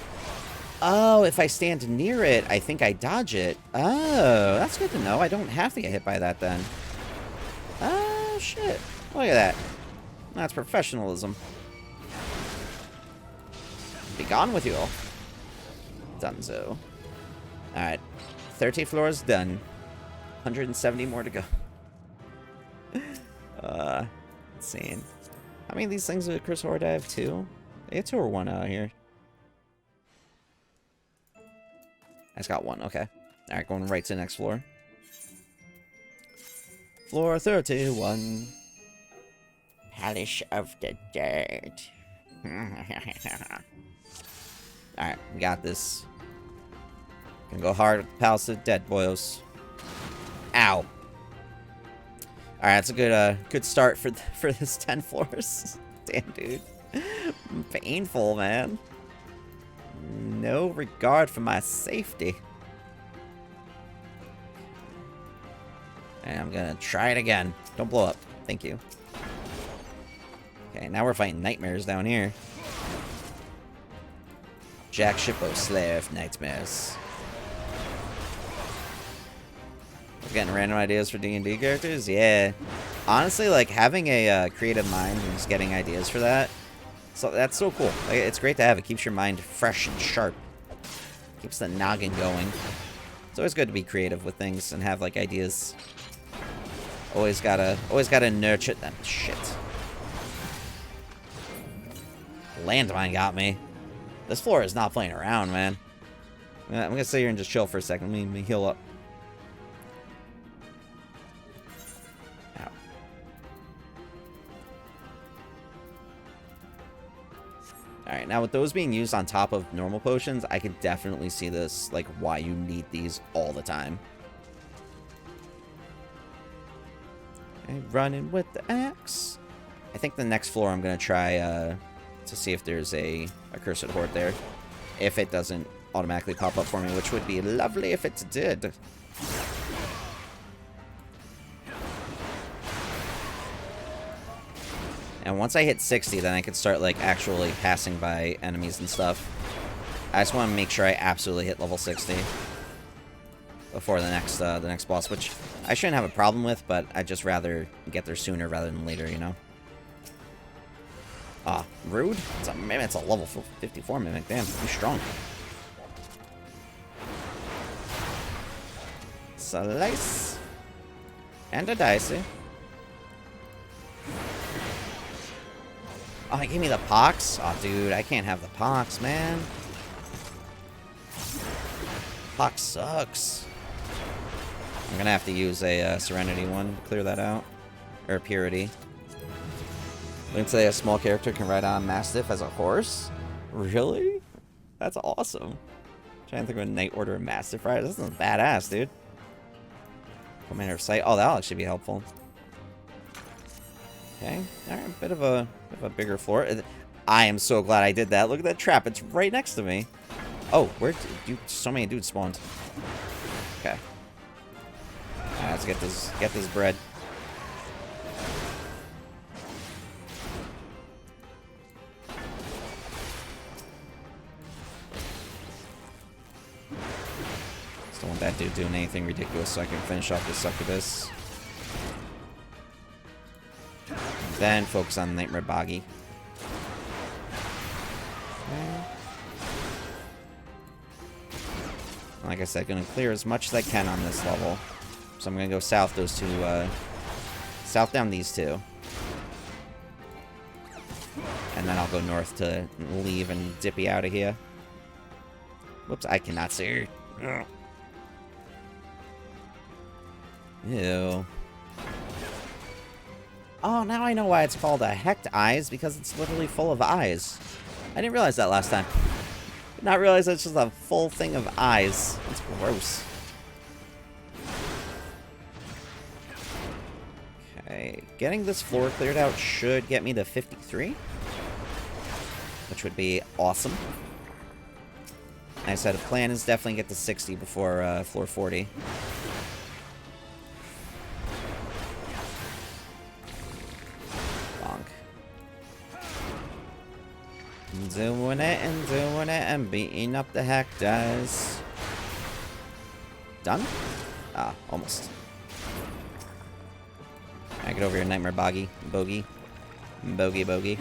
Oh, if I stand near it, I think I dodge it. Oh, that's good to know. I don't have to get hit by that then. Oh, shit. Look at that. That's professionalism. Be gone with you all. Dunzo. Alright. 30 floors done. 170 more to go. Insane. How many of these things with Chris Horde I have? 2? I have 2 or 1 out here. I just got 1, okay. Alright, going right to the next floor. Floor 31. Palace of the Dead. Alright, we got this. Gonna go hard at the Palace of the Dead, boys. Ow. Alright, that's a good start for this 10 floors. Damn, dude. Painful, man. No regard for my safety. And I'm gonna try it again. Don't blow up. Thank you. Okay, now we're fighting nightmares down here. Jack Shippo, Slayer of Nightmares. We're getting random ideas for D&D characters? Yeah. Honestly, like, having a creative mind and just getting ideas for that, so that's so cool. Like, it's great to have. It keeps your mind fresh and sharp. Keeps the noggin going. It's always good to be creative with things and have, like, ideas. Always gotta nurture them. Shit. Landmine got me. This floor is not playing around, man. I'm gonna sit here and just chill for a second. Let me heal up. Ow. Alright, now with those being used on top of normal potions, I could definitely see this, like, why you need these all the time. Okay, running with the axe. I think the next floor I'm gonna try, to see if there's a Cursed Horde there. If it doesn't automatically pop up for me, which would be lovely if it did. And once I hit 60, then I can start, like, actually passing by enemies and stuff. I just want to make sure I absolutely hit level 60 before the next boss, which I shouldn't have a problem with, but I'd just rather get there sooner rather than later, you know? Ah, rude? It's a mimic. It's a level 54 mimic. Damn, he's strong. Slice. And a dicey. Oh, he gave me the pox? Oh, dude, I can't have the pox, man. Pox sucks. I'm gonna have to use a Serenity one to clear that out. Or Purity. Wouldn't say a small character can ride on Mastiff as a horse? Really? That's awesome. I'm trying to think of a Knight Order Mastiff rider. This is badass, dude. Commander of Sight. Oh, that'll actually be helpful. Okay. Alright, a bit of a bigger floor. I am so glad I did that. Look at that trap. It's right next to me. Oh, where did so many dudes spawned. Okay. Alright, let's get this bread. Don't want that dude doing anything ridiculous so I can finish off this succubus. Then focus on Nightmare Boggy. Okay. Like I said, gonna clear as much as I can on this level. So I'm gonna go south those two, south down these two. And then I'll go north to leave and dippy out of here. Whoops, I cannot see her. Ew. Oh, now I know why it's called a Hecked Eyes, because it's literally full of eyes. I didn't realize that last time. Did not realize it's just a full thing of eyes. That's gross. Okay, getting this floor cleared out should get me to 53. Which would be awesome. Like I said, the plan is definitely get to 60 before floor 40. Doing it and beating up the Hecked Eyes. Done? Ah, almost. Alright, get over here, Nightmare Boggy. Bogey. Bogey.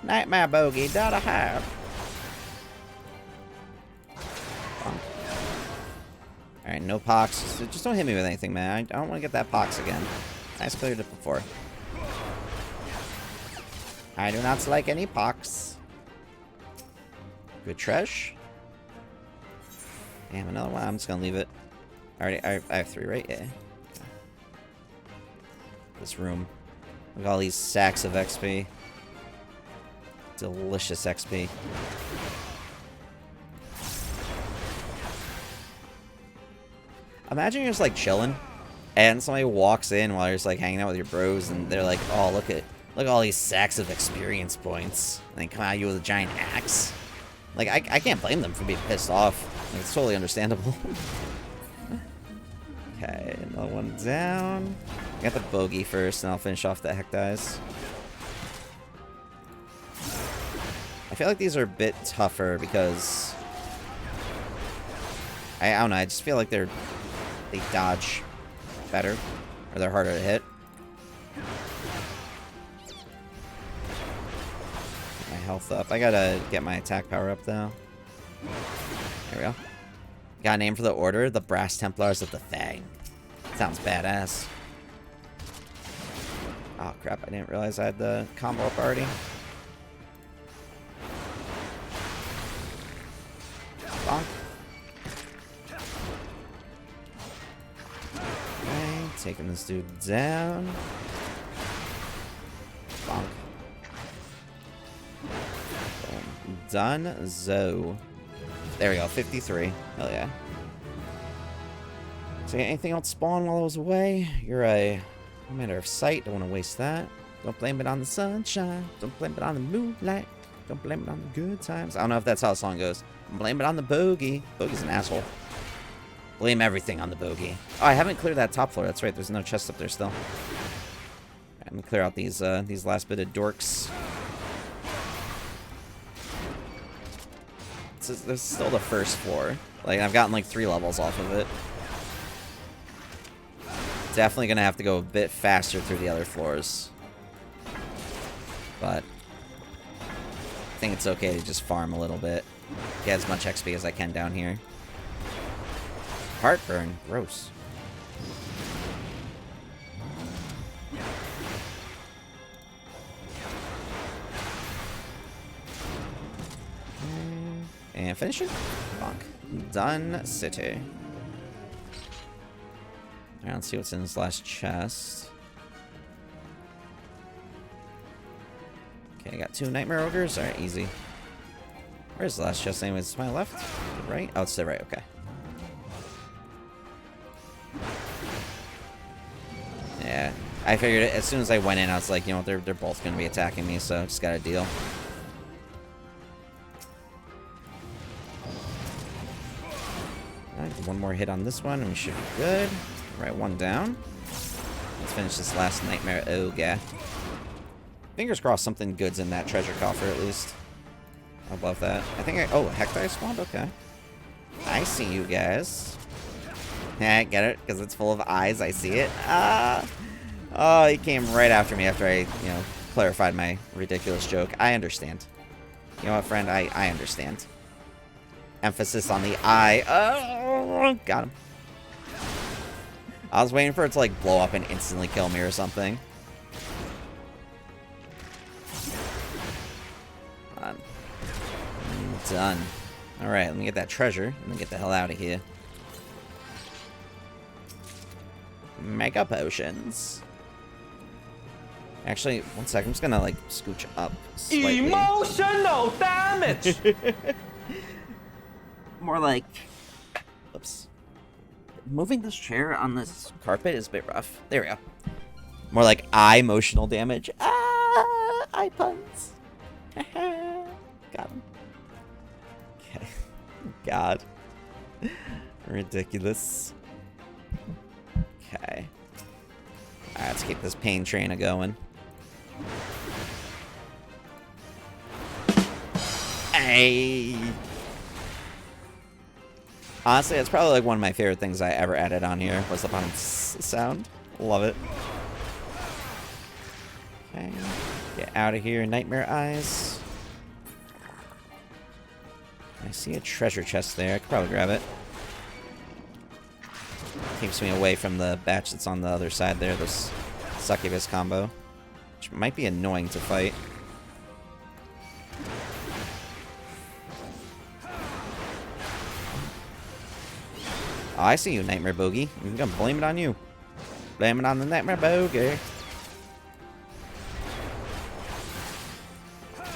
Nightmare Bogey, gotta have. Alright, no pox. Just don't hit me with anything, man. I don't want to get that pox again. I just cleared it before. I do not like any pox. Good trash. Damn, another one. I'm just gonna leave it. Alright, I have 3, right? Yeah. this room. Look at all these sacks of XP. Delicious XP. Imagine you're just like chilling, and somebody walks in while you're just like hanging out with your bros, and they're like, "Oh, look at all these sacks of experience points," and they come at you with a giant axe. Like, I can't blame them for being pissed off. Like, it's totally understandable. Okay, another one down. I got the bogey first, and I'll finish off the heck dies. I feel like these are a bit tougher because I don't know. I just feel like they dodge better, or they're harder to hit. Get my health up. I gotta get my attack power up though. There we go. Got a name for the order: the Brass Templars of the Fang. Sounds badass. Oh crap! I didn't realize I had the combo up already. Bonk. Okay, taking this dude down. Bonk. Boom. Done. Zo. There we go. 53. Hell yeah. So anything else spawn while I was away? You're a matter of sight. Don't want to waste that. Don't blame it on the sunshine. Don't blame it on the moonlight. Don't blame it on the good times. I don't know if that's how the song goes. Blame it on the bogey. Bogey's an asshole. Blame everything on the bogey. Oh, I haven't cleared that top floor. That's right. There's no chest up there still. Right, I'm gonna clear out these last bit of dorks. This is still the first floor. Like, I've gotten like 3 levels off of it. Definitely gonna have to go a bit faster through the other floors. But I think it's okay to just farm a little bit. Get as much XP as I can down here. Heartburn. Gross. And finish it. Bonk. Done. City. Alright, let's see what's in this last chest. Okay, I got 2 Nightmare Ogres. Alright, easy. Where's the last chest anyways? To my left? To the right? Oh, it's to the right, okay. Yeah. I figured as soon as I went in, I was like, you know, they're both going to be attacking me, so just got to deal. Alright, one more hit on this one, and we should be good. Right, one down. Let's finish this last Nightmare Ogre. Fingers crossed something good's in that treasure coffer, at least. I love that. I think oh, heck dice spawned? Okay. I see you guys. Yeah, I get it, because it's full of eyes. I see it. Ah! Oh, he came right after me after I, clarified my ridiculous joke. I understand. You know what, friend? I understand. Emphasis on the eye. Oh! Got him. I was waiting for it to, like, blow up and instantly kill me or something. Done. Alright, let me get that treasure. Let me get the hell out of here. Mega potions. Actually, one second. I'm just gonna, like, scooch up slightly. Emotional damage! More like... Oops. Moving this chair on this carpet is a bit rough. There we go. More like eye-motional damage. Ah! Eye puns. Got him. Okay. God. Ridiculous. Okay. Alright, let's keep this pain train a-going. Hey! Honestly, it's probably like one of my favorite things I ever added on here was the bottom sound. Love it. Okay. Get out of here, Nightmare Eyes. I see a treasure chest there. I could probably grab it. Keeps me away from the batch that's on the other side there, this succubus combo. Which might be annoying to fight. Oh, I see you, Nightmare Bogey. I'm gonna blame it on you. Blame it on the Nightmare Bogey.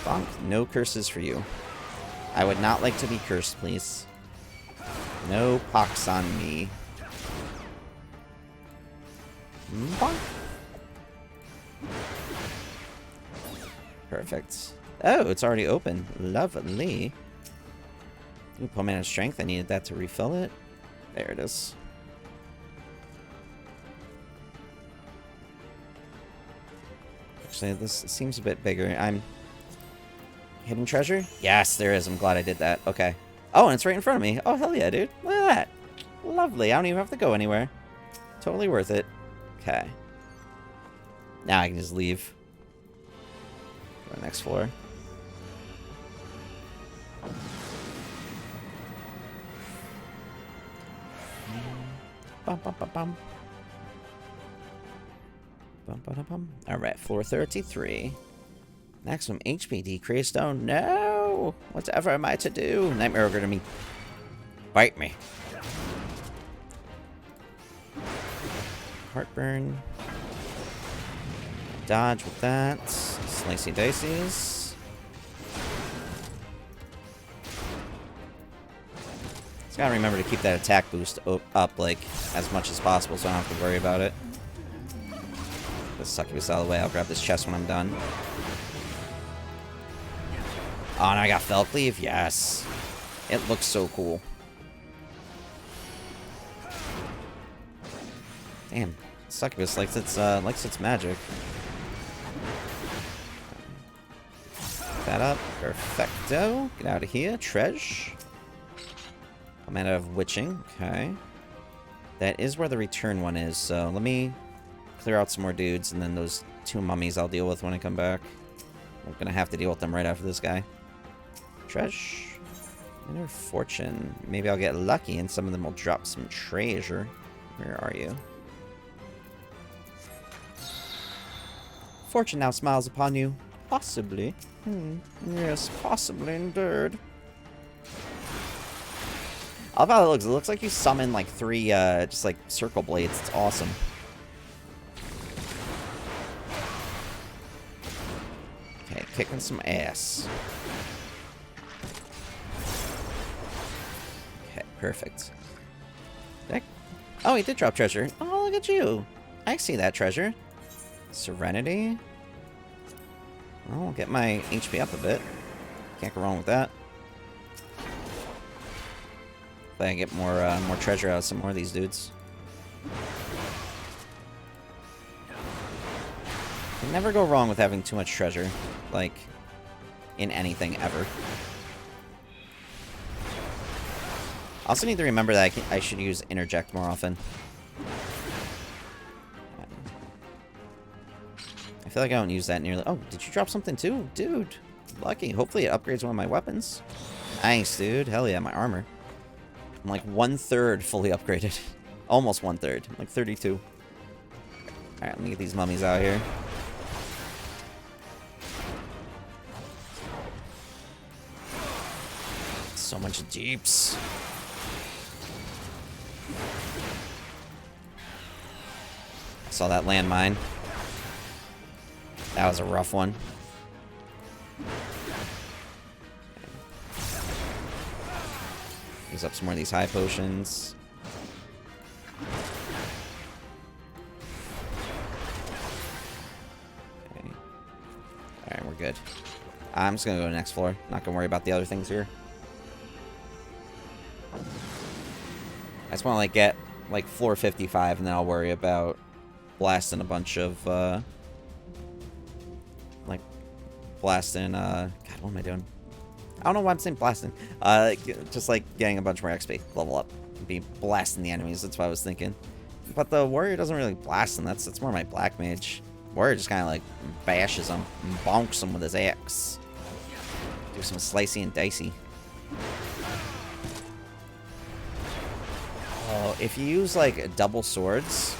Bonk. No curses for you. I would not like to be cursed, please. No pox on me. Bonk. Perfect. Oh, it's already open. Lovely. Ooh, pull mana strength. I needed that to refill it. There it is. Actually, this seems a bit bigger. Hidden treasure? Yes, there is. I'm glad I did that. Okay. Oh, and it's right in front of me. Oh, hell yeah, dude. Look at that. Lovely. I don't even have to go anywhere. Totally worth it. Okay. Now I can just leave. Go to the next floor. Bum, bum, bum, bum. Bum, bum, bum. Alright, floor 33. Maximum HP decreased. Oh no! Whatever am I to do? Nightmare Ogre to me. Bite me. Heartburn. Dodge with that. Slicey dices. Just gotta remember to keep that attack boost up, like, as much as possible so I don't have to worry about it. This succubus out of the way. I'll grab this chest when I'm done. Oh, and I got Fell Cleave? Yes. It looks so cool. Damn. Succubus likes its magic. That up. Perfecto. Get out of here. Treasure. I'm out of witching. Okay. That is where the return one is, so let me clear out some more dudes, and then those 2 mummies I'll deal with when I come back. I'm gonna have to deal with them right after this guy. Treasure. Inner fortune. Maybe I'll get lucky and some of them will drop some treasure. Where are you? Fortune now smiles upon you. Possibly. Yes, possibly indeed. I love how it looks. It looks like you summon like 3 just like circle blades. It's awesome. Okay, kicking some ass. Okay, perfect. Oh, he did drop treasure. Oh, look at you. I see that treasure. Serenity. I'll get my HP up a bit. Can't go wrong with that. If I can get more treasure out of some more of these dudes. Can never go wrong with having too much treasure, like, in anything ever. I also need to remember that I should use interject more often. I feel like I don't use that nearly. Oh, did you drop something too? Dude, lucky. Hopefully it upgrades one of my weapons. Nice, dude. Hell yeah, my armor. I'm like 1/3 fully upgraded. Almost 1/3. I'm like 32. Alright, let me get these mummies out here. So much deeps. Saw that landmine. That was a rough one. Use up some more of these high potions. Okay. Alright, we're good. I'm just gonna go to the next floor. Not gonna worry about the other things here. I just wanna like get like floor 55 and then I'll worry about blasting a bunch of like blasting God, what am I doing? I don't know why I'm saying blasting. Just like getting a bunch more XP, level up, be blasting the enemies. That's what I was thinking. But the warrior doesn't really blast them. That's more my black mage. Warrior just kind of like bashes them, and bonks them with his axe. Do some slicey and dicey. Oh, if you use like double swords,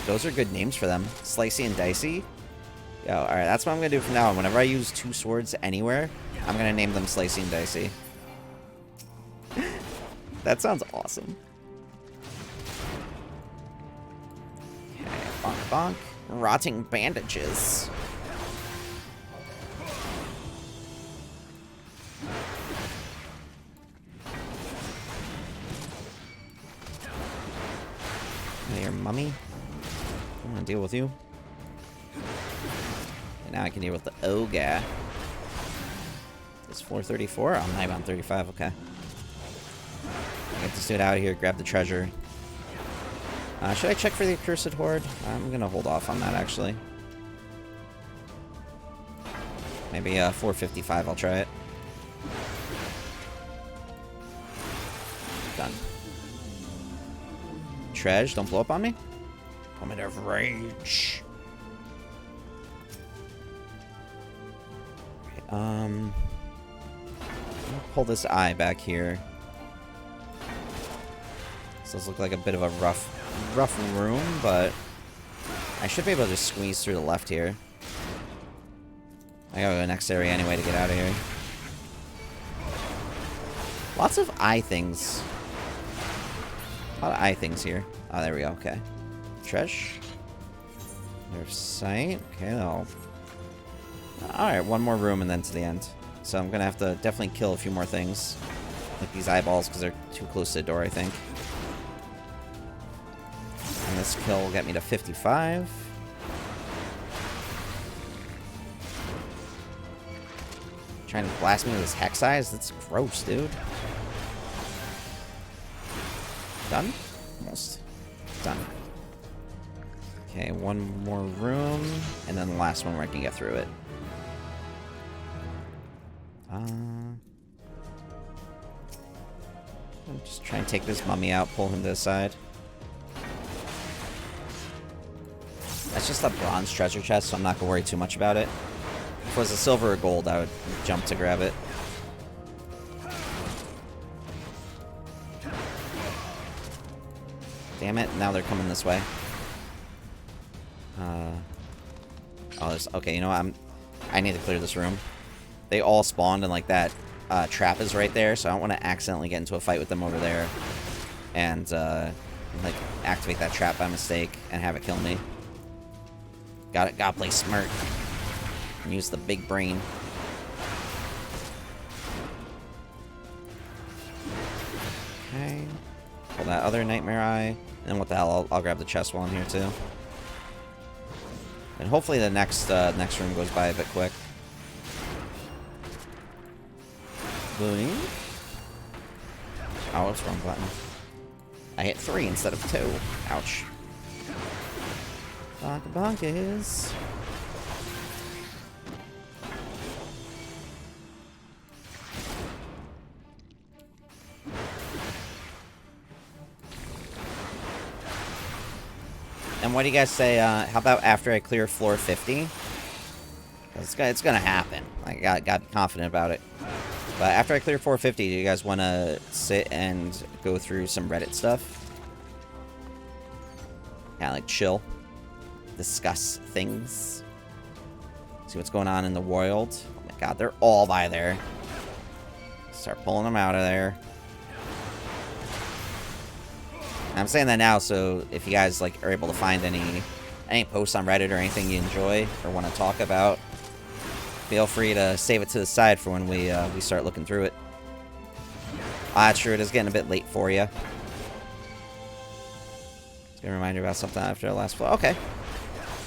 those are good names for them. Slicey and dicey. Yo, alright, that's what I'm gonna do from now on. Whenever I use 2 swords anywhere, I'm gonna name them Slicey and Dicey. That sounds awesome. Okay, bonk bonk. Rotting bandages. here, mummy. I'm gonna deal with you. And now I can deal with the ogre. It's 434? I'm not even on 35, okay. Get this dude out of here, grab the treasure. Should I check for the accursed horde? I'm gonna hold off on that, actually. Maybe 455, I'll try it. Done. Treasure, don't blow up on me. Moment of rage. Okay, I'll pull this eye back here. This does look like a bit of a rough room, but I should be able to just squeeze through the left here. I gotta go to the next area anyway to get out of here. Lots of eye things. A lot of eye things here. Oh, there we go. Okay. Tresh. There's sight. Okay, alright, one more room and then to the end. So I'm gonna have to definitely kill a few more things. Like these eyeballs, because they're too close to the door, I think. And this kill will get me to 55. Trying to blast me with his hex eyes? That's gross, dude. Done? Almost. Done. Okay, one more room, and then the last one where I can get through it. I'm just try and take this mummy out, pull him to the side. That's just a bronze treasure chest, so I'm not going to worry too much about it. If it was a silver or gold, I would jump to grab it. Damn it, now they're coming this way. Oh, there's... Okay, you know what? I need to clear this room. They all spawned, and, like, that trap is right there, so I don't want to accidentally get into a fight with them over there. And, like, activate that trap by mistake and have it kill me. Gotta play smart. And use the big brain. Okay. Pull that other nightmare eye. And what the hell, I'll grab the chest while I'm here too. And hopefully the next room goes by a bit quick. Boing. Oh, it's wrong button. I hit 3 instead of 2. Ouch. Bonka bonkers. And what do you guys say, how about after I clear floor 50? It's gonna happen. I got be confident about it. But after I clear 450, do you guys want to sit and go through some Reddit stuff? Kind of like chill. Discuss things. See what's going on in the world. Oh my god, they're all by there. Start pulling them out of there. I'm saying that now, so if you guys like are able to find any posts on Reddit or anything you enjoy or want to talk about, feel free to save it to the side for when we start looking through it. Sure, it is getting a bit late for you. It's gonna remind you about something after the last floor. Okay.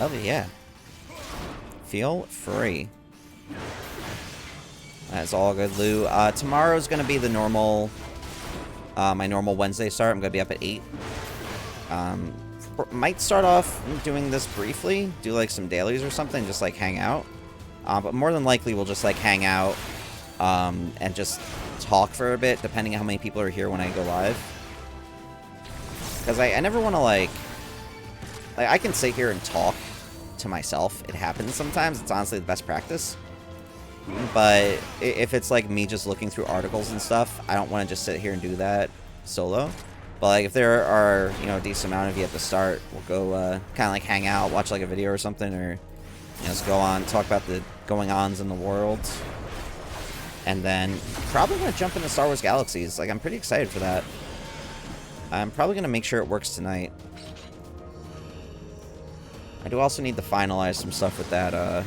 Oh yeah. Feel free. That's all good, Lou. Tomorrow's gonna be the normal. My normal Wednesday start. I'm gonna be up at 8. Might start off doing this briefly, do like some dailies or something, just like hang out. But more than likely we'll just like hang out and just talk for a bit, depending on how many people are here when I go live. Because I never want to like I can sit here and talk to myself. It happens sometimes. It's honestly the best practice. But if it's like me just looking through articles and stuff, I don't want to just sit here and do that solo. But like if there are, you know, a decent amount of you at the start, we'll go kind of like hang out, watch like a video or something, or you know, just go on, talk about the going-ons in the world. And then probably going to jump into Star Wars Galaxies. Like I'm pretty excited for that. I'm probably going to make sure it works tonight. I do also need to finalize some stuff with that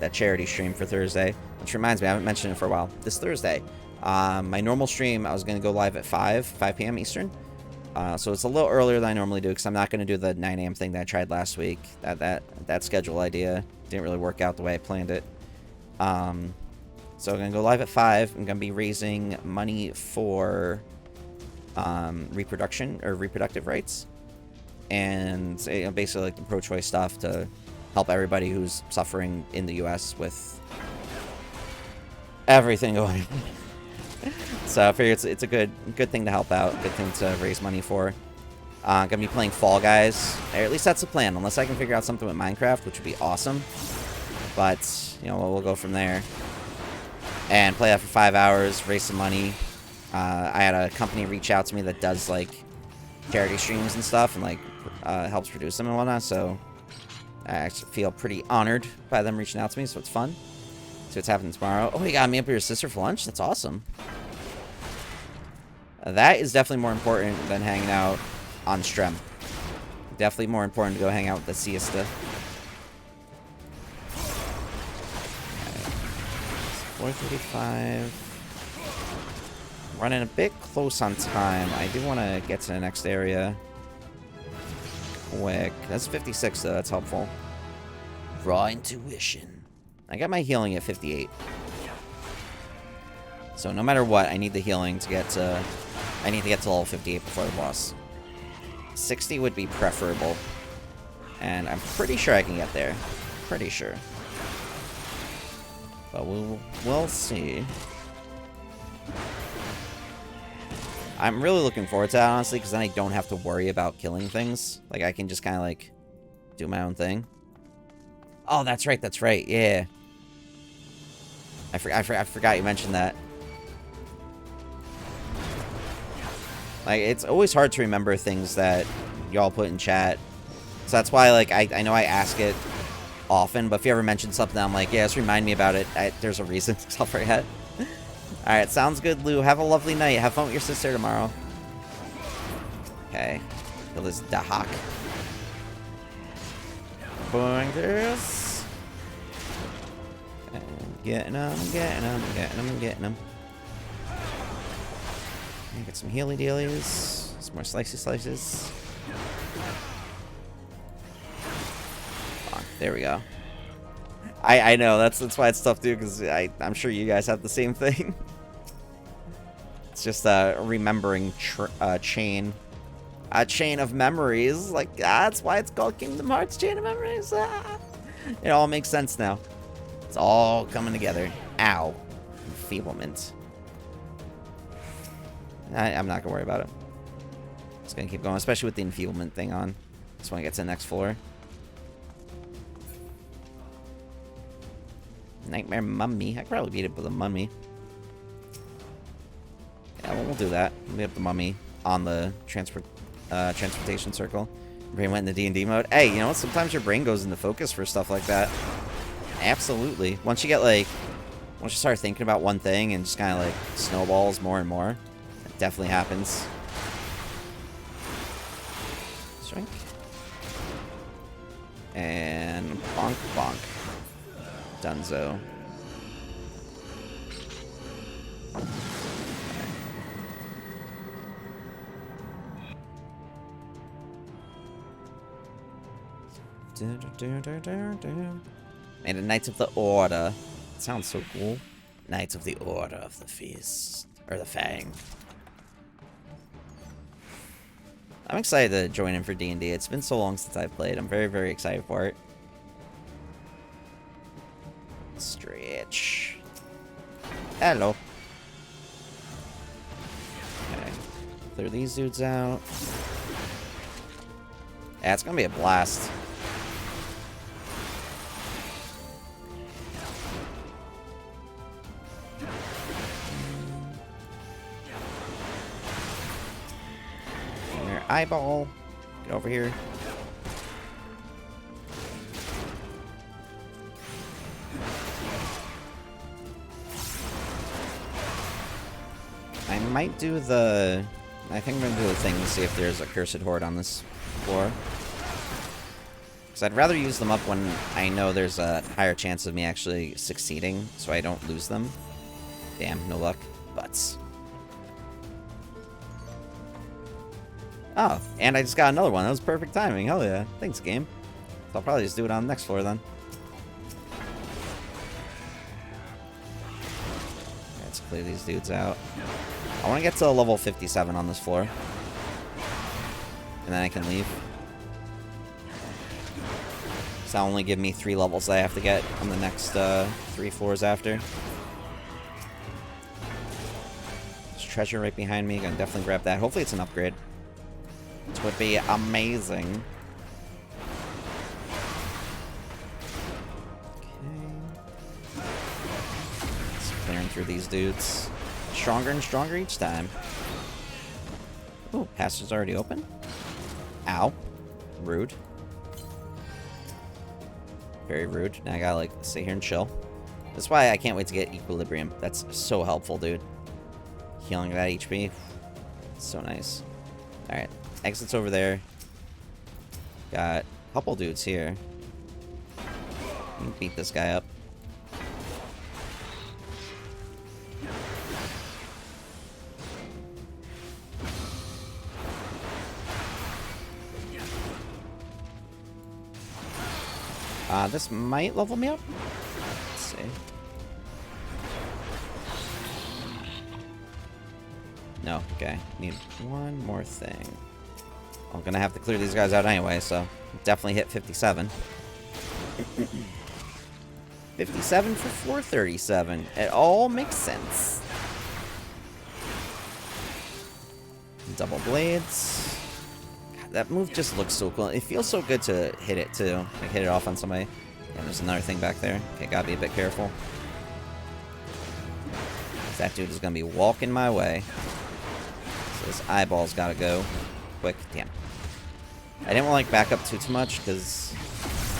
that charity stream for Thursday. Which reminds me, I haven't mentioned it for a while. This Thursday, my normal stream, I was going to go live at 5 p.m. Eastern. So it's a little earlier than I normally do because I'm not going to do the 9 a.m. thing that I tried last week. That schedule idea didn't really work out the way I planned it. So I'm going to go live at 5. I'm going to be raising money for reproduction or reproductive rights. And basically like the pro-choice stuff to help everybody who's suffering in the U.S. with everything going on. So I figure it's a good thing to help out, good thing to raise money for. I'm gonna be playing Fall Guys, or at least that's the plan, unless I can figure out something with Minecraft, which would be awesome. But, you know, we'll go from there. And play that for 5 hours, raise some money. I had a company reach out to me that does, like, charity streams and stuff, and, like, helps produce them and whatnot, so I actually feel pretty honored by them reaching out to me, so it's fun. See what's happening tomorrow. Oh, you got me up with your sister for lunch? That's awesome. That is definitely more important than hanging out on Strem. Definitely more important to go hang out with the siesta. Okay. 4:35. Running a bit close on time. I do want to get to the next area quick. That's 56, though. That's helpful. Raw intuition. I got my healing at 58. So no matter what, I need the healing to get to... I need to get to level 58 before the boss. 60 would be preferable. And I'm pretty sure I can get there. Pretty sure. But we'll see. I'm really looking forward to that, honestly, because then I don't have to worry about killing things. Like, I can just kind of, like, do my own thing. Oh, that's right, yeah. I forgot you mentioned that. Like, it's always hard to remember things that y'all put in chat. So that's why, like, I know I ask it often, but if you ever mention something, I'm like, yeah, just remind me about it. There's a reason. I'll forget. Alright, sounds good, Lou. Have a lovely night. Have fun with your sister tomorrow. Okay. Kill this Dahak. Boingers. Getting them. Get some healy dealies. Some more slices. There we go. I know, that's why it's tough too, because I'm sure you guys have the same thing. It's just a remembering chain. A chain of memories. Like, that's why it's called Kingdom Hearts Chain of Memories. It all makes sense now. It's all coming together. Ow. Enfeeblement. I'm not going to worry about it. Just going to keep going, especially with the enfeeblement thing on. Just want to get to the next floor. Nightmare Mummy. I could probably beat it with a mummy. Yeah, well, we'll do that. We'll beat up the mummy on the transportation circle. Brain went into D&D mode. Hey, you know what? Sometimes your brain goes into focus for stuff like that. Absolutely. Once you get, like... Once you start thinking about one thing and just kind of, like, snowballs more and more. It definitely happens. Shrink. And bonk, bonk. Dunzo. Made a Knights of the Order. It sounds so cool. Knights of the Order of the Fist. Or the Fang. I'm excited to join in for D&D. It's been so long since I've played. I'm very, very excited for it. Stretch. Hello. Okay. Clear these dudes out. Yeah, it's gonna be a blast. Come here, eyeball. Get over here. I might do the... I think I'm going to do the thing to see if there's a Cursed Horde on this floor. Because I'd rather use them up when I know there's a higher chance of me actually succeeding, so I don't lose them. Damn, no luck. Butts. Oh, and I just got another one. That was perfect timing. Hell yeah. Thanks, game. So I'll probably just do it on the next floor then. Let's clear these dudes out. I want to get to level 57 on this floor. And then I can leave. So that'll only give me 3 levels that I have to get on the next 3 floors after. There's treasure right behind me. Gonna definitely grab that. Hopefully it's an upgrade. Which would be amazing. Okay. Just clearing through these dudes. Stronger and stronger each time. Ooh, passage's already open? Ow. Rude. Very rude. Now I gotta, like, sit here and chill. That's why I can't wait to get Equilibrium. That's so helpful, dude. Healing that HP. So nice. Alright. Exit's over there. Got a couple dudes here. Beat this guy up. This might level me up. Let's see. No, okay. Need one more thing. I'm gonna have to clear these guys out anyway, so definitely hit 57. 57 for 437. It all makes sense. Double blades. God, that move just looks so cool. It feels so good to hit it too. Like hit it off on somebody. And there's another thing back there. Okay, gotta be a bit careful. That dude is gonna be walking my way. So his eyeballs gotta go. Quick. Damn. I didn't want to like back up too much because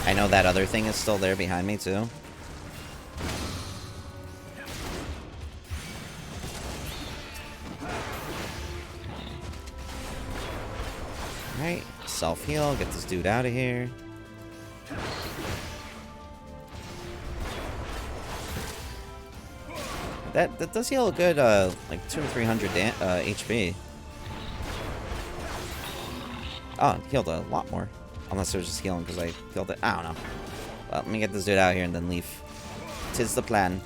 I know that other thing is still there behind me too. Alright, self-heal, get this dude out of here. That does heal a good, like 200 or 300 HP. Oh, it healed a lot more. Unless it was just healing because I killed it. I don't know. Well, let me get this dude out here and then leave. 'Tis the plan.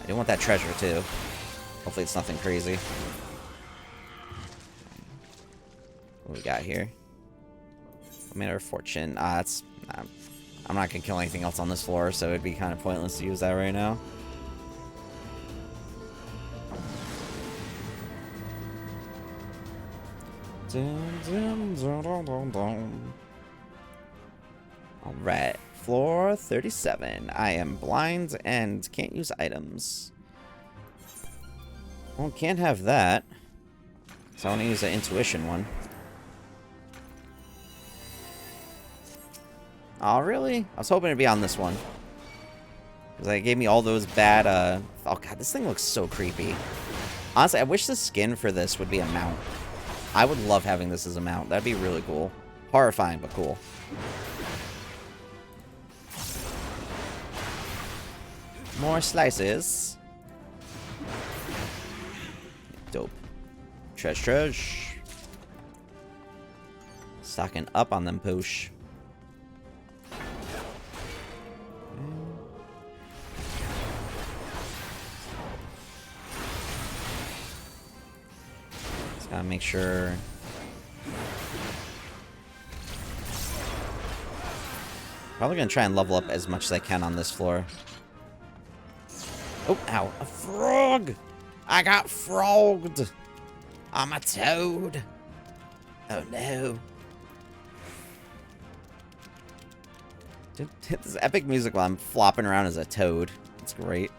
I do want that treasure, too. Hopefully it's nothing crazy. What we got here? We made our fortune. That's... I'm not gonna kill anything else on this floor, so it'd be kind of pointless to use that right now. Alright, floor 37. I am blind and can't use items. Well, can't have that. So I want to use the intuition one. Oh, really? I was hoping it'd be on this one. Because it gave me all those bad, Oh, God, this thing looks so creepy. Honestly, I wish the skin for this would be a mount. I would love having this as a mount. That'd be really cool. Horrifying, but cool. More slices. Dope. Treasure. Stocking up on them poosh. Just gotta make sure. Probably gonna try and level up as much as I can on this floor. Oh, ow. A frog! I got frogged! I'm a toad! Oh no. This epic music while I'm flopping around as a toad. It's great.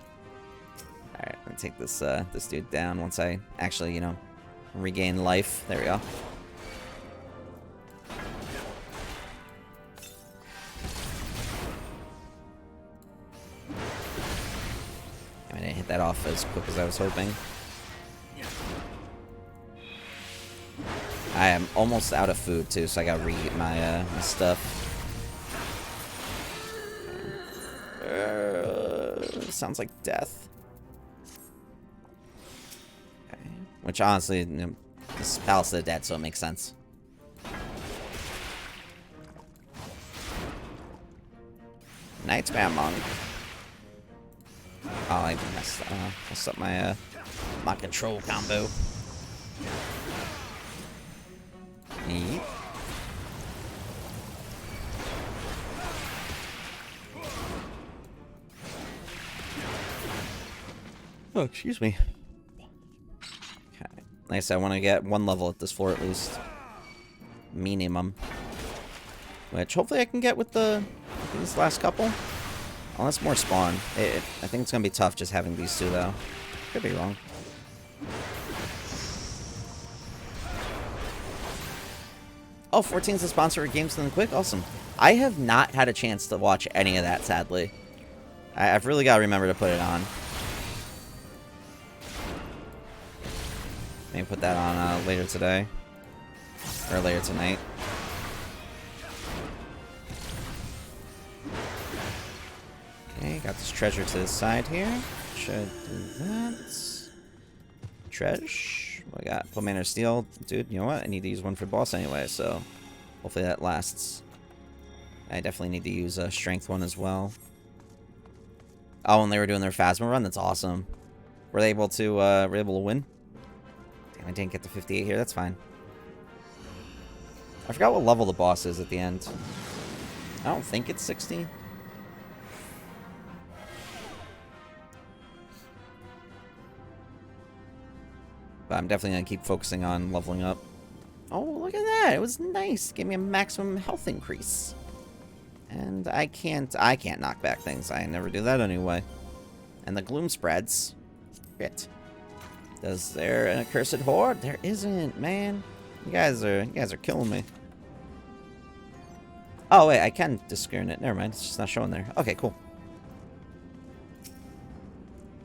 Alright, I'm gonna take this this dude down once I actually, you know, regain life. There we go. I didn't hit that off as quick as I was hoping. I am almost out of food too, so I gotta re-eat my, my stuff. Sounds like death. Okay. Which, honestly, you know, this is Palace of the Dead, so it makes sense. Nightmare Monk. Oh, I messed up my control combo. Yeet. Oh, excuse me. Okay. Like I said, I want to get 1 level at this floor at least. Minimum. Which hopefully I can get with these last couple. Unless more spawn. I think it's going to be tough just having these 2 though. Could be wrong. Oh, 14's the sponsor of Games Done Quick? Awesome. I have not had a chance to watch any of that, sadly. I've really got to remember to put it on. Maybe put that on later today. Or later tonight. Okay, got this treasure to the side here. Should do that. Treasure. We got Plumber Steel. Dude, you know what? I need to use one for boss anyway, so hopefully that lasts. I definitely need to use a strength one as well. Oh, and they were doing their Phasma run? That's awesome. Were they able to win? Damn, I didn't get to 58 here. That's fine. I forgot what level the boss is at the end. I don't think it's 60. But I'm definitely going to keep focusing on leveling up. Oh, look at that. It was nice. Gave me a maximum health increase. And I can't knock back things. I never do that anyway. And the gloom spreads. Shit. Is there an accursed horde? There isn't, man. You guys are killing me. Oh wait, I can discern it. Never mind. It's just not showing there. Okay, cool.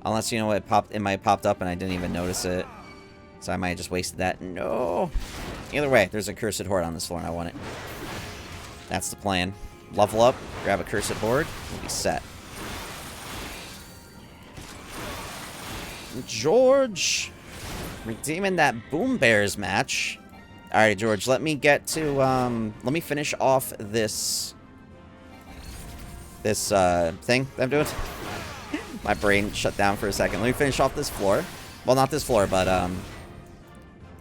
Unless, you know what, it might have popped up and I didn't even notice it. So I might have just wasted that. No. Either way, there's a cursed horde on this floor and I want it. That's the plan. Level up, grab a cursed horde, we'll be set. George! Redeeming that Boom Bears match. Alright, George, let me get to, let me finish off this thing that I'm doing. My brain shut down for a second. Let me finish off this floor. Well, not this floor, but,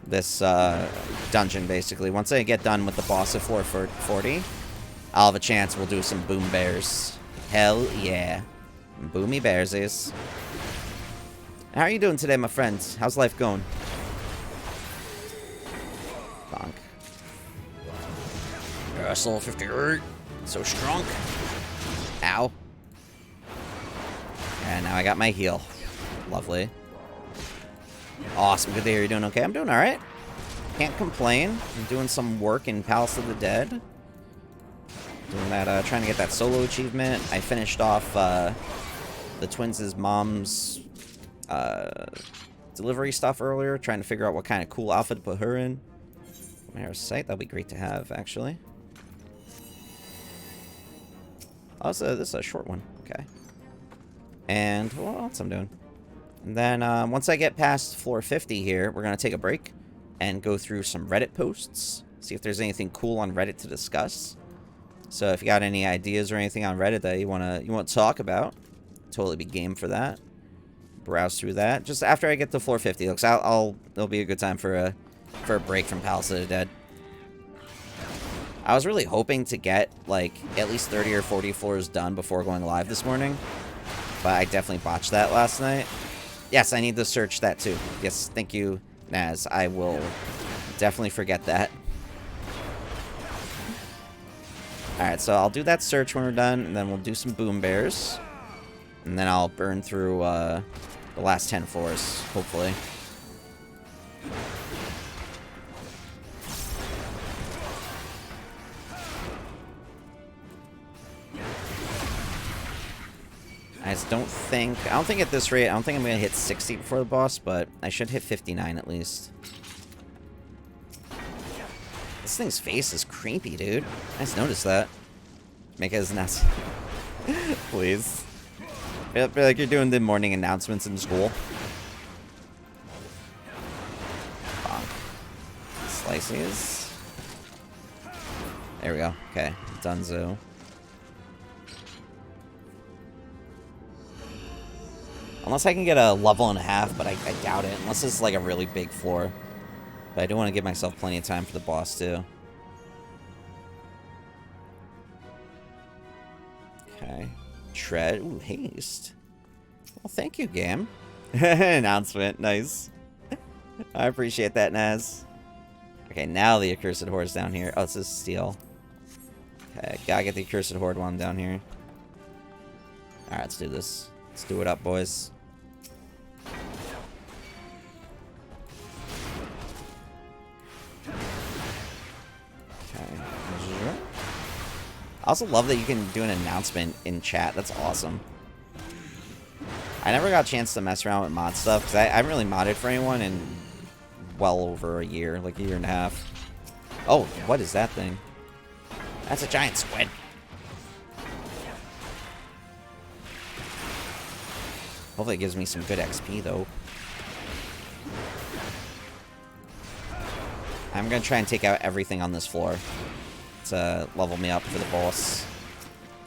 this, dungeon, basically. Once I get done with the boss of floor 40, I'll have a chance. We'll do some Boom Bears. Hell yeah. Boomy Bearsies. How are you doing today, my friends? How's life going? Bonk. Yes, level 58. So strong. Ow. And now I got my heal. Lovely. Awesome. Good to hear you're doing okay. I'm doing alright. Can't complain. I'm doing some work in Palace of the Dead. Doing that, trying to get that solo achievement. I finished off, the twins' mom's, delivery stuff earlier. Trying to figure out what kind of cool outfit to put her in. Sight, that'll be great to have, actually. Oh, this is a short one. Okay. And what else I'm doing? And then, once I get past floor 50 here, we're going to take a break and go through some Reddit posts. See if there's anything cool on Reddit to discuss. So if you got any ideas or anything on Reddit that you want to talk about, totally be game for that. Browse through that. Just after I get to floor 50, looks it'll be a good time for a break from Palace of the Dead. I was really hoping to get like at least 30 or 40 floors done before going live this morning, but I definitely botched that last night. Yes, I need to search that too. Yes, thank you, Naz. I will definitely forget that. Alright, so I'll do that search when we're done, and then we'll do some Boom Bears. And then I'll burn through the last 10 floors, hopefully. I don't think at this rate, I don't think I'm going to hit 60 before the boss, but I should hit 59 at least. This thing's face is creepy, dude. I just noticed that. Make it as nice. Please. I feel like you're doing the morning announcements in school. Slices. There we go. Okay. Dunzo. Unless I can get a level and a half, but I doubt it. Unless it's like a really big floor. But I do want to give myself plenty of time for the boss, too. Okay. Tread. Ooh, haste. Well, thank you, game. Announcement. Nice. I appreciate that, Naz. Okay, now the Accursed Horde is down here. Oh, this is steel. Okay, gotta get the Accursed Horde one down here. Alright, let's do this. Let's do it up, boys. Okay. I also love that you can do an announcement in chat. That's awesome. I never got a chance to mess around with mod stuff, because I haven't really modded for anyone in well over a year, like a year and a half. Oh, what is that thing? That's a giant squid. Hopefully it gives me some good XP, though. I'm going to try and take out everything on this floor to level me up for the boss.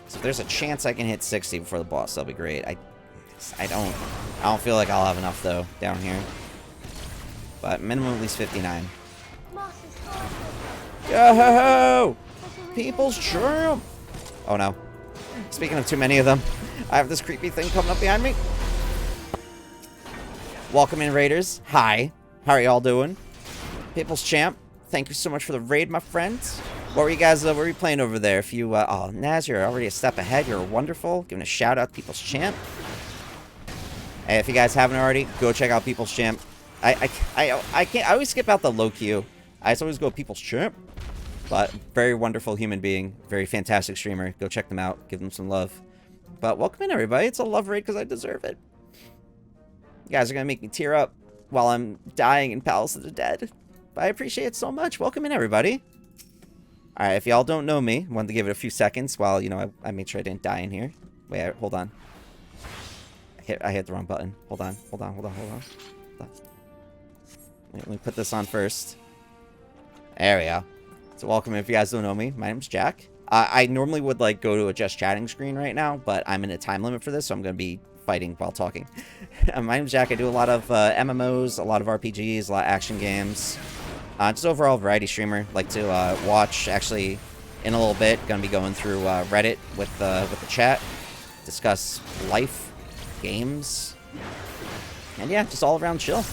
So if there's a chance I can hit 60 before the boss, that'll be great. I don't feel like I'll have enough, though, down here. But minimum at least 59. Yo-ho-ho! People's Champ! Oh, no. Speaking of too many of them, I have this creepy thing coming up behind me. Welcome in, Raiders. Hi. How are y'all doing? People's Champ, thank you so much for the raid, my friends. What were you guys, what were you playing over there? If you, oh, Naz, you're already a step ahead. You're wonderful. Giving a shout out to People's Champ. Hey, if you guys haven't already, go check out People's Champ. I always skip out the low queue. I just always go People's Champ. But very wonderful human being. Very fantastic streamer. Go check them out. Give them some love. But welcome in, everybody. It's a love raid because I deserve it. You guys are going to make me tear up while I'm dying in Palace of the Dead. But I appreciate it so much. Welcome in, everybody. Alright, if y'all don't know me, wanted to give it a few seconds while, you know, I made sure I didn't die in here. Wait, hold on. I hit the wrong button. Hold on. Wait, let me put this on first. There we go. So welcome if you guys don't know me. My name's Jack. I normally would, like, go to a just chatting screen right now, but I'm in a time limit for this, so I'm going to be fighting while talking. My name's Jack. I do a lot of MMOs, a lot of RPGs, a lot of action games. Just overall variety streamer. Like to watch, actually, in a little bit, going to be going through Reddit with the chat. Discuss life, games, and yeah, just all around chill.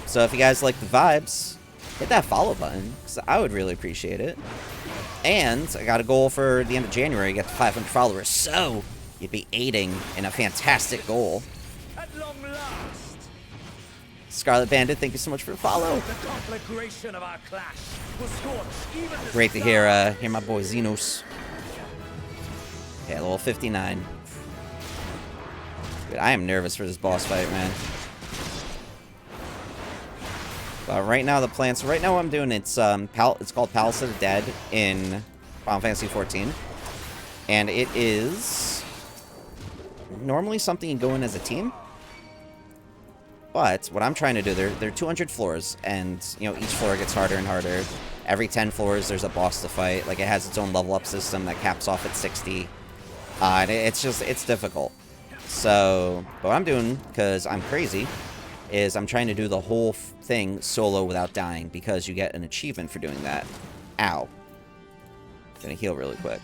So if you guys like the vibes, hit that follow button, because I would really appreciate it. And I got a goal for the end of January, get to 500 followers, so you'd be aiding in a fantastic goal. At long last. Scarlet Bandit, thank you so much for the follow. The conflagration of our clash will scorch even the Great to hear my boy Xenos. Okay, level 59. Dude, I am nervous for this boss fight, man. But right now the plan, so right now what I'm doing, it's called Palace of the Dead in Final Fantasy XIV. And it is normally something you go in as a team. But what I'm trying to do, there are 200 floors, and you know each floor gets harder and harder. Every 10 floors there's a boss to fight. Like it has its own level up system that caps off at 60. And it's difficult. So what I'm doing, because I'm crazy, is I'm trying to do the whole thing solo without dying, because you get an achievement for doing that. Ow. Gonna heal really quick.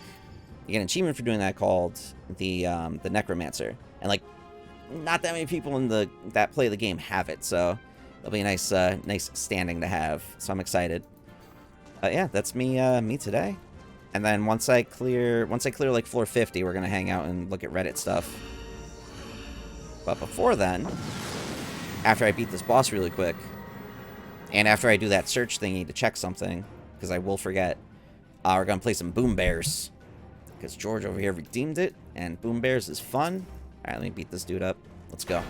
You get an achievement for doing that called the Necromancer. And like, not that many people in that play the game have it, so it'll be a nice nice standing to have. So I'm excited. Yeah, that's me today. And then once I clear like floor 50, we're gonna hang out and look at Reddit stuff. But before then, after I beat this boss really quick, and after I do that search thingy to check something, because I will forget, we're gonna play some Boom Bears. Because George over here redeemed it, and Boom Bears is fun. Alright, let me beat this dude up. Let's go.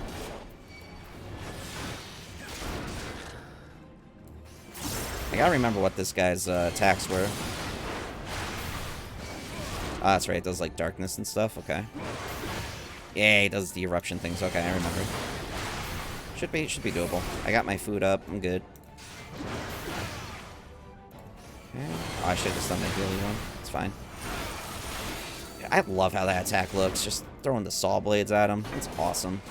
I gotta remember what this guy's attacks were. Oh, that's right, it does like darkness and stuff, okay. Yeah, he does the eruption things, okay, I remember. Should be doable. I got my food up, I'm good. Okay. Oh, I should have just done the healing one. It's fine. I love how that attack looks. Just throwing the saw blades at him. It's awesome.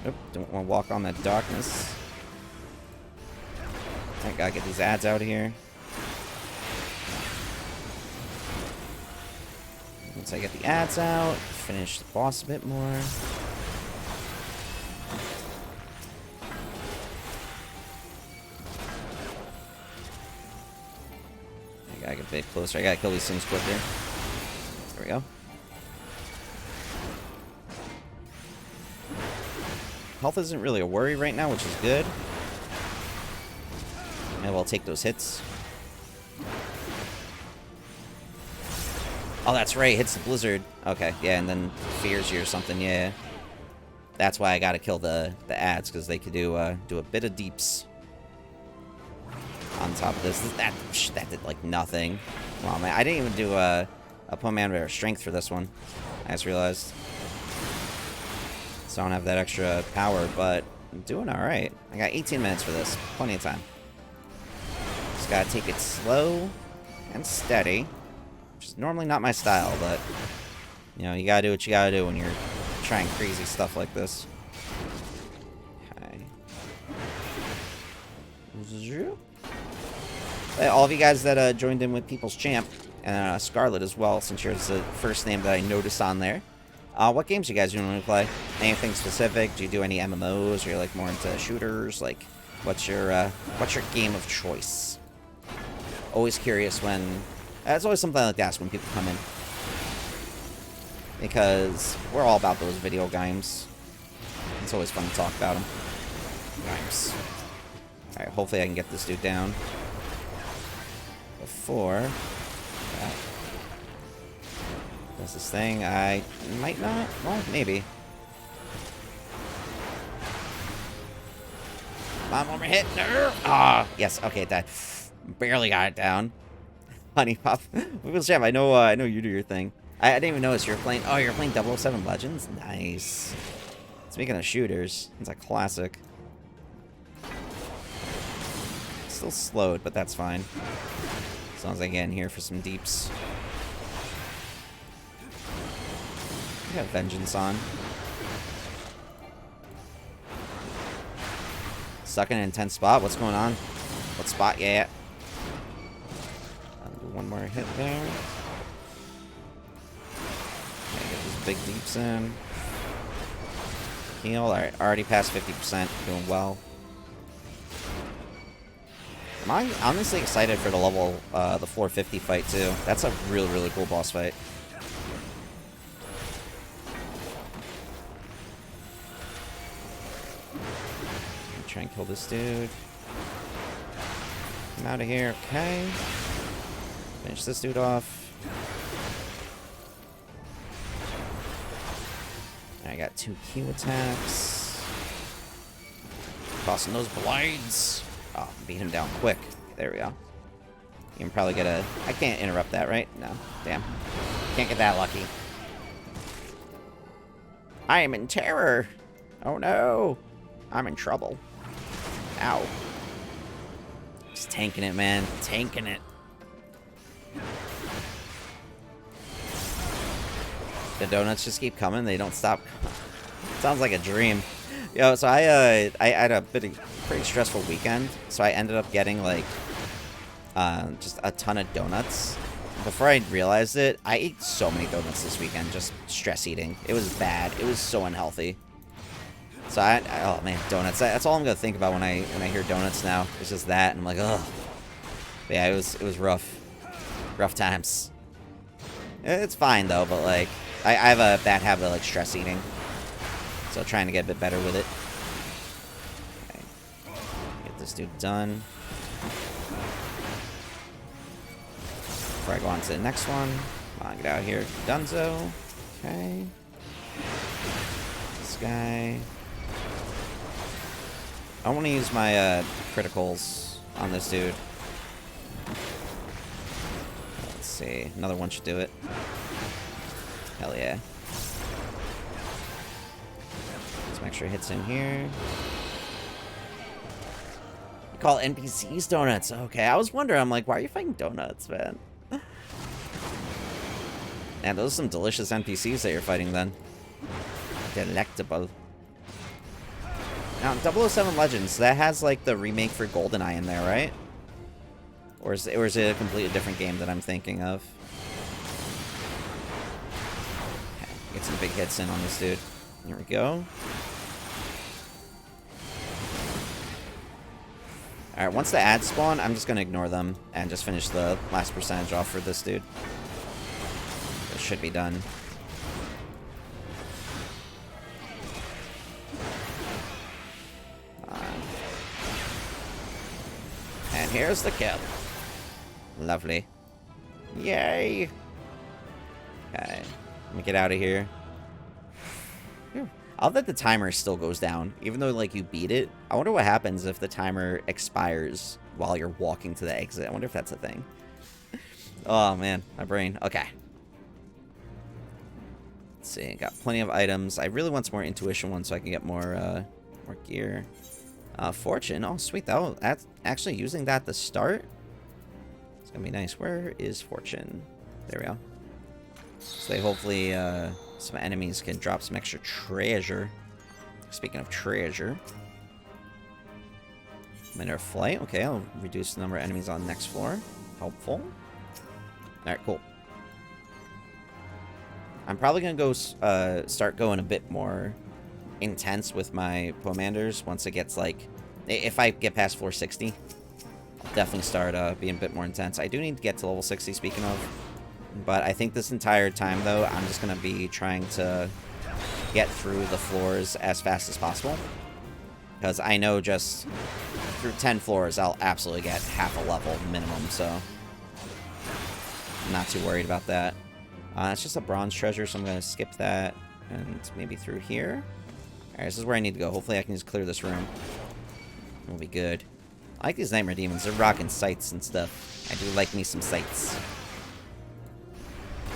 Nope, don't want to walk on that darkness. I gotta get these ads out of here. Once I get the ads out, finish the boss a bit more. I gotta get a bit closer. I gotta kill these things quicker. There we go. Health isn't really a worry right now, which is good. Maybe I'll take those hits. Oh, that's right. Hits the blizzard. Okay, yeah, and then fears you or something. Yeah, that's why I gotta kill the ads, because they could do a bit of deeps on top of this. That did like nothing. Come on, man. I didn't even do a poor man or strength for this one. I just realized. So I don't have that extra power, but I'm doing all right. I got 18 minutes for this. Plenty of time. Just gotta take it slow and steady. Which is normally not my style, but, you know, you gotta do what you gotta do when you're trying crazy stuff like this. Okay. Hey, all of you guys that joined in with People's Champ, and Scarlet as well, since you're the first name that I noticed on there. What games you guys normally play? Anything specific? Do you do any MMOs? Or you're like more into shooters? Like, what's your game of choice? Always curious when... It's always something like that when people come in. Because we're all about those video games. It's always fun to talk about them. Games. Alright, hopefully I can get this dude down. Before... does this thing? I might not. Well, maybe. Come on, one more hit. Ah, yes. Okay, that barely got it down. Honey Pop. People's Champ, I know you do your thing. I didn't even notice you're playing. Oh, you're playing 007 Legends? Nice. Speaking of shooters, it's a classic. Still slowed, but that's fine. As long as I get in here for some deeps. I got Vengeance on. Stuck in an intense spot. What's going on? What spot? Yeah. I'll do one more hit there. Okay, get these big deeps in. Heal. Alright, already past 50%. Doing well. I'm honestly excited for the level, the 450 fight too. That's a really, really cool boss fight. Try and kill this dude. I'm out of here. Okay. Finish this dude off. I got 2 Q attacks. Tossing those blades. Oh, beat him down quick. There we go. You can probably get a... I can't interrupt that, right? No. Damn. Can't get that lucky. I am in terror. Oh no. I'm in trouble. Ow. Just tanking it, man. Tanking it. The donuts just keep coming. They don't stop. Sounds like a dream. Yo, so I had a pretty stressful weekend. So I ended up getting, like, just a ton of donuts. Before I realized it, I ate so many donuts this weekend. Just stress eating. It was bad. It was so unhealthy. So oh man, donuts. That's all I'm gonna think about when I hear donuts now. It's just that, and I'm like, ugh. But yeah, it was rough. Rough times. It's fine though, but like, I have a bad habit of like stress eating. So trying to get a bit better with it. Okay. Get this dude done. Before I go on to the next one. Come on, get out of here, Dunzo. Okay. This guy. I want to use my criticals on this dude. Let's see. Another one should do it. Hell yeah. Some extra hits in here. Call NPCs donuts. Okay, I was wondering. I'm like, why are you fighting donuts, man? Man, those are some delicious NPCs that you're fighting then. Delectable. Now, 007 Legends, that has, like, the remake for GoldenEye in there, right? Or is it a completely different game that I'm thinking of? Okay, get some big hits in on this dude. Here we go. Alright, once the ads spawn, I'm just going to ignore them and just finish the last percentage off for this dude. It should be done. And here's the kill. Lovely. Yay! Okay, let me get out of here. Phew. I'll bet the timer still goes down. Even though, like, you beat it. I wonder what happens if the timer expires while you're walking to the exit. I wonder if that's a thing. Oh, man. My brain. Okay. Let's see. Got plenty of items. I really want some more intuition ones so I can get more gear. Fortune. Oh, sweet. That's actually using that to start. It's going to be nice. Where is Fortune? There we go. So they hopefully, some enemies can drop some extra treasure. Speaking of treasure. Minute of flight. Okay, I'll reduce the number of enemies on the next floor. Helpful. Alright, cool. I'm probably going to go start going a bit more intense with my Pomanders once it gets, like... If I get past floor 60, I'll definitely start being a bit more intense. I do need to get to level 60, speaking of. But I think this entire time, though, I'm just going to be trying to get through the floors as fast as possible. Because I know just through 10 floors, I'll absolutely get half a level minimum, so I'm not too worried about that. It's just a bronze treasure, so I'm going to skip that and maybe through here. Alright, this is where I need to go. Hopefully I can just clear this room. It'll be good. I like these Nightmare Demons. They're rocking sights and stuff. I do like me some sights.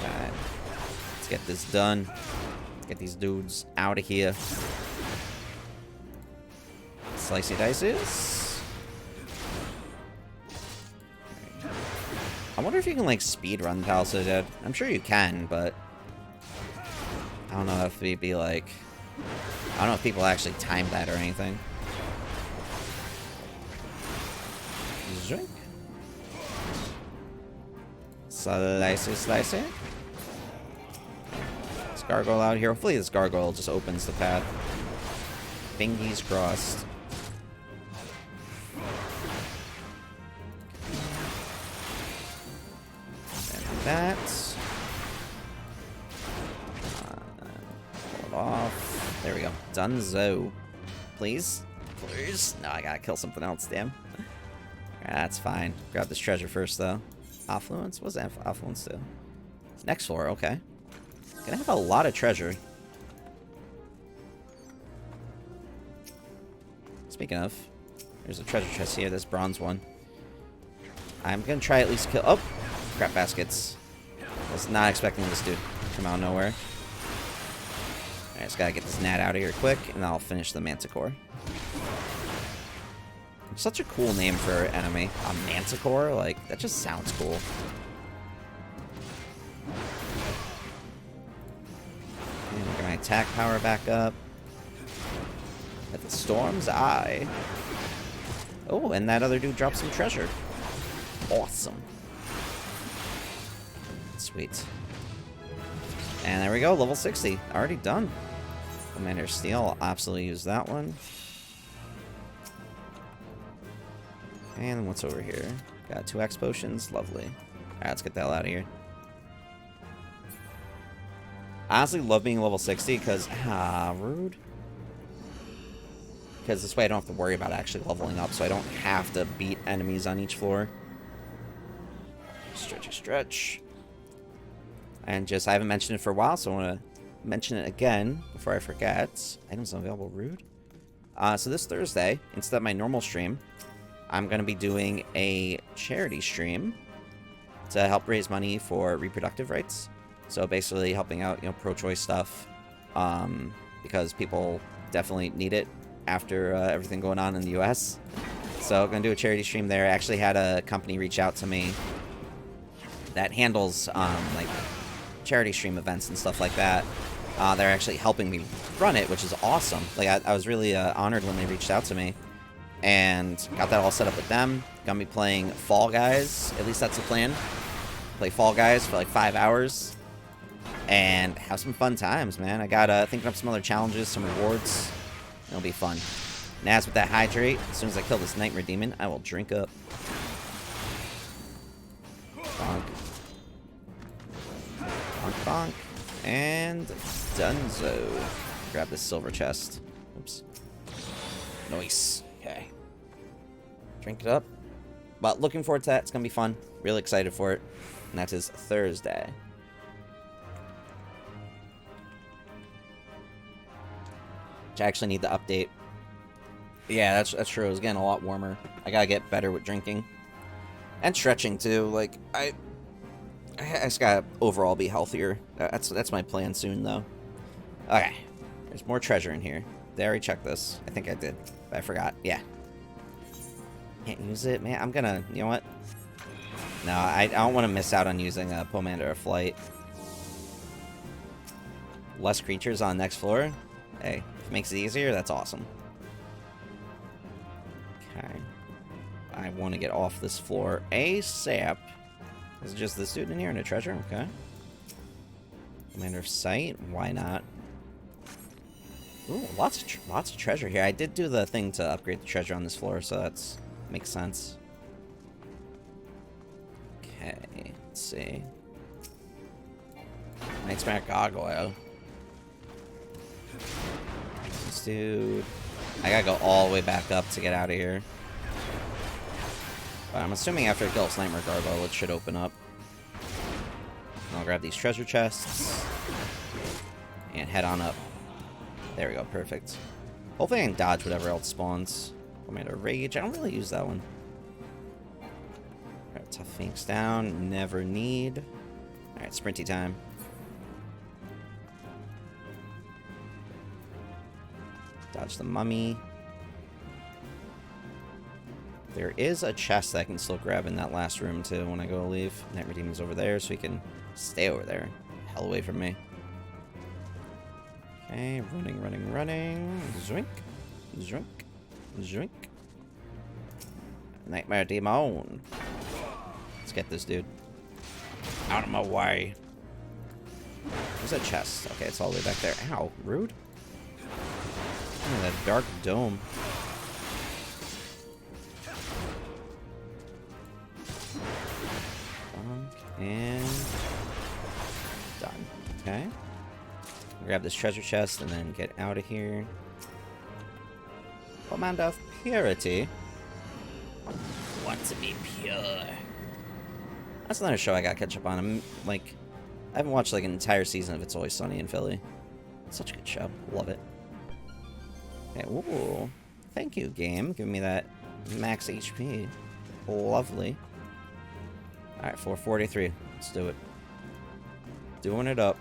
Alright. Let's get this done. Let's get these dudes out of here. Slicey dices. I wonder if you can, like, speedrun Palace of the Dead. I'm sure you can, but I don't know if it'd be like... I don't know if people actually time that or anything. Drink. Slicey, slicey. This gargoyle out here. Hopefully this gargoyle just opens the path. Fingers crossed. And that. Hold off. There we go. Dunzo. Please? Please? No, I gotta kill something else, damn. That's fine. Grab this treasure first, though. Affluence? What's that affluence do? Next floor, okay. Gonna have a lot of treasure. Speaking of, there's a treasure chest here, this bronze one. I'm gonna try at least kill... Oh! Crap baskets. Was not expecting this dude to come out of nowhere. Alright, just gotta get this gnat out of here quick, and I'll finish the manticore. Such a cool name for an enemy. A manticore? Like, that just sounds cool. And get my attack power back up. At the Storm's Eye. Oh, and that other dude dropped some treasure. Awesome. Sweet. And there we go, level 60. Already done. Commander Steel, I'll absolutely use that one. And what's over here? Got 2x potions. Lovely. Alright, let's get the hell out of here. I honestly love being level 60 because... rude. Because this way I don't have to worry about actually leveling up, so I don't have to beat enemies on each floor. Stretchy stretch. And just, I haven't mentioned it for a while, so I want to mention it again before I forget. Items available, rude. So this Thursday, instead of my normal stream, I'm going to be doing a charity stream to help raise money for reproductive rights. So basically helping out, you know, pro-choice stuff, because people definitely need it. after everything going on in the U.S. So I'm going to do a charity stream there. I actually had a company reach out to me that handles, like, charity stream events and stuff like that. They're actually helping me run it, which is awesome. Like, I was really honored when they reached out to me. And got that all set up with them. Gonna be playing Fall Guys. At least that's the plan. Play Fall Guys for like 5 hours. And have some fun times, man. I got thinking up some other challenges, some rewards. It'll be fun. And as with that hydrate, as soon as I kill this Nightmare Demon, I will drink up. Bonk. Bonk, bonk. And Dunzo. Grab this silver chest. Oops. Nice. Okay. Drink it up. But looking forward to that. It's going to be fun. Really excited for it. And that is Thursday. Which I actually need to update. Yeah, that's true. It was getting a lot warmer. I gotta get better with drinking. And stretching, too. Like, I just gotta overall be healthier. That's my plan soon, though. Okay. There's more treasure in here. Did I already check this? I think I did. But I forgot. Yeah. Can't use it, man. I'm gonna... You know what? No, I don't want to miss out on using a Pomander of Flight. Less creatures on next floor? Hey, if it makes it easier, that's awesome. Okay. I want to get off this floor ASAP. Is it just this dude in here and a treasure? Okay. Commander of Sight? Why not? Ooh, lots of treasure here. I did do the thing to upgrade the treasure on this floor, so that's makes sense. Okay, let's see. Nightmare Gargoyle. This dude. I gotta go all the way back up to get out of here. But I'm assuming after it kills Nightmare Gargoyle, it should open up. I'll grab these treasure chests and head on up. There we go, perfect. Hopefully I can dodge whatever else spawns. Commander Rage, I don't really use that one. Alright, Tough Finks down, never need. Alright, sprinty time. Dodge the mummy. There is a chest that I can still grab in that last room too when I go to leave. Nightmare Demon's over there, so he can stay over there. Hell away from me. Okay, running. Zoink. Zoink. Zoink. Nightmare Demon. Let's get this dude. Out of my way. Where's that chest? Okay, it's all the way back there. Ow, rude. Oh, that dark dome. And done. Okay. Grab this treasure chest and then get out of here. Command of Purity. Want to be pure. That's another show I gotta catch up on. I'm like, I haven't watched like an entire season of It's Always Sunny in Philly. It's such a good show. Love it. Okay, ooh. Thank you, game. Giving me that max HP. Lovely. Alright, 443. Let's do it. Doing it up.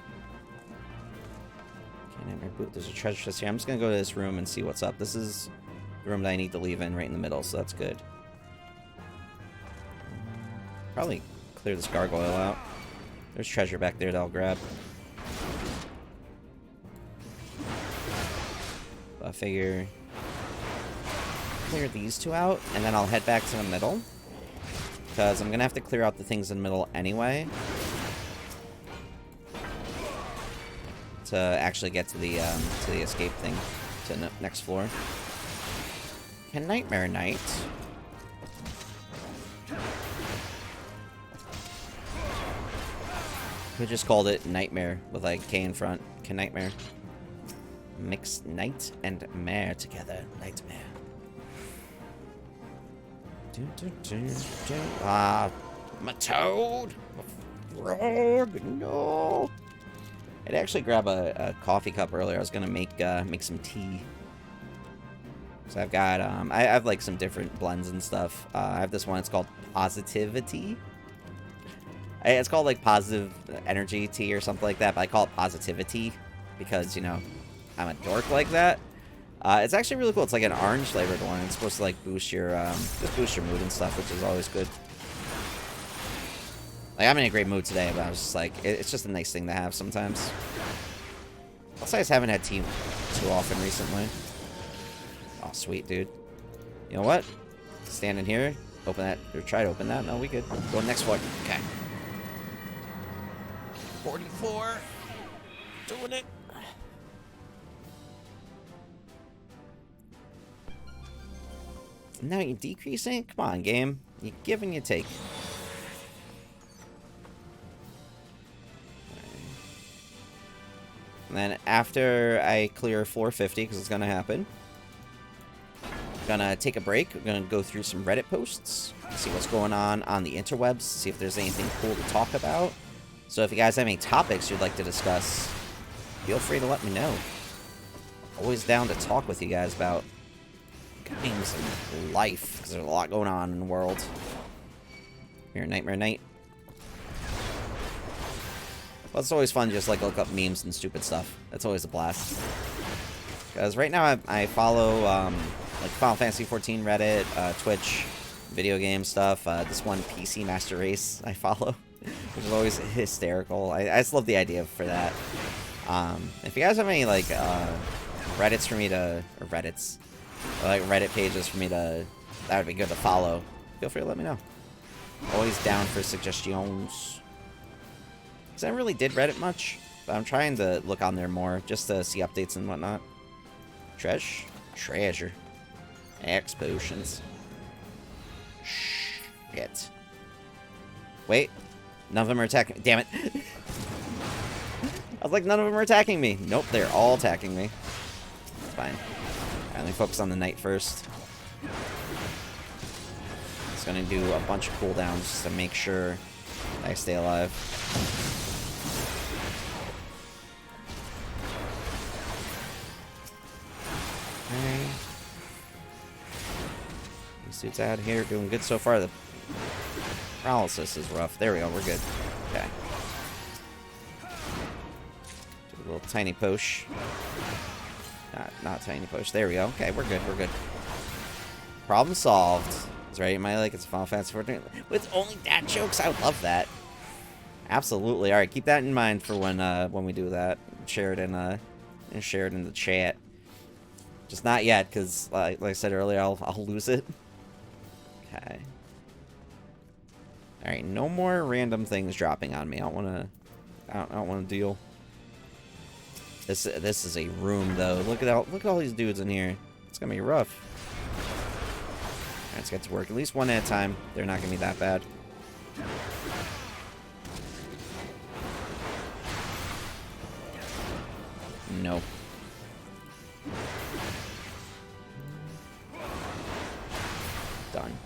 Can't have my boot. There's a treasure chest here. I'm just gonna go to this room and see what's up. This is the room that I need to leave in right in the middle, so that's good. Probably clear this gargoyle out. There's treasure back there that I'll grab. I figure clear these two out, and then I'll head back to the middle. Because I'm going to have to clear out the things in the middle anyway. To actually get to the escape thing. To the next floor. Can Nightmare Knight. We just called it Nightmare with like K in front. Can Nightmare. Mix Knight and Mare together. Nightmare. My toad! Frog! No! I'd actually grab a coffee cup earlier. I was gonna make some tea. So I've got I have like some different blends and stuff. I have this one. It's called Positivity. It's called like Positive Energy Tea or something like that. But I call it Positivity because you know I'm a dork like that. It's actually really cool. It's like an orange flavored one. It's supposed to like boost your just boost your mood and stuff, which is always good. Like, I'm in a great mood today, but I was just like, it's just a nice thing to have sometimes. Also, I just haven't had tea too often recently. Oh, sweet, dude. You know what? Stand in here, open that, or try to open that. No, we good. Go next one. Okay. 44. Doing it. Now you're decreasing? Come on, game. You give and you take. And then after I clear 450, because it's going to happen, I'm going to take a break. We're going to go through some Reddit posts, see what's going on the interwebs, see if there's anything cool to talk about. So if you guys have any topics you'd like to discuss, feel free to let me know. Always down to talk with you guys about games and life, because there's a lot going on in the world. Here, Nightmare Night. Well, it's always fun to just, like, look up memes and stupid stuff. That's always a blast. Because right now I follow, like, Final Fantasy XIV Reddit, Twitch, video game stuff. This one, PC Master Race, I follow, which is always hysterical. I just love the idea for that. If you guys have any, like, Reddits for me to... Or Reddits. Or, like, Reddit pages for me to... That would be good to follow. Feel free to let me know. Always down for suggestions. Because I never really did Reddit much, but I'm trying to look on there more, just to see updates and whatnot. Treasure. X potions. Shit. Wait. None of them are attacking me. Damn it. I was like, none of them are attacking me. Nope, they're all attacking me. It's fine. Alright, let me focus on the knight first. It's gonna do a bunch of cooldowns just to make sure I stay alive. Okay. These dudes out here doing good so far. The paralysis is rough. There we go, we're good. Okay. Do a little tiny push. Not tiny push. There we go. Okay, we're good, we're good. Problem solved. It's right in my like it's Final Fantasy XIV. With only dad jokes, I would love that. Absolutely. Alright, keep that in mind for when we do that. Share it in the chat. Just not yet, because like I said earlier, I'll lose it. Okay. Alright, no more random things dropping on me. I don't wanna deal. This is a room though. Look at all these dudes in here. It's gonna be rough. Alright, let's get to work. At least one at a time. They're not gonna be that bad. No. Done.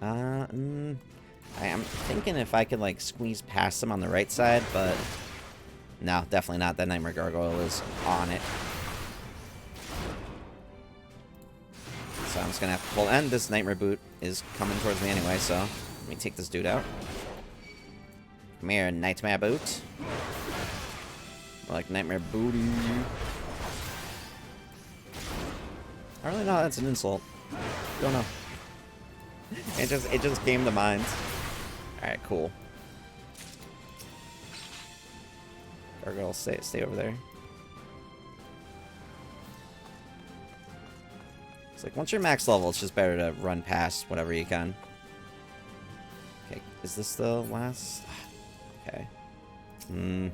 I am thinking if I could, like, squeeze past them on the right side, but... No, definitely not. That Nightmare Gargoyle is on it. So I'm just gonna have to pull... And this Nightmare Boot is coming towards me anyway, so... Let me take this dude out. Come here, Nightmare Boot. More like Nightmare Booty. I really know that's an insult. Don't know. It just came to mind. Alright, cool. Gargoyle, stay over there. It's like, once you're max level, it's just better to run past whatever you can. Okay, is this the last? Okay. I mean,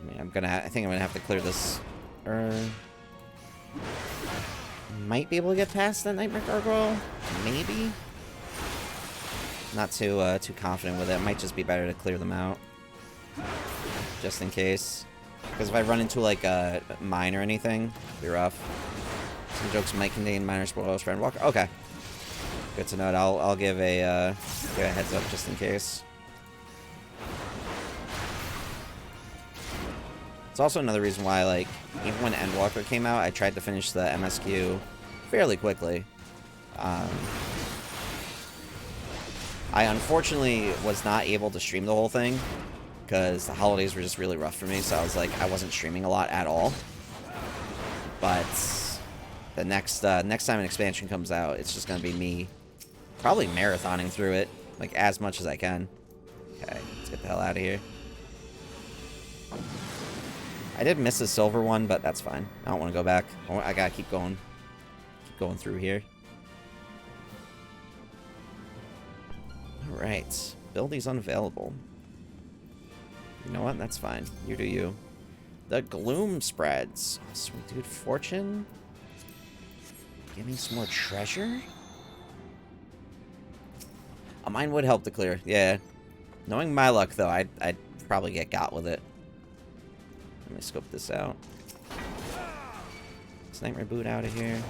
I think I'm gonna have to clear this. Might be able to get past that Nightmare Gargoyle. Maybe. Not too confident with it. It might just be better to clear them out, just in case. Because if I run into like a mine or anything, it'll be rough. Some jokes might contain minor spoilers for Endwalker. Okay. Good to know. I'll give a heads up just in case. It's also another reason why, like, even when Endwalker came out, I tried to finish the MSQ fairly quickly. I unfortunately was not able to stream the whole thing because the holidays were just really rough for me, so I was like, I wasn't streaming a lot at all. But the next time an expansion comes out, it's just gonna be me probably marathoning through it, like, as much as I can. Okay, let's get the hell out of here. I did miss a silver one, but that's fine. I don't want to go back. I gotta keep going through here. Alright. Abilities unavailable. You know what? That's fine. You do you. The gloom spreads. Oh, sweet dude. Fortune? Give me some more treasure? Mine would help to clear. Yeah. Knowing my luck, though, I'd probably get got with it. Let me scope this out. Nightmare boot out of here.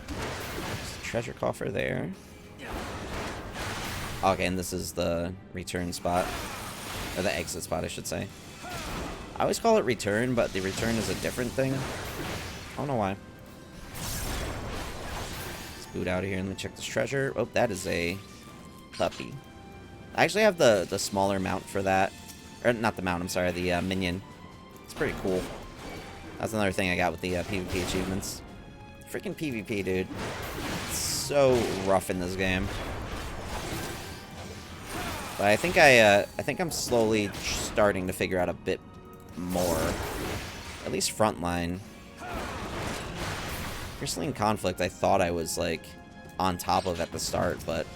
There's the treasure coffer there. Okay, and this is the return spot. Or the exit spot, I should say. I always call it return, but the return is a different thing. I don't know why. Let's boot out of here and let me check this treasure. Oh, that is a puppy. I actually have the smaller mount for that. Or, not the mount, I'm sorry, the minion. It's pretty cool. That's another thing I got with the PvP achievements. Freaking PvP, dude. It's so rough in this game. But I think I'm slowly starting to figure out a bit more. At least frontline. Crystalline Conflict, I thought I was, like, on top of at the start, but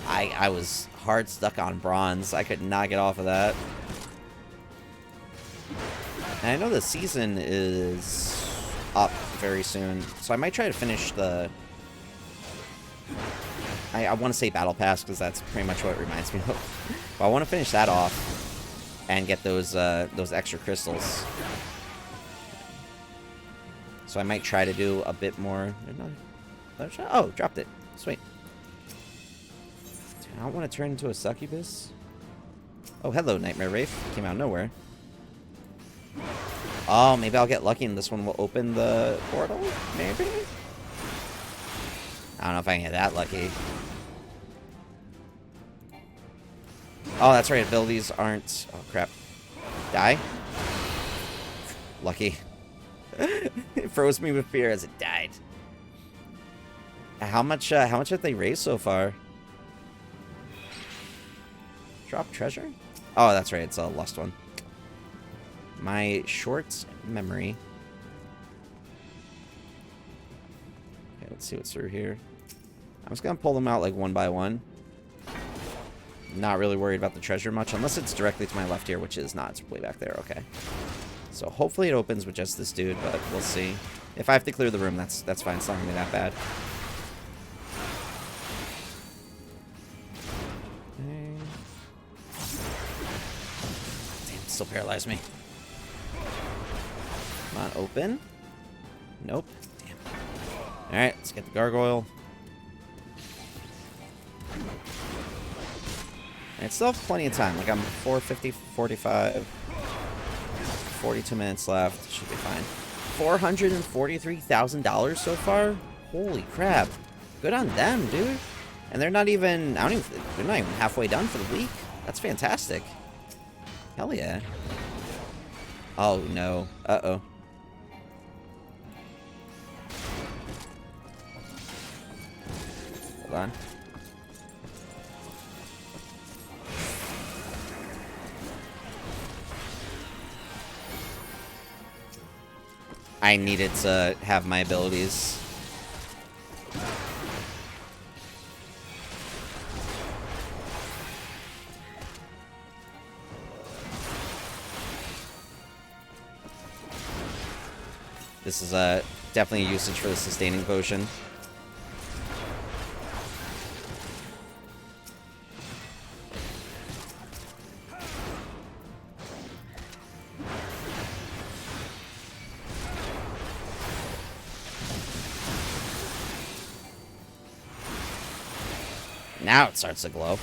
I was hard stuck on bronze. I could not get off of that. And I know the season is up very soon, so I might try to finish the... I want to say Battle Pass, because that's pretty much what it reminds me of. But I want to finish that off and get those extra crystals. So I might try to do a bit more... Another shot? Oh, dropped it. Sweet. Dude, I don't want to turn into a succubus. Oh, hello, Nightmare Wraith. Came out of nowhere. Oh, maybe I'll get lucky and this one will open the portal? Maybe? I don't know if I can get that lucky. Oh, that's right. Abilities aren't... Oh, crap. Die? Lucky. It froze me with fear as it died. How much have they raised so far? Drop treasure? Oh, that's right. It's a lust one. My short memory. Okay, let's see what's through here. I'm just gonna pull them out like one by one. Not really worried about the treasure much, unless it's directly to my left here, which is not. It's way back there. Okay. So hopefully it opens with just this dude, but we'll see. If I have to clear the room, that's fine. It's not gonna be that bad. Okay. Damn, it still paralyzed me. Come on, open. Nope. Damn. Alright, let's get the gargoyle. And still have plenty of time. Like, I'm 450, 45. 42 minutes left. Should be fine. $443,000 so far? Holy crap. Good on them, dude. And they're not even... they're not even halfway done for the week. That's fantastic. Hell yeah. Oh, no. Uh-oh. Hold on. I needed to have my abilities. This is definitely a usage for the sustaining potion. Now it starts to glow.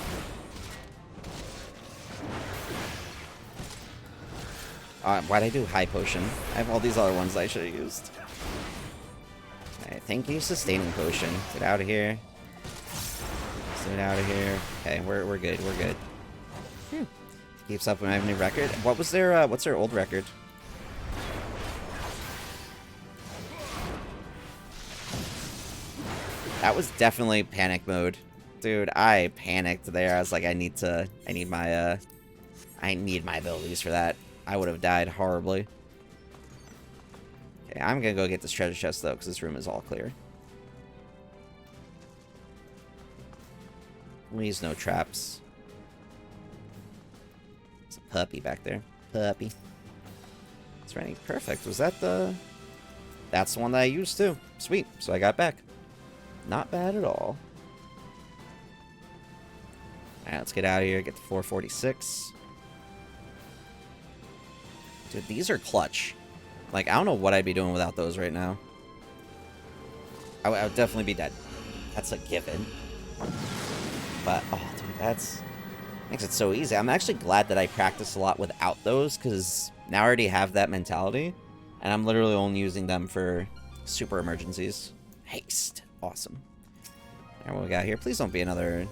Why'd I do high potion? I have all these other ones that I should have used. Alright, thank you, sustaining potion. Get out of here. it out of here. Okay, we're good. We're good. Keeps up when I have a new record. What was their what's their old record? That was definitely panic mode. Dude, I panicked there. I was like, I need my abilities for that. I would have died horribly. Okay, I'm gonna go get this treasure chest though, because this room is all clear. Please no traps. There's a puppy back there. Puppy. It's running perfect. Was that the... That's the one that I used too. Sweet. So I got back. Not bad at all. Alright, let's get out of here. Get the 446. Dude, these are clutch. Like, I don't know what I'd be doing without those right now. I would definitely be dead. That's a given. But, oh, dude, that's... makes it so easy. I'm actually glad that I practiced a lot without those, because now I already have that mentality, and I'm literally only using them for super emergencies. Haste. Awesome. And what we got here? Please don't be another...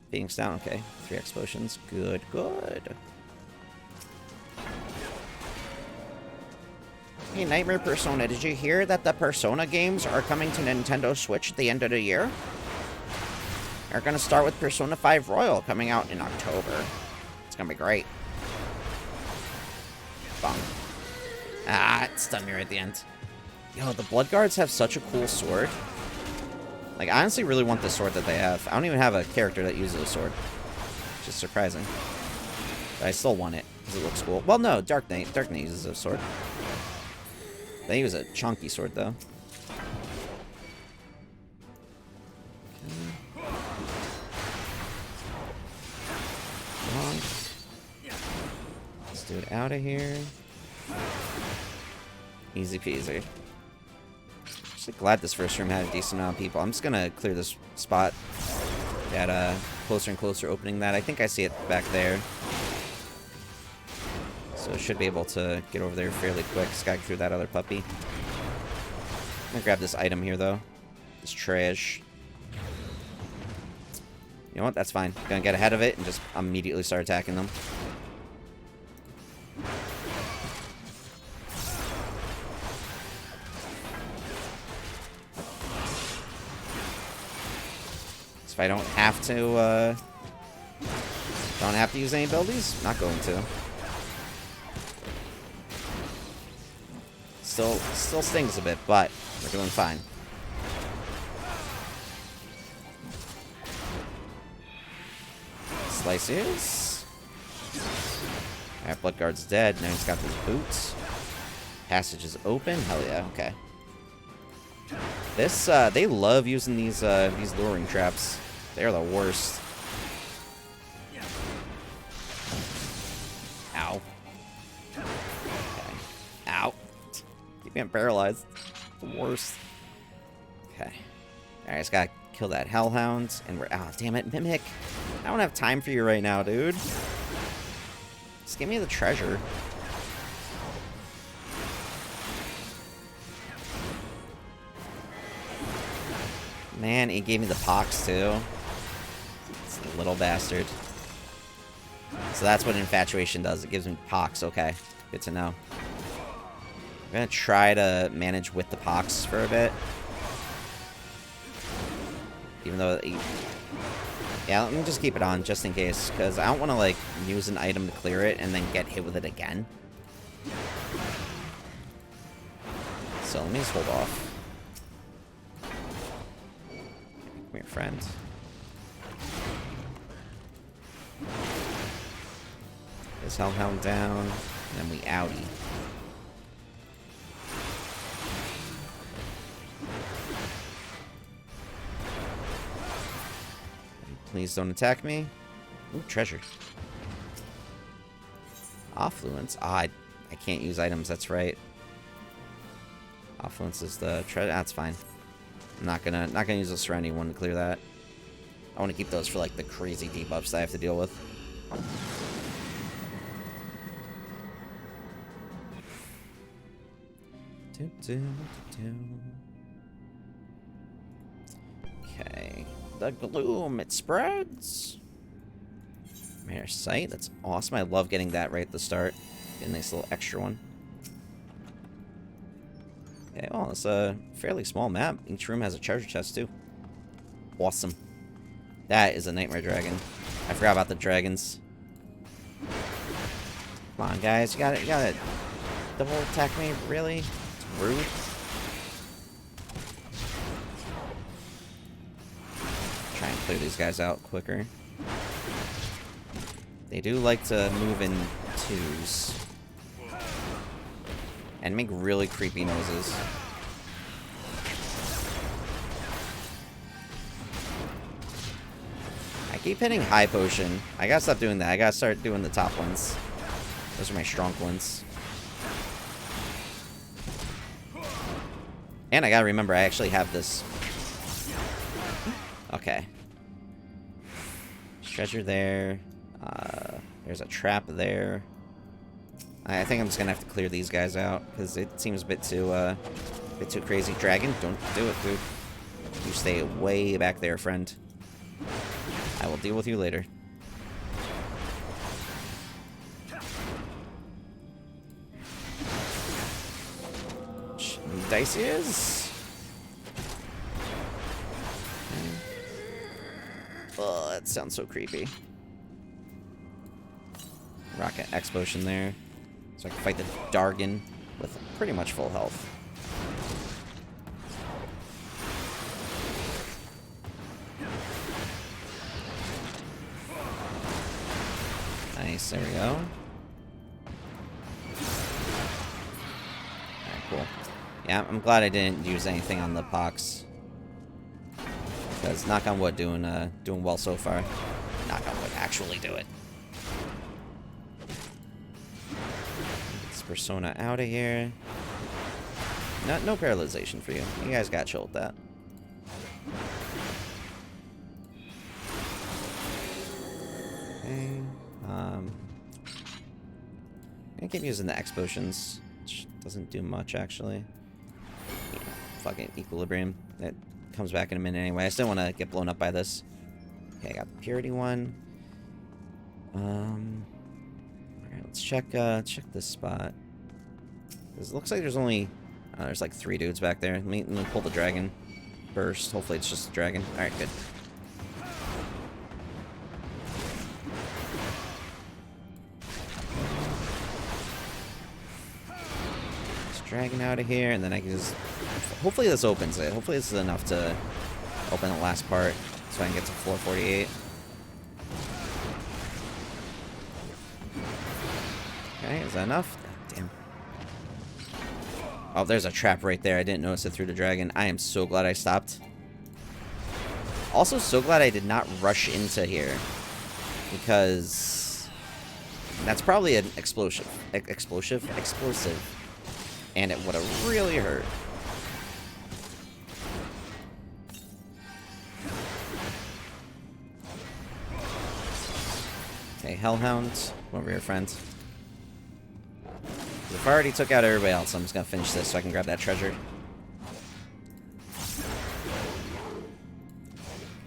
Phoenix down. Okay. 3 explosions. Good, good. Hey, Nightmare Persona, did you hear that the Persona games are coming to Nintendo Switch at the end of the year? They're gonna start with Persona 5 Royal coming out in October. It's gonna be great. Bong. Ah, it stunned me right at the end. Yo, the Blood Guards have such a cool sword. Like, I honestly really want the sword that they have. I don't even have a character that uses a sword. Which is surprising. But I still want it, because it looks cool. Well, no, Dark Knight. Dark Knight uses a sword. They use a chunky sword, though. Let's do it out of here. Easy peasy. Actually glad this first room had a decent amount of people. I'm just gonna clear this spot. Got closer and closer opening that. I think I see it back there. So should be able to get over there fairly quick. Skag through that other puppy. I'm gonna grab this item here though. This trash. You know what? That's fine. Gonna get ahead of it and just immediately start attacking them. So if I don't have to use any abilities, not going to. Still stings a bit, but we're doing fine. Slices. Alright, Bloodguard's dead. Now he's got these boots. Passage is open. Hell yeah, okay. This, they love using these luring traps. They're the worst. Ow. Okay. Ow. Keep getting paralyzed. The worst. Okay. Alright, just gotta kill that Hellhound, and we're... Oh, damn it, Mimic. I don't have time for you right now, dude. Just give me the treasure. Man, he gave me the pox, too. It's a little bastard. So that's what Infatuation does. It gives me pox. Okay. Good to know. I'm gonna try to manage with the pox for a bit. Even though... Yeah, let me just keep it on, just in case. Because I don't want to, like, use an item to clear it and then get hit with it again. So let me just hold off. Come here, friend. This Hellhound down, and then we outie. Please don't attack me. Ooh, treasure. Affluence. Ah, I can't use items, that's right. Affluence is the treasure. That's fine. I'm not gonna use a surrounding one to clear that. I want to keep those for like the crazy debuffs that I have to deal with. Okay. The gloom, it spreads. Rare sight, that's awesome. I love getting that right at the start. Get a nice little extra one. Okay, well, it's a fairly small map. Each room has a treasure chest, too. Awesome. That is a nightmare dragon. I forgot about the dragons. Come on, guys. You gotta double attack me? Really? It's rude. Try and clear these guys out quicker. They do like to move in twos. And make really creepy noises. I keep hitting high potion. I gotta stop doing that. I gotta start doing the top ones. Those are my strong ones. And I gotta remember I actually have this. Okay. Treasure there. There's a trap there. I think I'm just gonna have to clear these guys out because it seems a bit too crazy. Dragon, don't do it, dude. You stay way back there, friend. I will deal with you later. Dice is. Oh, that sounds so creepy. Rocket X potion there. So I can fight the Dargon with pretty much full health. Nice, there we go. Alright, cool. Yeah, I'm glad I didn't use anything on the pox. Because knock on wood, doing well so far. Knock on wood, actually do it. Persona out of here. No paralyzation for you. You guys got chill with that. Okay. I'm gonna keep using the X potions, which doesn't do much actually. Yeah, fucking equilibrium. That comes back in a minute anyway. I still want to get blown up by this. Okay, I got the purity one. Alright, let's check this spot. It looks like there's only... there's like 3 dudes back there. Let me pull the dragon burst. Hopefully it's just a dragon. Alright, good. This dragon out of here, and then I can just... Hopefully this opens it. Hopefully this is enough to open the last part, so I can get to 448. Okay, is that enough? Damn. Oh, there's a trap right there. I didn't notice it through the dragon. I am so glad I stopped. Also, so glad I did not rush into here. Because... that's probably an explosive. Explosive? And it would have really hurt. Okay, Hellhound. Come over here, friend. If I already took out everybody else, I'm just gonna finish this so I can grab that treasure.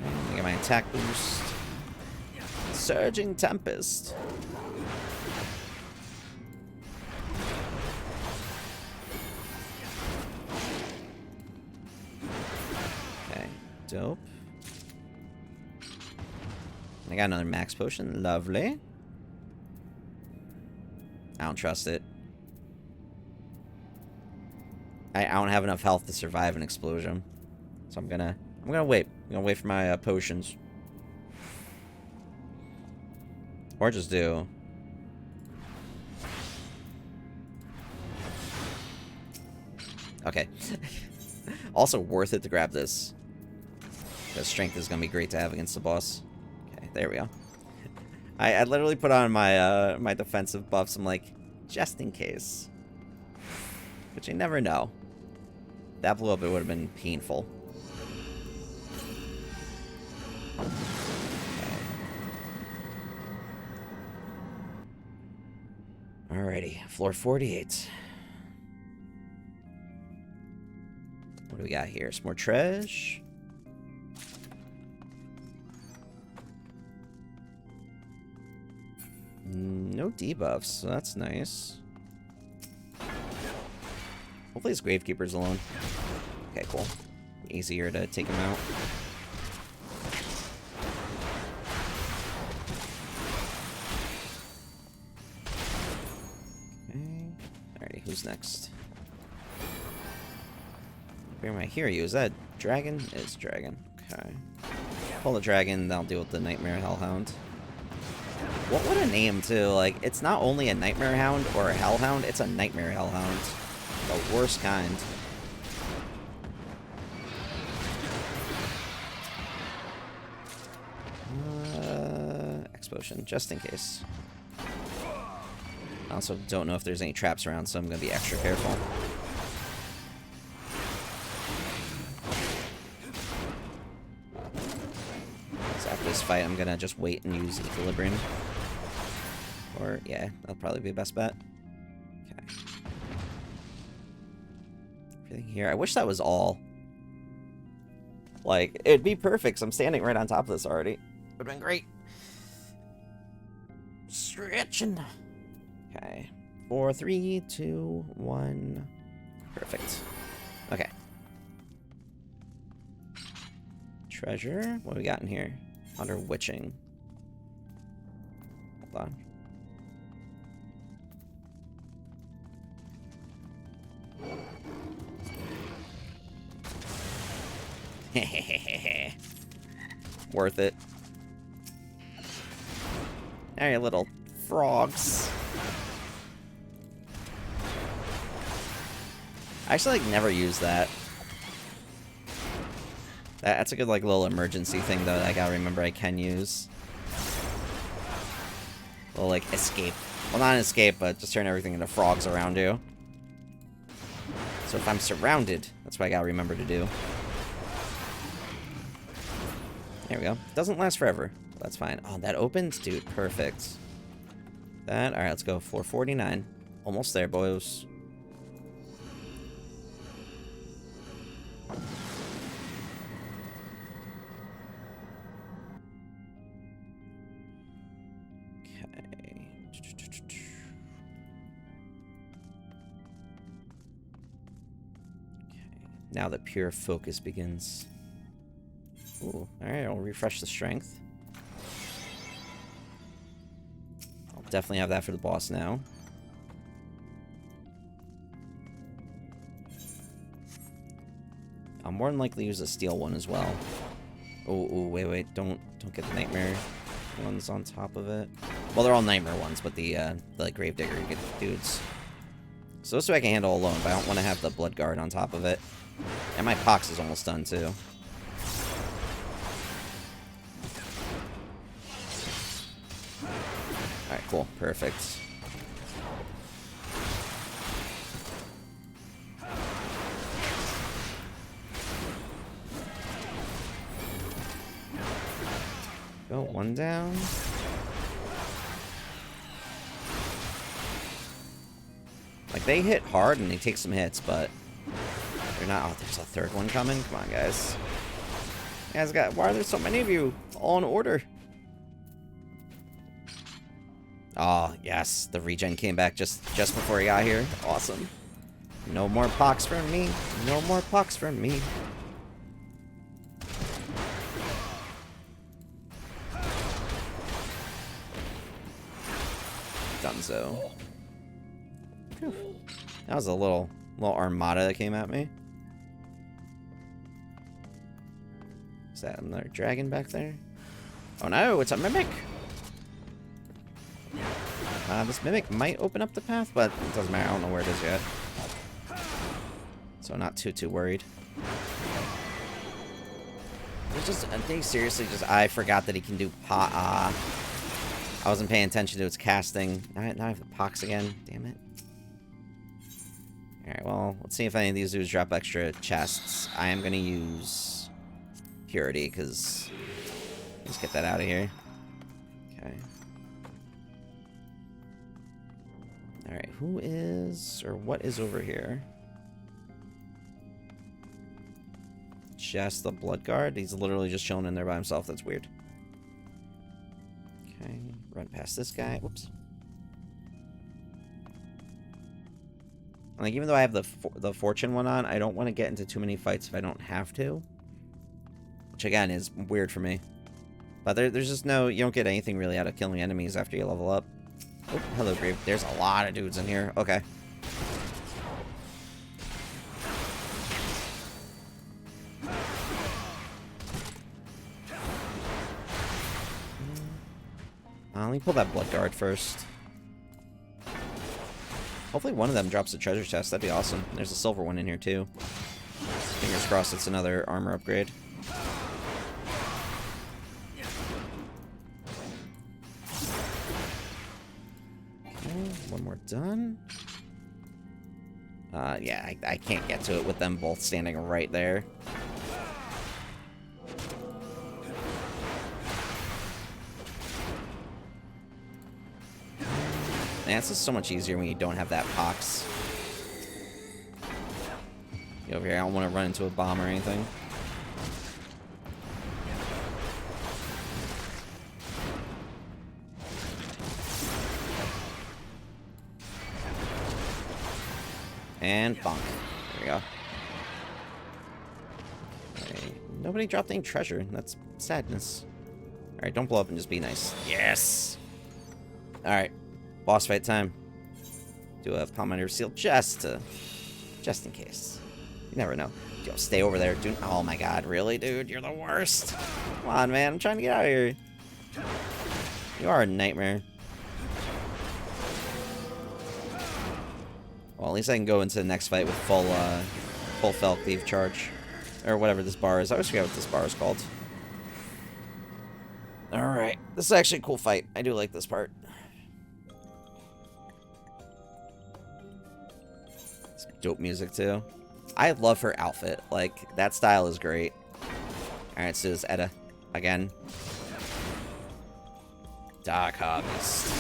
Let me get my attack boost. Surging Tempest. Okay, dope. I got another max potion. Lovely. I don't trust it. I don't have enough health to survive an explosion, so I'm gonna wait. I'm gonna wait for my potions, or just do. Okay. Also worth it to grab this. Because strength is gonna be great to have against the boss. Okay, there we go. I literally put on my my defensive buffs. I'm like, just in case. But you never know. That blew up, it would have been painful. Okay. Alrighty, floor 48. What do we got here? Some more treasure. No debuffs, so that's nice. Hopefully his Gravekeeper's alone. Okay, cool. Easier to take him out. Okay. Alrighty, who's next? Where am I? Hear you. Is that dragon? It's dragon. Okay. Pull the dragon, then I'll deal with the Nightmare Hellhound. What would a name, too? Like, it's not only a Nightmare Hound or a Hellhound, it's a Nightmare Hellhound. The worst kind. Explosion, just in case. I also don't know if there's any traps around, so I'm going to be extra careful. So after this fight, I'm going to just wait and use Equilibrium. Or, yeah, that'll probably be the best bet. Okay. Everything here. I wish that was all. Like, it'd be perfect, 'cause I'm standing right on top of this already. Would've been great. Stretching. Okay. 4, 3, 2, 1. Perfect. Okay. Treasure. What do we got in here? Under witching. Hold on. Worth it. Now you little frogs. I actually like never use that. That's a good like little emergency thing though that I gotta remember I can use. A little like escape. Well, not an escape, but just turn everything into frogs around you. So if I'm surrounded, that's what I gotta remember to do. There we go. Doesn't last forever. That's fine. Oh, that opens? Dude, perfect. That, alright, let's go. 449. Almost there, boys. Okay. Now the pure focus begins. Ooh, alright, I'll refresh the strength. I'll definitely have that for the boss now. I'll more than likely use a steel one as well. Oh, wait, don't get the nightmare ones on top of it. Well, they're all nightmare ones, but the gravedigger you get the dudes. So this way I can handle alone, but I don't want to have the blood guard on top of it. And my pox is almost done too. Alright, cool. Perfect. Go one down. Like, they hit hard and they take some hits, but they're not... Oh, there's a third one coming? Come on, guys. You guys got... Why are there so many of you? All in order. Oh, yes. The regen came back just before he got here. Awesome. No more pox for me. No more pox for me. Dunzo. Whew. That was a little armada that came at me. Is that another dragon back there? Oh no, it's a mimic! This mimic might open up the path, but it doesn't matter. I don't know where it is yet. So not too worried. It's just, I think seriously, I forgot that he can do I wasn't paying attention to its casting. Now I have the pox again. Damn it. Alright, well, let's see if any of these dudes drop extra chests. I am going to use Purity, because... Let's get that out of here. Okay. Alright, who is... or what is over here? Just the Blood Guard? He's literally just chilling in there by himself. That's weird. Okay, run past this guy. Whoops. Like, even though I have the fortune one on, I don't want to get into too many fights if I don't have to. Which, again, is weird for me. But there's just no... You don't get anything really out of killing enemies after you level up. Oh, hello, Grave. There's a lot of dudes in here. Okay. Let me pull that Blood Guard first. Hopefully one of them drops a treasure chest. That'd be awesome. There's a silver one in here, too. Fingers crossed it's another armor upgrade. Okay, one more done. Yeah, I can't get to it with them both standing right there. Man, this is so much easier when you don't have that pox. Get over here, I don't want to run into a bomb or anything. And bonk. There we go. Okay. Nobody dropped any treasure. That's sadness. Alright, don't blow up and just be nice. Yes! Alright. Boss fight time. Do a Palmander Seal just in case. You never know. Yo, stay over there, dude. Oh my god, really, dude? You're the worst. Come on, man. I'm trying to get out of here. You are a nightmare. Well, at least I can go into the next fight with full Fell Cleave charge. Or whatever this bar is. I always forget what this bar is called. Alright. This is actually a cool fight. I do like this part. Dope music too. I love her outfit. Like, that style is great. Alright, so it's Edda again. Dark Harvest.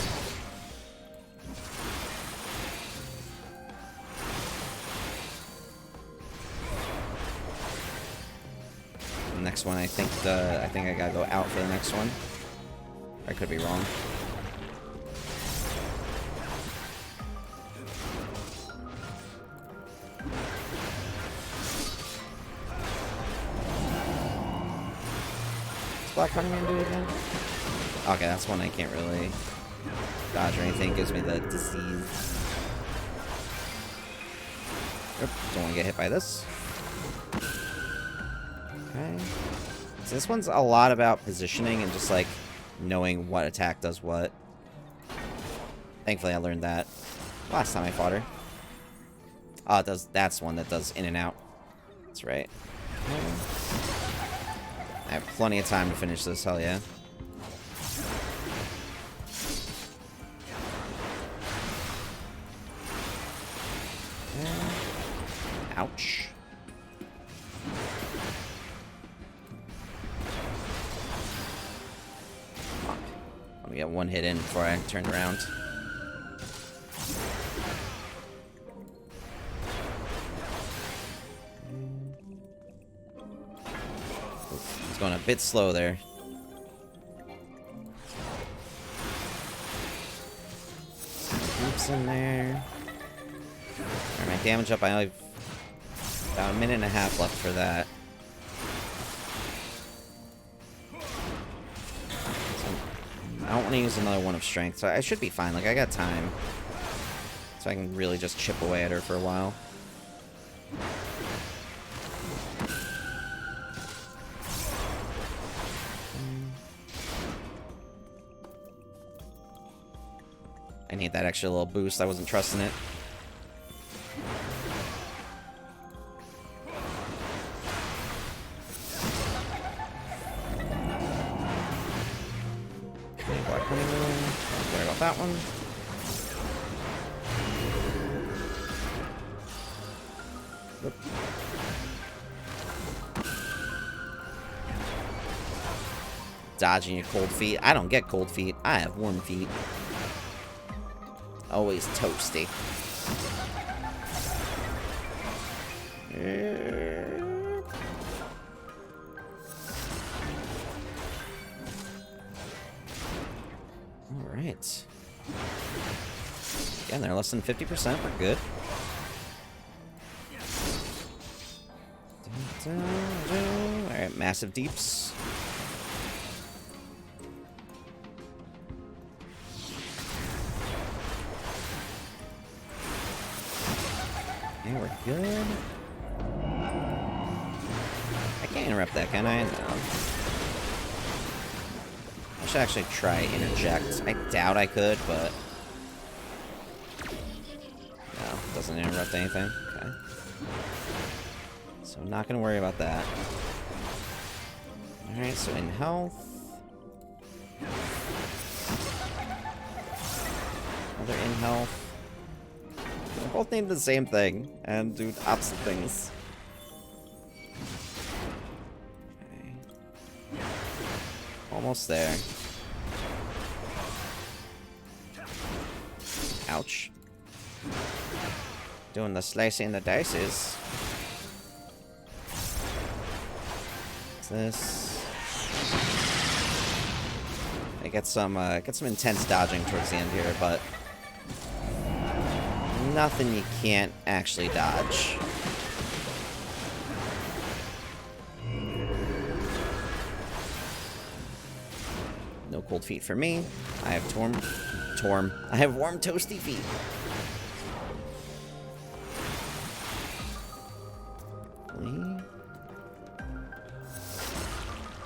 The next one, I think I gotta go out for the next one. I could be wrong. Black Honey Man do again? Okay, that's one I can't really dodge or anything. It gives me the disease. Oop, don't want to get hit by this. Okay. So this one's a lot about positioning and just, like, knowing what attack does what. Thankfully, I learned that last time I fought her. Oh, it does. That's one that does in and out. That's right. Okay. I have plenty of time to finish this, hell yeah. Ouch. Fuck. Let me get one hit in before I turn around. It's going a bit slow there. Groups in there. Alright, my damage up. I only have about a minute and a half left for that. So I don't want to use another one of strength, so I should be fine. Like, I got time. So I can really just chip away at her for a while. I need that extra little boost. I wasn't trusting it. Okay, Black Honey Moon. Sorry about that one. Oop. Dodging your cold feet. I don't get cold feet. I have warm feet. Always toasty. Alright. Again, they're less than 50%. We're good. Alright, massive deeps. Yeah, we're good. I can't interrupt that, can I? No. I should actually try interject. I doubt I could, but... No, doesn't interrupt anything. Okay. So I'm not going to worry about that. Alright, so in health... Another in health. They both need the same thing, and do opposite things. Okay. Almost there. Ouch. Doing the slicing the dices. What's this? I get some intense dodging towards the end here, but nothing you can't actually dodge. No cold feet for me. I have I have warm toasty feet.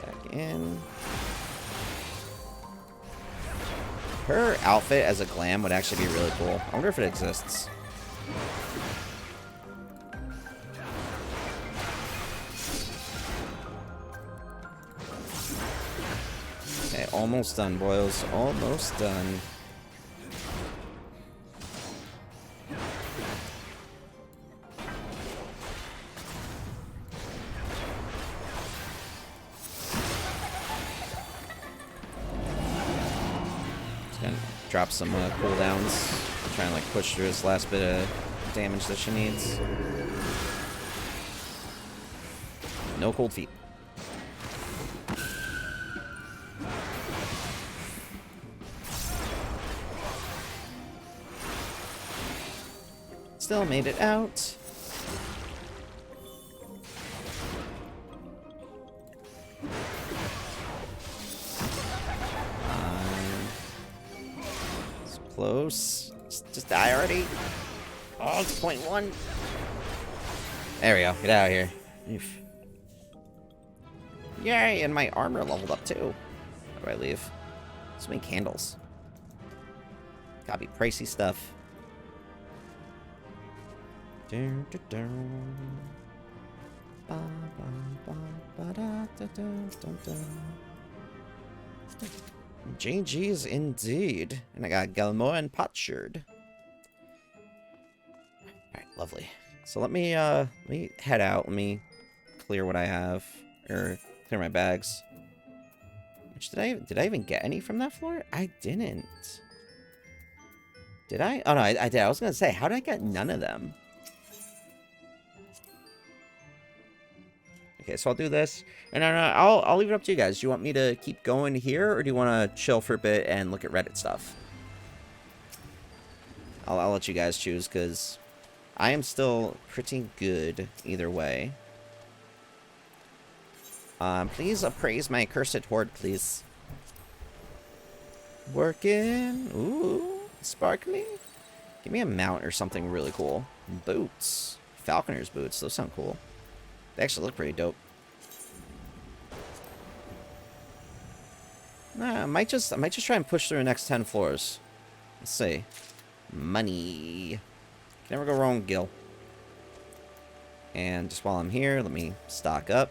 Back in. Her outfit as a glam would actually be really cool. I wonder if it exists. Okay, almost done, boys. Almost done. Drop some cooldowns. Try and like push through this last bit of damage that she needs. No cold feet. Still made it out. Close. Just die already. Oh, it's 0.1. There we go. Get out of here. Oof. Yay, and my armor leveled up too. How do I leave? So many candles. Gotta be pricey stuff. GG's indeed. And I got Gilmore and Potsherd. Alright, lovely. So let me head out. Let me clear what I have. Or clear my bags. Which did I even get any from that floor? I didn't. Did I? Oh no, I did. I was gonna say, how did I get none of them? Okay, so I'll do this, and then I'll leave it up to you guys. Do you want me to keep going here, or do you want to chill for a bit and look at Reddit stuff? I'll let you guys choose, because I am still pretty good either way. Please appraise my accursed horde, please. Working. Ooh, sparkly. Give me a mount or something really cool. Boots. Falconer's boots. Those sound cool. They actually look pretty dope. Nah, I might just try and push through the next 10 floors. Let's see. Money. Can never go wrong, Gil. And just while I'm here, let me stock up.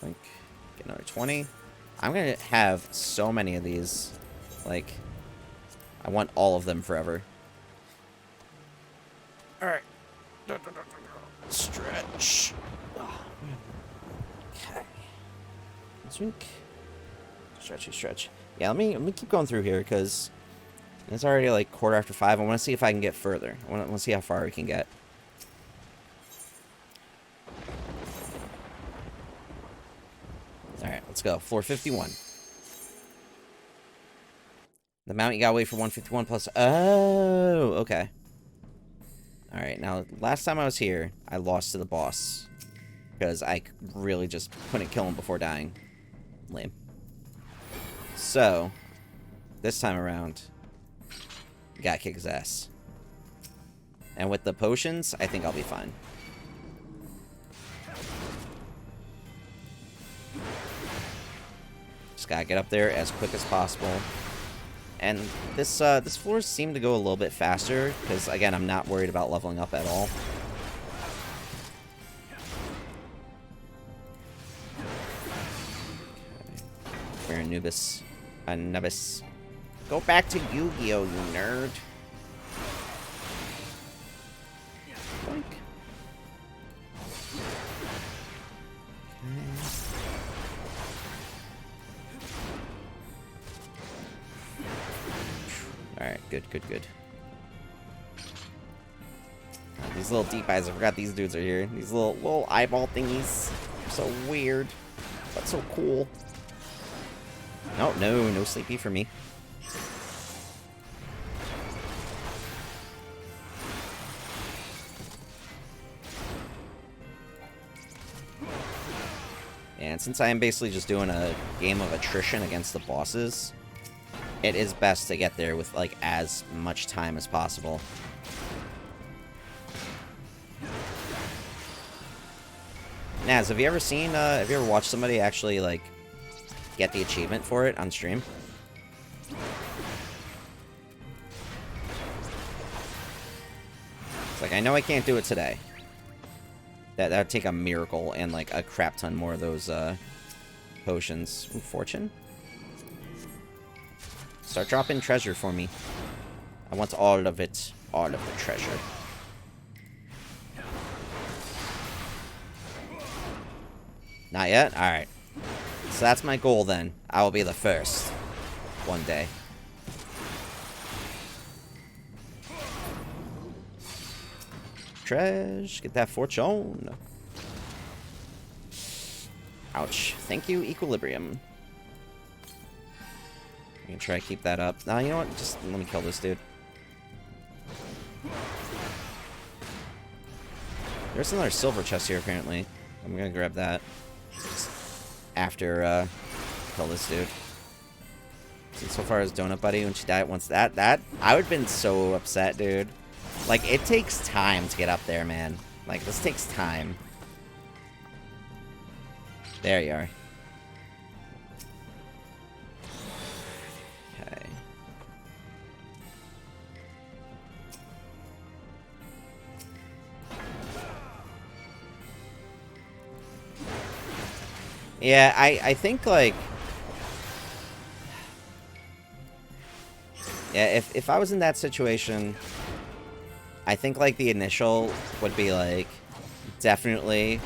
Like, get another 20. I'm gonna have so many of these. Like, I want all of them forever. Alright. Stretch. Okay. Stretch. Yeah, let me keep going through here, because it's already like 5:15. I want to see if I can get further. I want to see how far we can get. Alright, let's go. Floor 51. The amount you gotta wait for 151 plus... Oh, okay. Alright, now, last time I was here, I lost to the boss. Because I really just couldn't kill him before dying. Lame. So, this time around, gotta kick his ass. And with the potions, I think I'll be fine. Just gotta get up there as quick as possible. And this floor seemed to go a little bit faster, because, again, I'm not worried about leveling up at all. We're Anubis. Anubis. Go back to Yu-Gi-Oh, you nerd. Boink. Alright, good, good, good. These little deep eyes, I forgot these dudes are here. These little eyeball thingies. They're so weird, but so cool. No sleepy for me. And since I am basically just doing a game of attrition against the bosses, it is best to get there with, like, as much time as possible. Naz, have you ever watched somebody actually, like, get the achievement for it on stream? It's like, I know I can't do it today. That would take a miracle and, like, a crap ton more of those, potions. Ooh, fortune? Start dropping treasure for me. I want all of it. All of the treasure. Not yet? Alright. So that's my goal then. I will be the first. One day. Treasure. Get that fortune. Ouch. Thank you, Equilibrium. I'm gonna try to keep that up. Nah, you know what? Just let me kill this dude. There's another silver chest here, apparently. I'm gonna grab that. After, kill this dude. See, so far as Donut Buddy, when she died once that, I would've been so upset, dude. Like, it takes time to get up there, man. Like, this takes time. There you are. Okay. Yeah, I think, like... Yeah, if I was in that situation, I think, like, the initial would be, like, definitely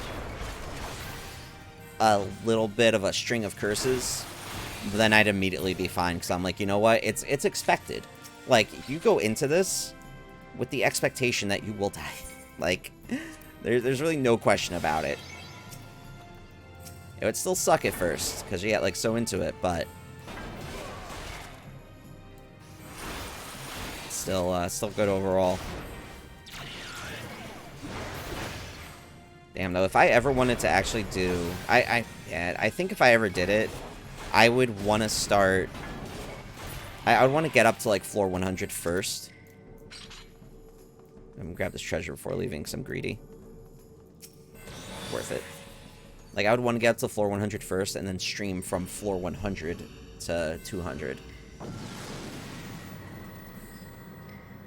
a little bit of a string of curses. But then I'd immediately be fine, because I'm like, you know what? It's expected. Like, you go into this with the expectation that you will die. Like, there's really no question about it. It would still suck at first, because you get, like, so into it, but... Still good overall. Damn, though, if I ever wanted to actually do... I think if I ever did it, I would want to start... I would want to get up to, like, floor 100 first. I'm gonna grab this treasure before leaving, because I'm greedy. Worth it. Like, I would want to get up to floor 100 first, and then stream from floor 100 to 200.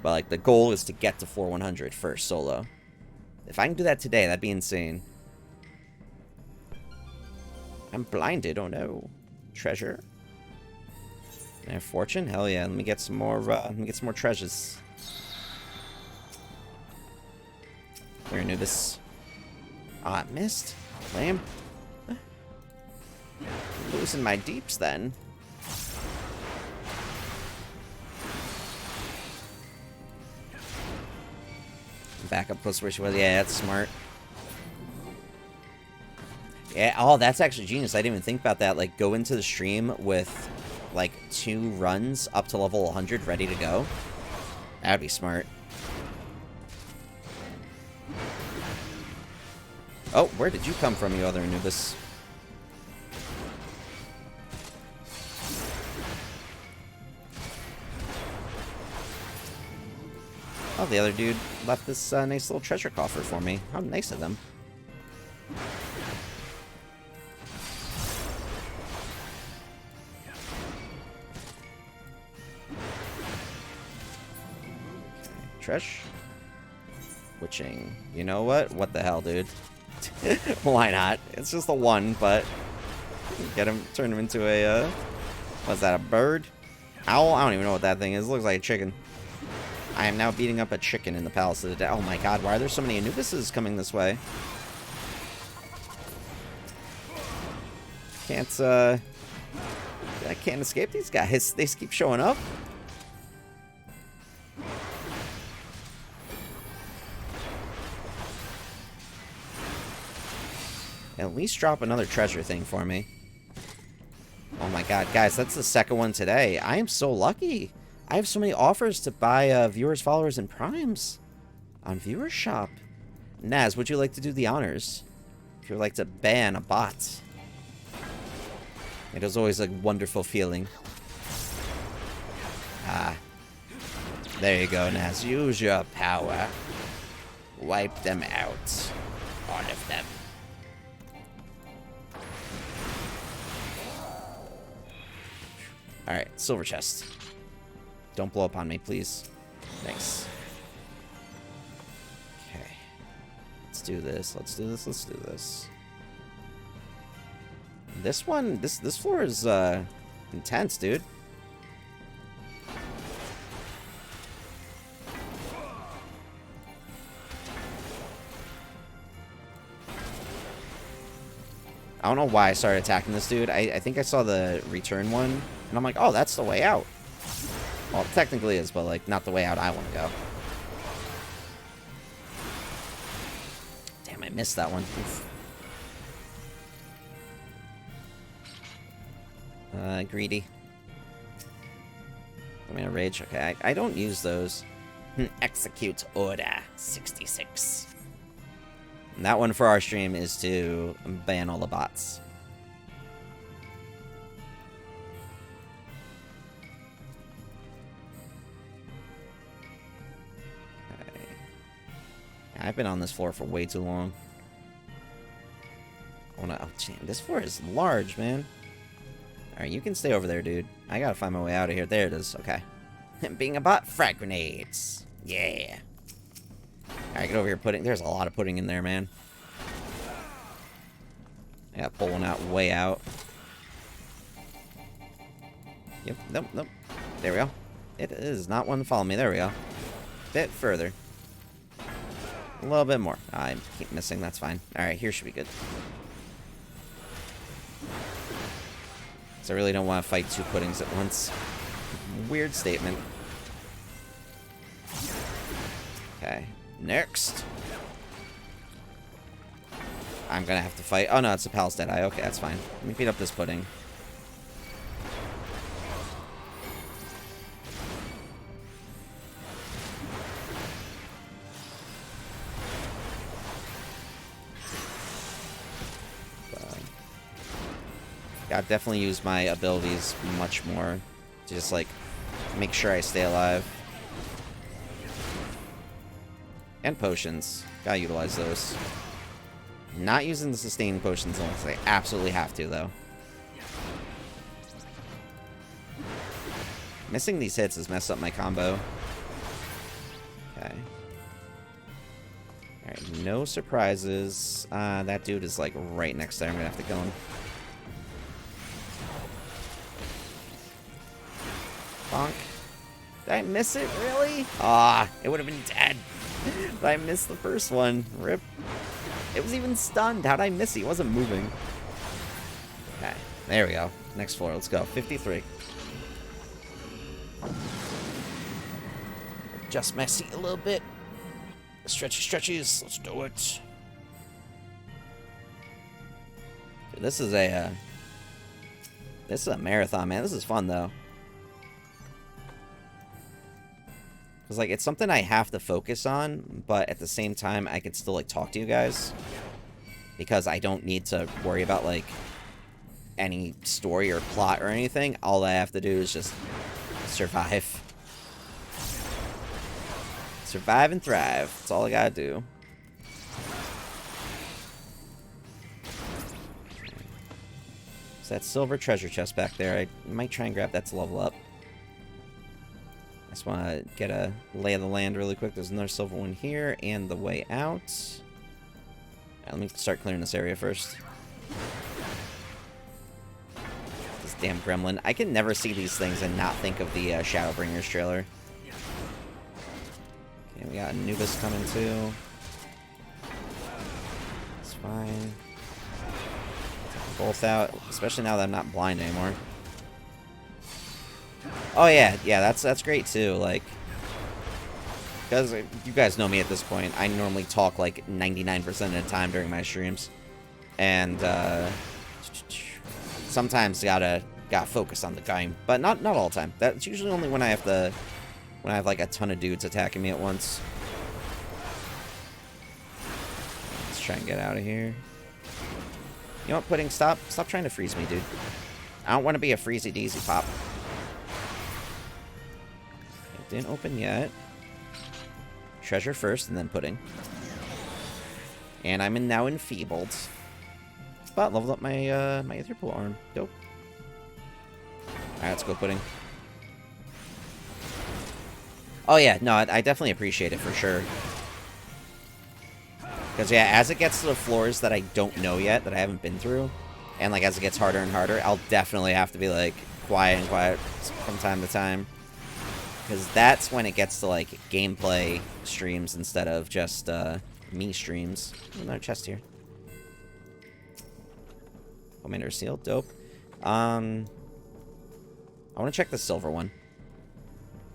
But, like, the goal is to get to floor 100 first, solo. If I can do that today, that'd be insane. I'm blinded, oh no. Treasure. And fortune? Hell yeah, let me get some more, treasures. We're Anubis. Ah, it missed. Lame. Losing my deeps, then. Back up close where she was. Yeah, that's smart. Yeah, oh, that's actually genius. I didn't even think about that. Like, go into the stream with like 2 runs up to level 100 ready to go. That'd be smart. Oh, where did you come from, you other Anubis? Oh, the other dude left this nice little treasure coffer for me. How nice of them. Tresh. Witching. You know what? What the hell, dude? Why not? It's just a 1, but get him, turn him into a, what's that, a bird? Owl? I don't even know what that thing is. It looks like a chicken. I am now beating up a chicken in the Palace of the Dead. Oh my god, why are there so many Anubises coming this way? I can't escape these guys. They just keep showing up. At least drop another treasure thing for me. Oh my god, guys, that's the second one today. I am so lucky. I have so many offers to buy viewers, followers, and primes on Viewer Shop. Naz, would you like to do the honors? If you would like to ban a bot. It is always a wonderful feeling. Ah. There you go, Naz. Use your power. Wipe them out. All of them. Alright, silver chest. Don't blow up on me, please. Thanks. Okay. Let's do this. Let's do this. Let's do this. This one, this floor is intense, dude. I don't know why I started attacking this dude. I think I saw the return one, and I'm like, oh, that's the way out. Well, it technically is, but, like, not the way out I want to go. Damn, I missed that one. Oof. Greedy. I'm gonna rage. Okay, I don't use those. Execute Order 66. And that one for our stream is to ban all the bots. Okay. I've been on this floor for way too long. Oh, damn, this floor is large, man. Alright, you can stay over there, dude. I gotta find my way out of here. There it is. Okay. Being a bot, frag grenades. Yeah. Alright, get over here, pudding. There's a lot of pudding in there, man. I gotta pull one out way out. Yep, nope, nope. There we go. It is not one to follow me. There we go. Bit further. A little bit more. I keep missing. That's fine. Alright, here should be good. So I really don't want to fight 2 puddings at once. Weird statement. Okay. Next. I'm gonna have to fight. Oh no, it's a Palace Deadeye. Okay, that's fine. Let me beat up this pudding. Gotta definitely use my abilities much more to just, like, make sure I stay alive. And potions. Gotta utilize those. Not using the sustaining potions unless I absolutely have to, though. Missing these hits has messed up my combo. Okay. Alright, no surprises. That dude is, like, right next there. I'm gonna have to kill him. Bonk. Did I miss it? Really? Ah, it would have been dead. But I missed the first one. Rip. It was even stunned. How'd I miss it? He wasn't moving. Okay, there we go. Next floor. Let's go. 53. Adjust my seat a little bit. Stretchy stretchies. Let's do it. Dude, this is a This is a marathon, man. This is fun, though. Because, like, it's something I have to focus on, but at the same time, I can still, like, talk to you guys. Because I don't need to worry about, like, any story or plot or anything. All I have to do is just survive. Survive and thrive. That's all I gotta do. So that silver treasure chest back there, I might try and grab that to level up. I just want to get a lay of the land really quick. There's another silver one here, and the way out. Right, let me start clearing this area first. This damn gremlin. I can never see these things and not think of the Shadowbringers trailer. Okay, we got Anubis coming too. It's fine. Both out, especially now that I'm not blind anymore. Oh yeah, that's great too. Like, because you guys know me at this point, I normally talk like 99% of the time during my streams, and sometimes gotta focus on the game, but not all the time. That's usually only when I have like a ton of dudes attacking me at once. Let's try and get out of here. You know what, Pudding? Stop trying to freeze me, dude. I don't want to be a freezy deezy pop. It didn't open yet. Treasure first, and then Pudding. And I'm now enfeebled. But leveled up my my Aether Pool arm. Dope. Alright, let's go, Pudding. Oh yeah, no, I definitely appreciate it for sure. Because, yeah, as it gets to the floors that I don't know yet, that I haven't been through, and, like, as it gets harder and harder, I'll definitely have to be, like, quiet from time to time. Because that's when it gets to, like, gameplay streams instead of just, me streams. Another chest here. Commander Seal, dope. I want to check the silver one.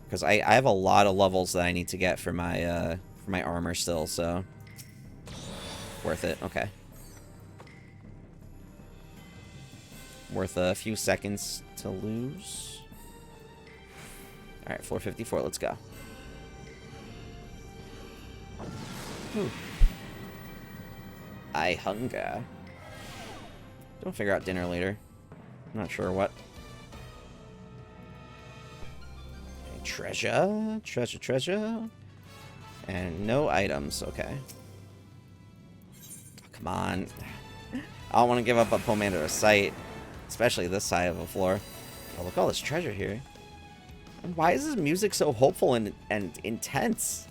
Because I have a lot of levels that I need to get for my armor still, so... Worth it, okay. Worth a few seconds to lose. Alright, 454, let's go. Whew. I hunger. Don't figure out dinner later. I'm not sure what. Okay, treasure. And no items, okay. Come on. I don't want to give up a Pomander of Sight. Especially this side of the floor. Oh, look at all this treasure here. And why is this music so hopeful and intense?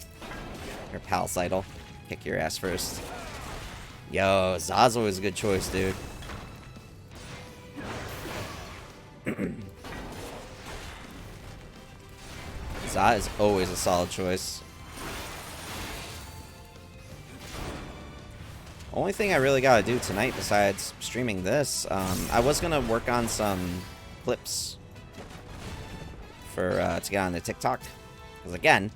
Here, Palicidal. Kick your ass first. Yo, Zazo is a good choice, dude. Za is always a solid choice. Only thing I really gotta do tonight besides streaming this, I was gonna work on some clips for to get on the TikTok. Because again,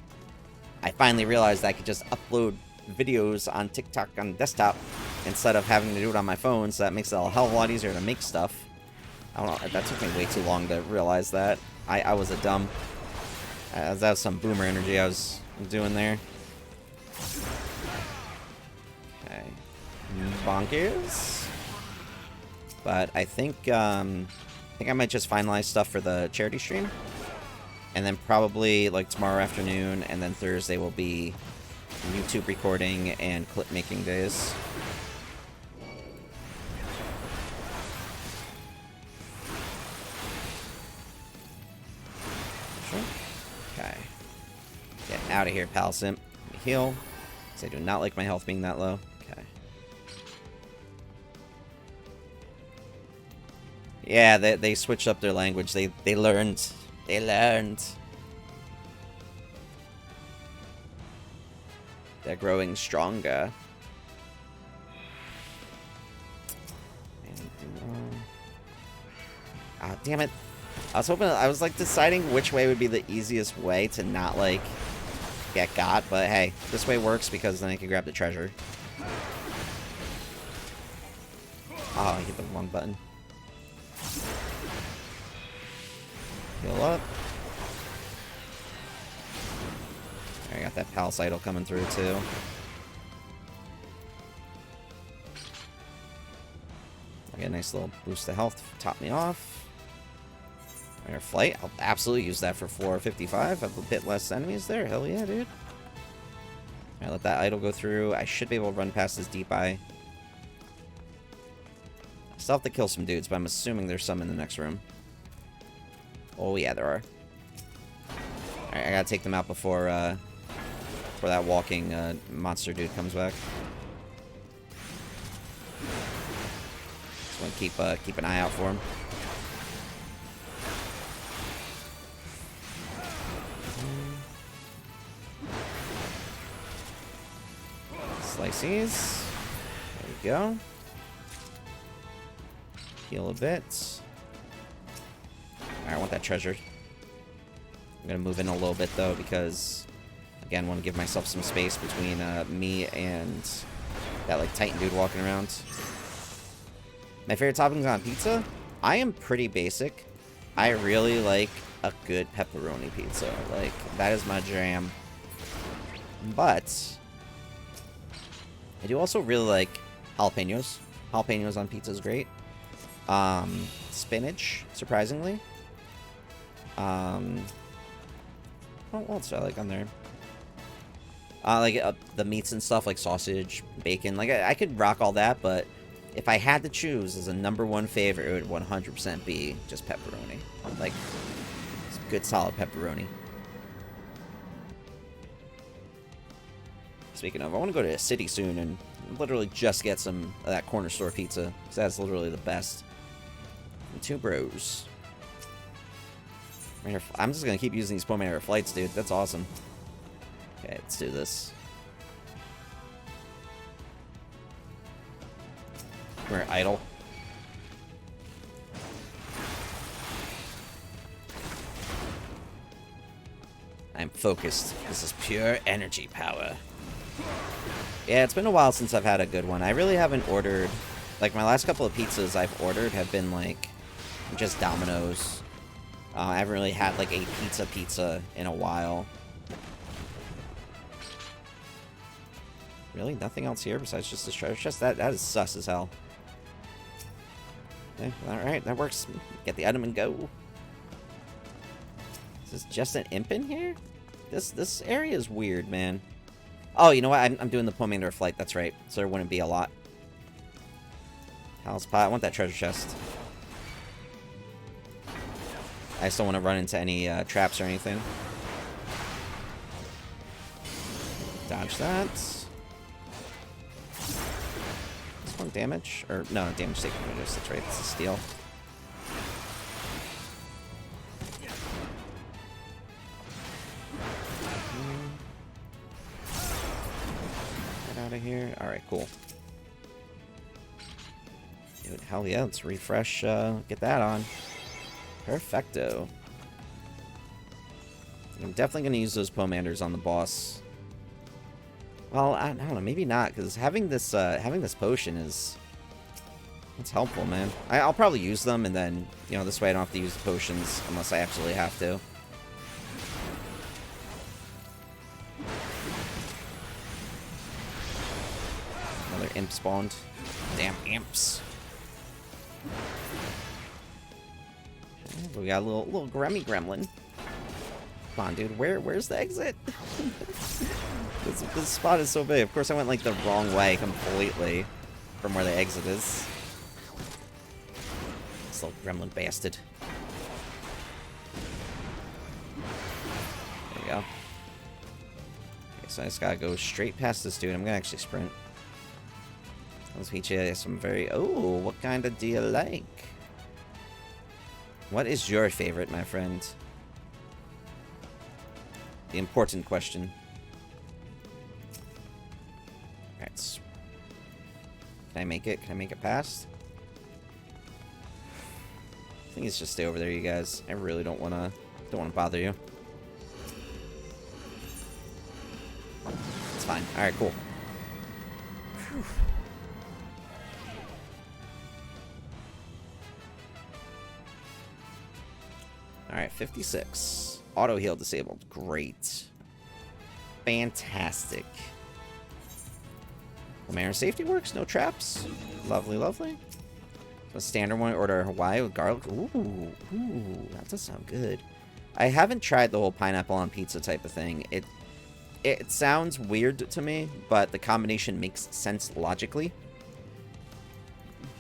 I finally realized I could just upload videos on TikTok on the desktop instead of having to do it on my phone, so that makes it a hell of a lot easier to make stuff. I don't know, that took me way too long to realize that. I was a dumb. That was some boomer energy I was doing there. Okay. Bonkers. But I think I might just finalize stuff for the charity stream. And then probably like tomorrow afternoon and then Thursday will be YouTube recording and clip making days. Okay. Get out of here, pal simp. Let me heal. Because I do not like my health being that low. Okay. Yeah, they switched up their language. They learned. They learned. They're growing stronger. Ah, damn it. I was like deciding which way would be the easiest way to not like get got, but hey, this way works because then I can grab the treasure. Oh, I hit the wrong button. Heal up. I got that palisadal coming through too. I get a nice little boost of health to top me off. Air flight. I'll absolutely use that for 455. Have a bit less enemies there. Hell yeah, dude. Alright, let that idol go through. I should be able to run past this deep eye. I still have to kill some dudes, but I'm assuming there's some in the next room. Oh yeah, there are. Alright, I gotta take them out before that walking monster dude comes back. Just want to keep an eye out for him. Slices. There we go. Heal a bit. Alright, I want that treasure. I'm gonna move in a little bit though because, again, I want to give myself some space between me and that like Titan dude walking around. My favorite toppings on pizza? I am pretty basic. I really like a good pepperoni pizza. Like, that is my jam. But I do also really like jalapenos. Jalapenos on pizza is great. Spinach, surprisingly. What else do I like on there? The meats and stuff, like sausage, bacon. Like, I could rock all that, but if I had to choose as a #1 favorite, it would 100% be just pepperoni. Like, some good, solid pepperoni. Speaking of, I want to go to a city soon and literally just get some of that corner store pizza, because that's literally the best. And 2 bros. I'm just going to keep using these Pomerator flights, dude. That's awesome. Okay, let's do this. We're idle. I'm focused. This is pure energy power. Yeah, it's been a while since I've had a good one. I really haven't ordered... Like, my last couple of pizzas I've ordered have been, like, just Domino's. I haven't really had, like, a pizza in a while. Really? Nothing else here besides just this treasure chest? That is sus as hell. Okay, alright, that works. Get the item and go. Is this just an imp in here? This area is weird, man. Oh, you know what? I'm doing the Pomerator flight, that's right. So there wouldn't be a lot. House pot. I want that treasure chest. I just don't want to run into any traps or anything. Dodge that. This one damage? Or, no, damage taken. That's right. It's a steal. Get out of here. Alright, cool. Dude, hell yeah. Let's refresh. Get that on. Perfecto. I'm definitely going to use those Pomerators on the boss. Well, I don't know, maybe not, because having this potion is... It's helpful, man. I'll probably use them, and then, you know, this way I don't have to use the potions unless I absolutely have to. Another imp spawned. Damn imps. We got a little gremmy gremlin. Come on, dude. Where's the exit? This spot is so big. Of course, I went like the wrong way completely from where the exit is. This little gremlin bastard. There we go. Okay, so I just gotta go straight past this dude. I'm gonna actually sprint. Let's teach you some very... Oh, what kind of do you like? What is your favorite, my friend? The important question. Alright. Can I make it? Can I make it past? I think it's just stay over there, you guys. I really don't wanna bother you. It's fine. Alright, cool. Whew. Alright, Alright, 56. Auto heal disabled. Great. Fantastic. Commander safety works. No traps. Lovely, lovely. A standard one, order Hawaii with garlic. Ooh, that does sound good. I haven't tried the whole pineapple on pizza type of thing. It sounds weird to me, but the combination makes sense logically.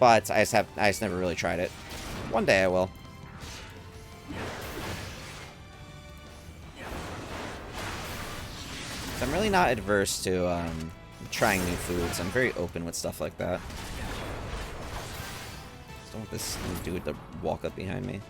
But I just never really tried it. One day I will. I'm really not adverse to trying new foods. I'm very open with stuff like that. Just don't want this dude to walk up behind me.